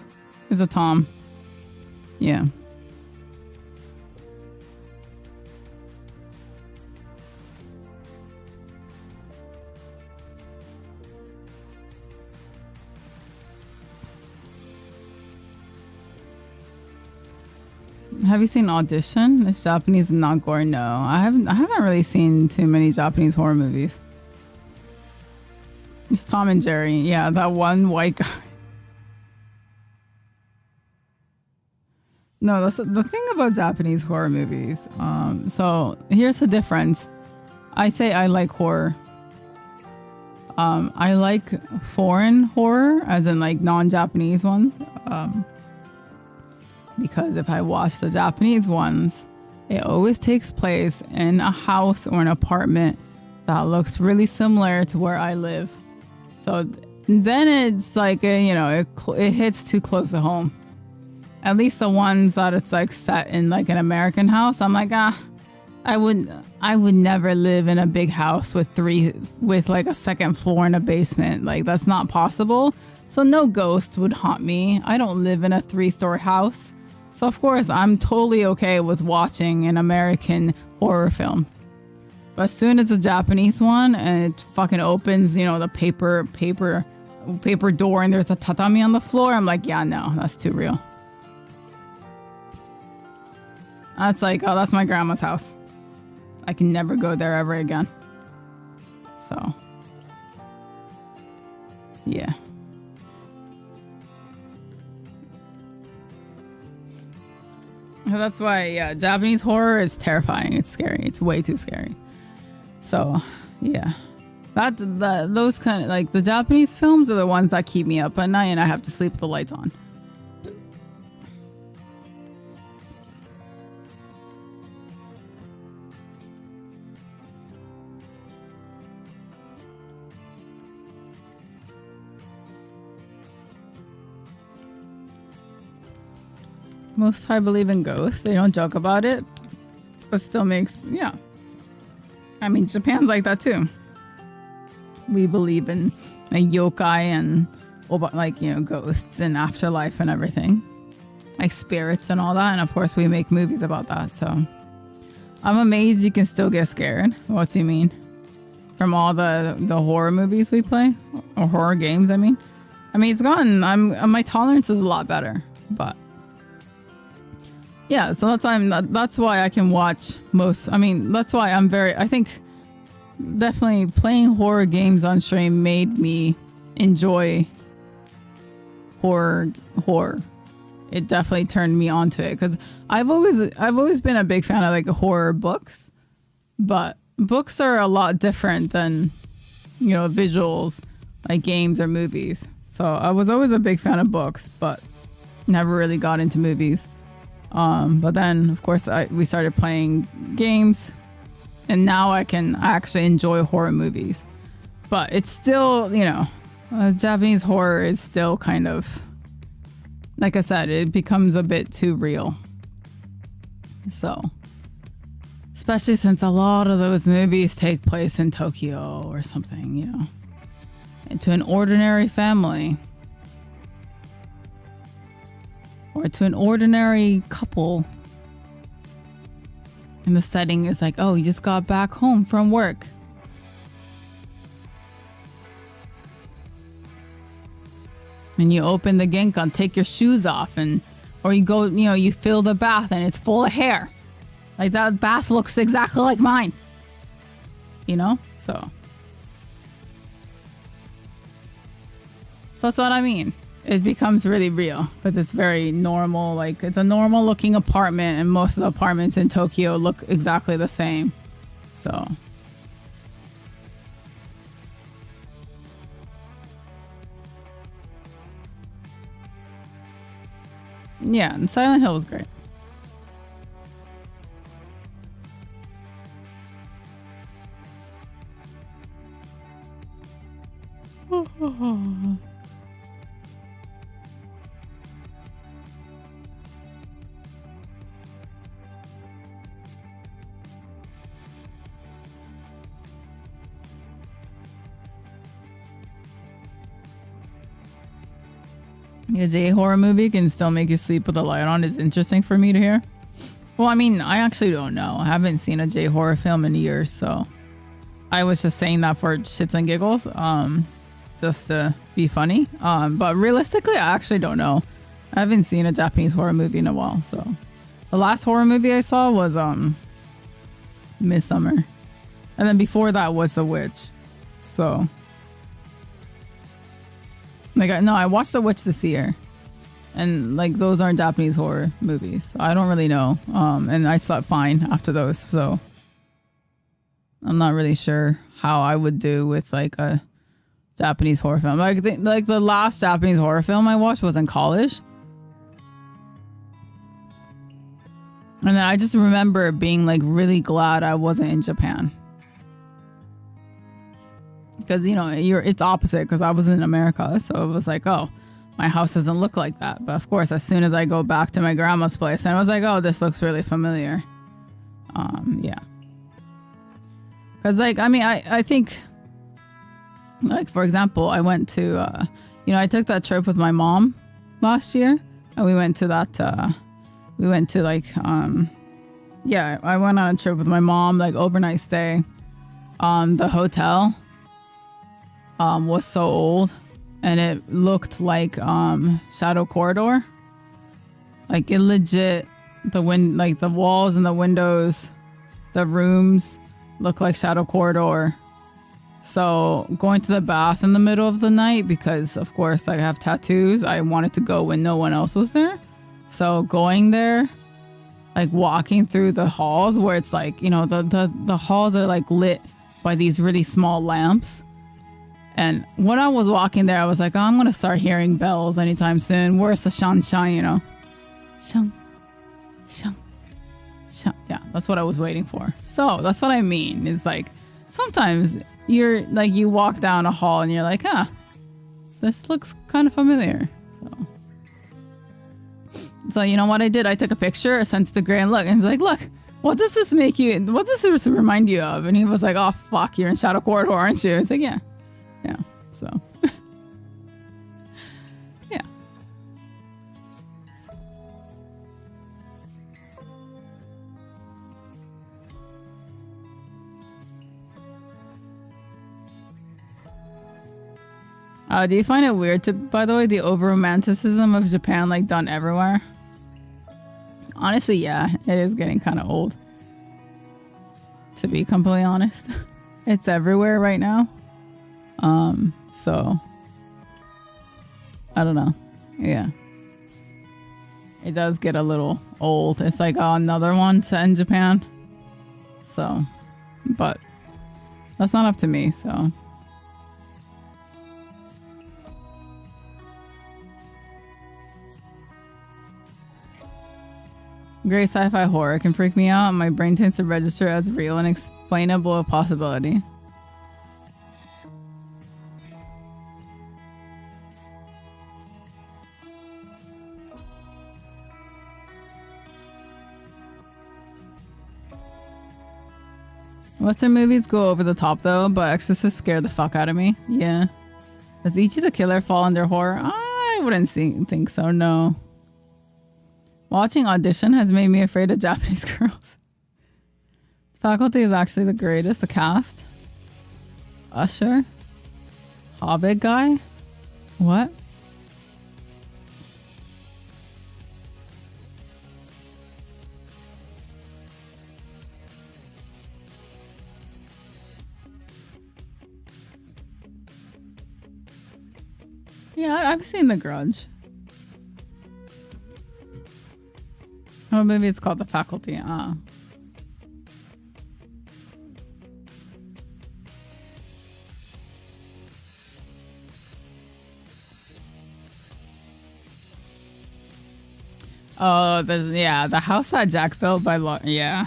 Speaker 2: is a Tom. Yeah. Have you seen Audition? It's Japanese and not gore. No, I haven't really seen too many Japanese horror movies. It's Tom and Jerry. Yeah, that one white guy. No, that's the thing about Japanese horror movies. So here's the difference. I say I like horror. I like foreign horror, as in like non-Japanese ones. Because if I watch the Japanese ones, it always takes place in a house or an apartment that looks really similar to where I live. So then it's like, it hits too close to home. At least the ones that it's like set in like an American house, I'm like, I would never live in a big house with like a second floor and a basement. Like that's not possible. So no ghost would haunt me. I don't live in a 3-story house. So of course I'm totally okay with watching an American horror film. But as soon as a Japanese one and it fucking opens, the paper door and there's a tatami on the floor, I'm like, yeah, no, that's too real. That's like, oh, that's my grandma's house. I can never go there ever again. So, yeah. That's why, yeah, Japanese horror is terrifying. It's scary. It's way too scary. So, yeah. Those kind of like the Japanese films are the ones that keep me up at night, and I have to sleep with the lights on. Most Thai believe in ghosts. They don't joke about it, but still makes, yeah. I mean, Japan's like that too. We believe in like yokai and like, you know, ghosts and afterlife and everything, like spirits and all that. And of course, we make movies about that. So I'm amazed you can still get scared. What do you mean? From all the horror movies we play, or horror games? I mean, it's gotten. My tolerance is a lot better, but. Yeah, so that's why I can watch most. I mean, that's why I think definitely playing horror games on stream made me enjoy horror. It definitely turned me onto it because I've always been a big fan of like horror books, but books are a lot different than, you know, visuals like games or movies. So I was always a big fan of books, but never really got into movies. But then, of course, we started playing games, and now I actually enjoy horror movies. But it's still, you know, Japanese horror is still kind of, like I said, it becomes a bit too real. So, especially since a lot of those movies take place in Tokyo or something, you know, and to an ordinary family. Or to an ordinary couple. And the setting is like, oh, you just got back home from work. And you open the genkan, take your shoes off, or you go, you know, you fill the bath and it's full of hair. Like that bath looks exactly like mine. You know? So. That's what I mean. It becomes really real because it's very normal. Like it's a normal looking apartment, and most of the apartments in Tokyo look exactly the same. So yeah, and Silent Hill was great. A J-horror movie can still make you sleep with the light on is interesting for me to hear. Well, I mean, I actually don't know. I haven't seen a J-horror film in years, so I was just saying that for shits and giggles, just to be funny. But realistically, I actually don't know. I haven't seen a Japanese horror movie in a while, so the last horror movie I saw was Midsummer, and then before that was The Witch. So. Like, I watched The Witch this year, and like those aren't Japanese horror movies, so I don't really know. And I slept fine after those, so I'm not really sure how I would do with like a Japanese horror film. Like the last Japanese horror film I watched was in college, and then I just remember being like really glad I wasn't in Japan. Because, you know, it's opposite because I was in America. So it was like, oh, my house doesn't look like that. But of course, as soon as I go back to my grandma's place, and I was like, oh, this looks really familiar. Yeah. Because, like, I mean, I think, like, for example, I went to, you know, I took that trip with my mom last year. And we went to that, we went to, like, yeah, I went on a trip with my mom, like, overnight stay. The hotel was so old, and it looked like Shadow Corridor. Like it legit, like the walls and the windows, the rooms look like Shadow Corridor. So going to the bath in the middle of the night, because of course I have tattoos, I wanted to go when no one else was there. So going there, like walking through the halls where it's like, you know, the halls are like lit by these really small lamps. And when I was walking there, I was like, oh, I'm going to start hearing bells anytime soon. Where's the shan shan, you know? Shang, shang, shang. Yeah, that's what I was waiting for. So that's what I mean. Is like, sometimes you're like, you walk down a hall and you're like, this looks kind of familiar. So you know what I did? I took a picture, I sent it to Gray, and he's like, look, what does this make you, what does this remind you of? And he was like, oh, fuck, you're in Shadow Corridor, aren't you? It's like, yeah. So, yeah. Do you find it weird by the way, the over-romanticism of Japan, like, done everywhere? Honestly, yeah, it is getting kind of old. To be completely honest. It's everywhere right now. So, I don't know. Yeah. It does get a little old. It's like, another one set in Japan. So, but that's not up to me, so. Great sci-fi horror can freak me out. My brain tends to register as real and explainable possibility. Western movies go over the top though, but Exorcist scared the fuck out of me. Yeah. Does Ichi the Killer fall under horror? I wouldn't think so, no. Watching Audition has made me afraid of Japanese girls. Faculty is actually the greatest. The cast. Usher. Hobbit guy. What? Yeah, I've seen The Grudge. Oh, maybe it's called The Faculty. Oh, the house that Jack built by yeah.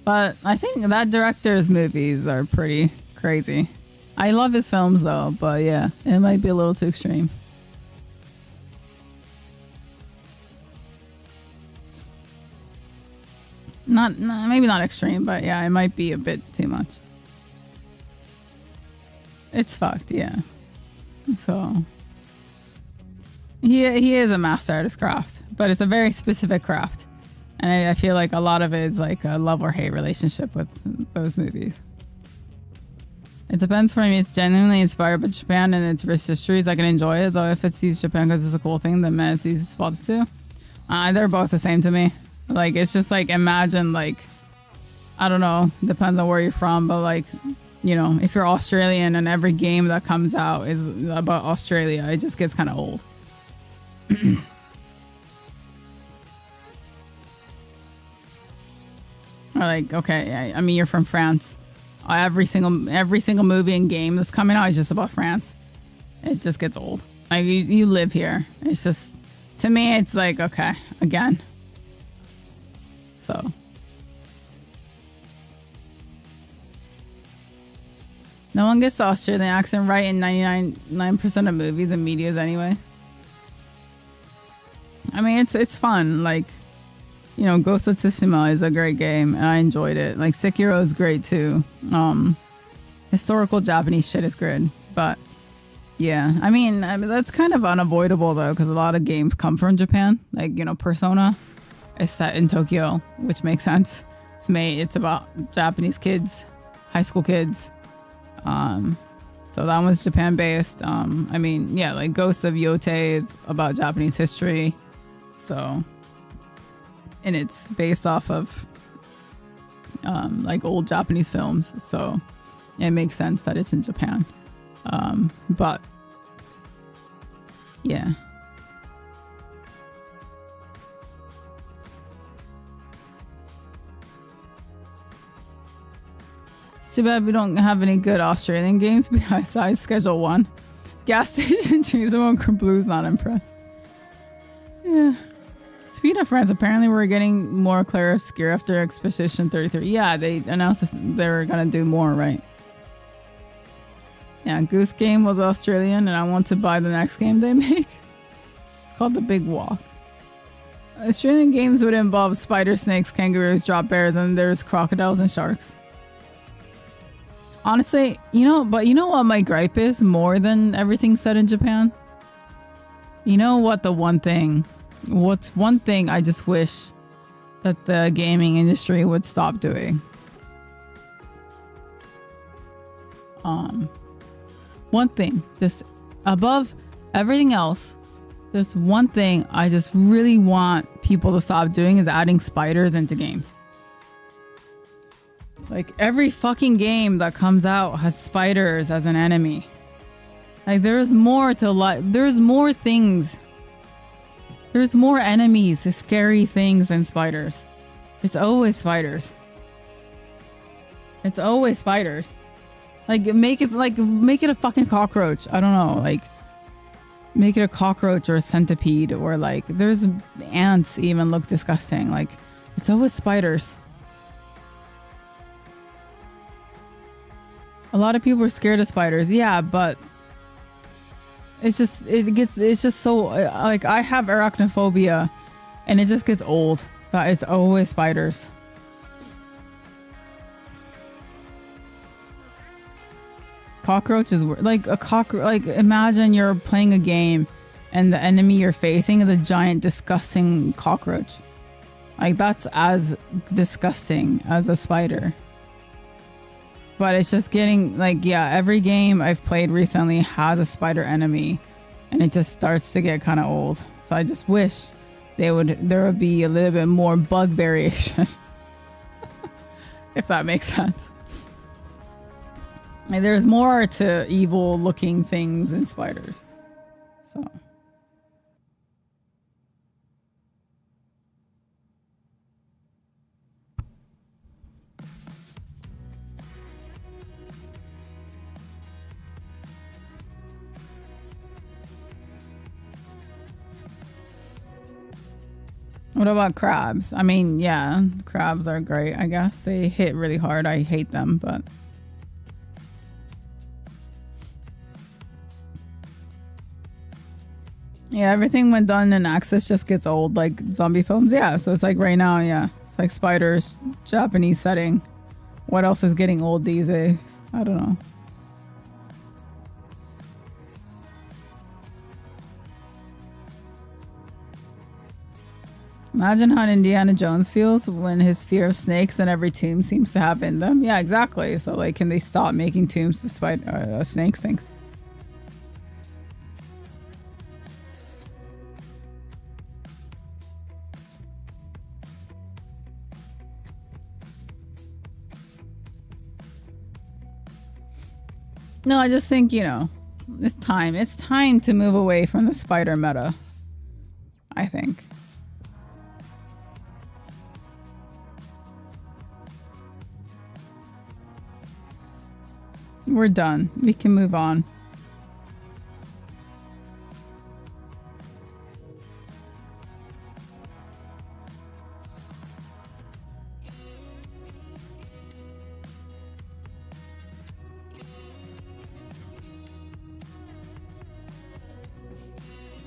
Speaker 2: But I think that director's movies are pretty crazy. I love his films though, but yeah, it might be a little too extreme. Maybe not extreme, but yeah, it might be a bit too much. It's fucked, yeah. So he is a master at his craft, but it's a very specific craft, and I feel like a lot of it is like a love or hate relationship with those movies. It depends for me. It's genuinely inspired by Japan and its rich histories. I can enjoy it, though if it's used Japan because it's a cool thing, then it's easy spots too. They're both the same to me. Like, it's just like, imagine, like, I don't know, depends on where you're from, but like, you know, if you're Australian and every game that comes out is about Australia, it just gets kind of old. Or like, okay, I mean, you're from France. Every single movie and game that's coming out is just about France. It just gets old. Like, you live here. It's just, to me, it's like, okay, again. So. No one gets the Australian accent right in 99% of movies and medias anyway. I mean, it's fun. Like, you know, Ghost of Tsushima is a great game, and I enjoyed it. Like, Sekiro is great too. Historical Japanese shit is good, but yeah, I mean that's kind of unavoidable though, because a lot of games come from Japan. Like, you know, Persona is set in Tokyo, which makes sense. It's about Japanese kids, high school kids. So that was Japan based. I mean, yeah, like Ghost of Yotei is about Japanese history. So, and it's based off of like old Japanese films. So it makes sense that it's in Japan. But yeah. Too bad we don't have any good Australian games besides Schedule 1. Gas station Chainsaw Blue's not impressed. Yeah. Speaking of France, apparently we're getting more Clair Obscure after Expedition 33. Yeah, they announced this, they were gonna do more, right? Yeah, Goose Game was Australian, and I want to buy the next game they make. It's called The Big Walk. Australian games would involve spider snakes, kangaroos, drop bears, and there's crocodiles and sharks. Honestly, you know what my gripe is more than everything said in Japan? You know what what's one thing I just wish that the gaming industry would stop doing? One thing, just above everything else, there's one thing I just really want people to stop doing is adding spiders into games. Like every fucking game that comes out has spiders as an enemy. Like there's more to life. There's more things. There's more enemies, scary things than spiders. It's always spiders. It's always spiders. Like make it a fucking cockroach. I don't know. Like make it a cockroach or a centipede or like there's ants even look disgusting. Like it's always spiders. A lot of people are scared of spiders. Yeah, but it's just so like I have arachnophobia and it just gets old. But it's always spiders. Cockroaches like a cockroach. Like imagine you're playing a game and the enemy you're facing is a giant disgusting cockroach. Like that's as disgusting as a spider. But it's just getting like, yeah, every game I've played recently has a spider enemy and it just starts to get kind of old. So I just wish there would be a little bit more bug variation. If that makes sense. Like, there's more to evil looking things than spiders. So. What about crabs? I mean, yeah, crabs are great, I guess. They hit really hard. I hate them, but... yeah, everything when done in Access just gets old, like zombie films. Yeah, so it's like right now, yeah. It's like spiders, Japanese setting. What else is getting old these days? I don't know. Imagine how Indiana Jones feels when his fear of snakes and every tomb seems to have in them. Yeah, exactly. So, like, can they stop making tombs despite snakes things? No, I just think, you know, it's time. It's time to move away from the spider meta, I think. We're done. We can move on.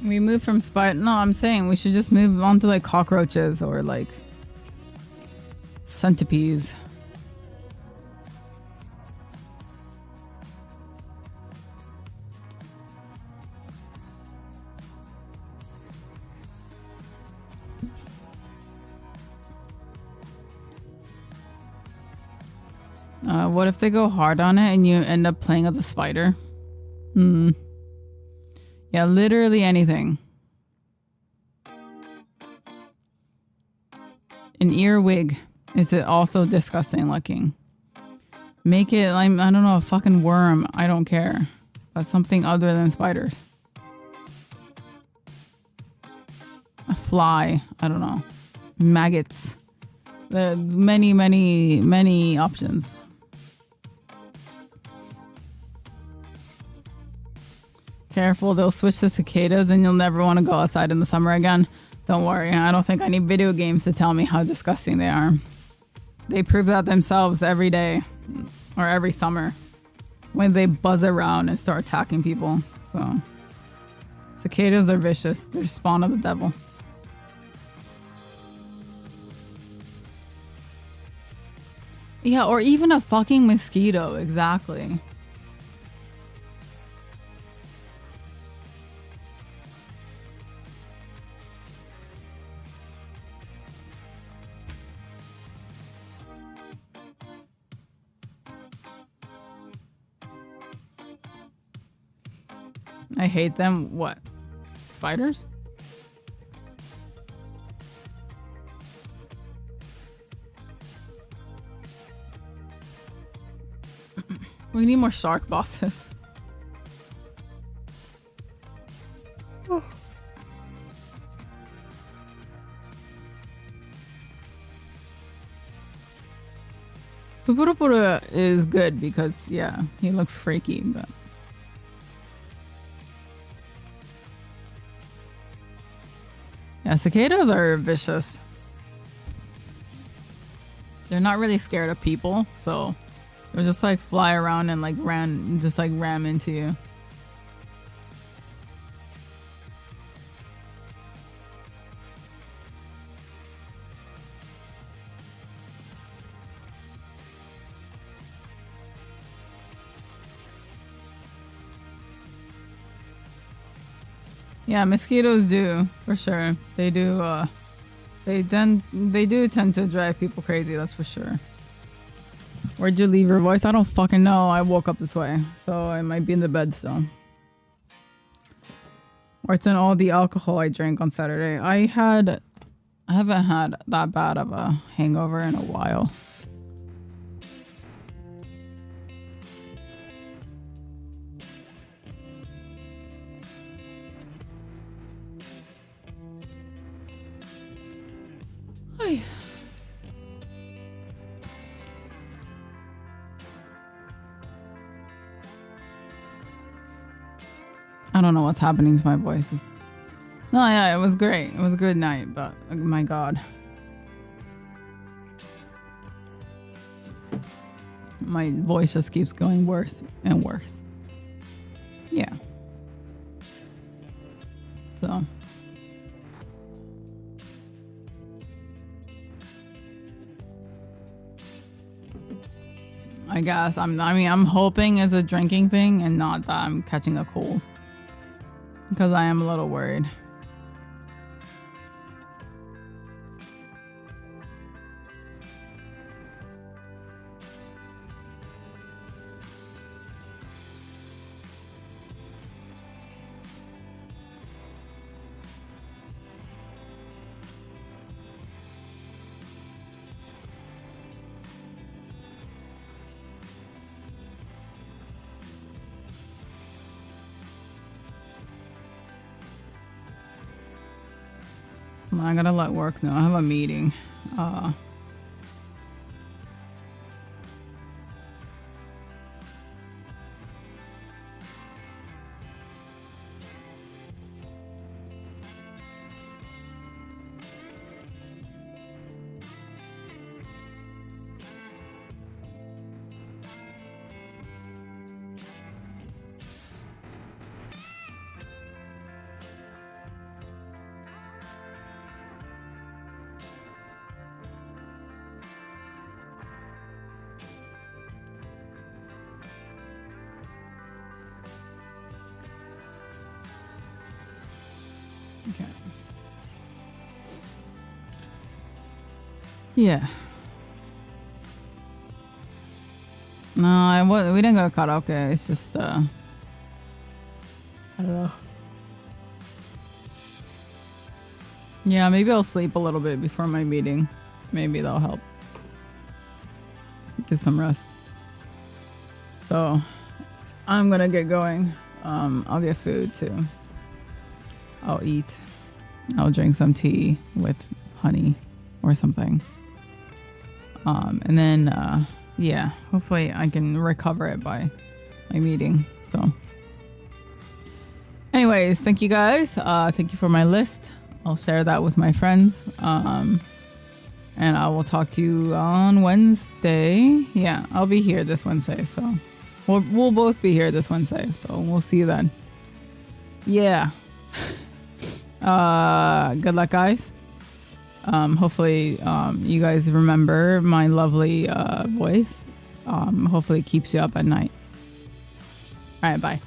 Speaker 2: We move from spider. No, I'm saying we should just move on to like cockroaches or like centipedes. What if they go hard on it and you end up playing as a spider? Yeah, literally anything. An earwig. Is it also disgusting looking? Make it like, I don't know, a fucking worm. I don't care. But something other than spiders. A fly. I don't know. Maggots. There are many, many, many options. Careful, they'll switch to cicadas and you'll never want to go outside in the summer again. Don't worry, I don't think I need video games to tell me how disgusting they are. They prove that themselves every day or every summer when they buzz around and start attacking people. So, cicadas are vicious. They're spawn of the devil. Yeah, or even a fucking mosquito, exactly. I hate them. What? Spiders? We need more shark bosses. Pupurupuru is good because, yeah, he looks freaky, but... Yeah, cicadas are vicious. They're not really scared of people, so they'll just like fly around and like ram into you. Yeah, mosquitoes do, for sure. They do, they do tend to drive people crazy, that's for sure. Where'd you leave your voice? I don't fucking know. I woke up this way, so I might be in the bed still. Or it's in all the alcohol I drank on Saturday. I haven't had that bad of a hangover in a while. I don't know what's happening to my voice. No, yeah, it was great. It was a good night, but oh my God. My voice just keeps going worse and worse. Yeah. So. I guess I'm hoping it's a drinking thing and not that I'm catching a cold. Because I am a little worried. I gotta let work know. I have a meeting. Okay. Yeah. No, we didn't go to karaoke. It's just, I don't know. Yeah, maybe I'll sleep a little bit before my meeting. Maybe that'll help. Get some rest. So, I'm gonna get going. I'll get food too. I'll eat. I'll drink some tea with honey or something. And then, yeah, hopefully I can recover it by my meeting. So, anyways, thank you guys. Thank you for my list. I'll share that with my friends. And I will talk to you on Wednesday. Yeah, I'll be here this Wednesday. So we'll both be here this Wednesday. So we'll see you then. Yeah. Good luck, guys. Hopefully you guys remember my lovely voice. Hopefully it keeps you up at night. All right, bye.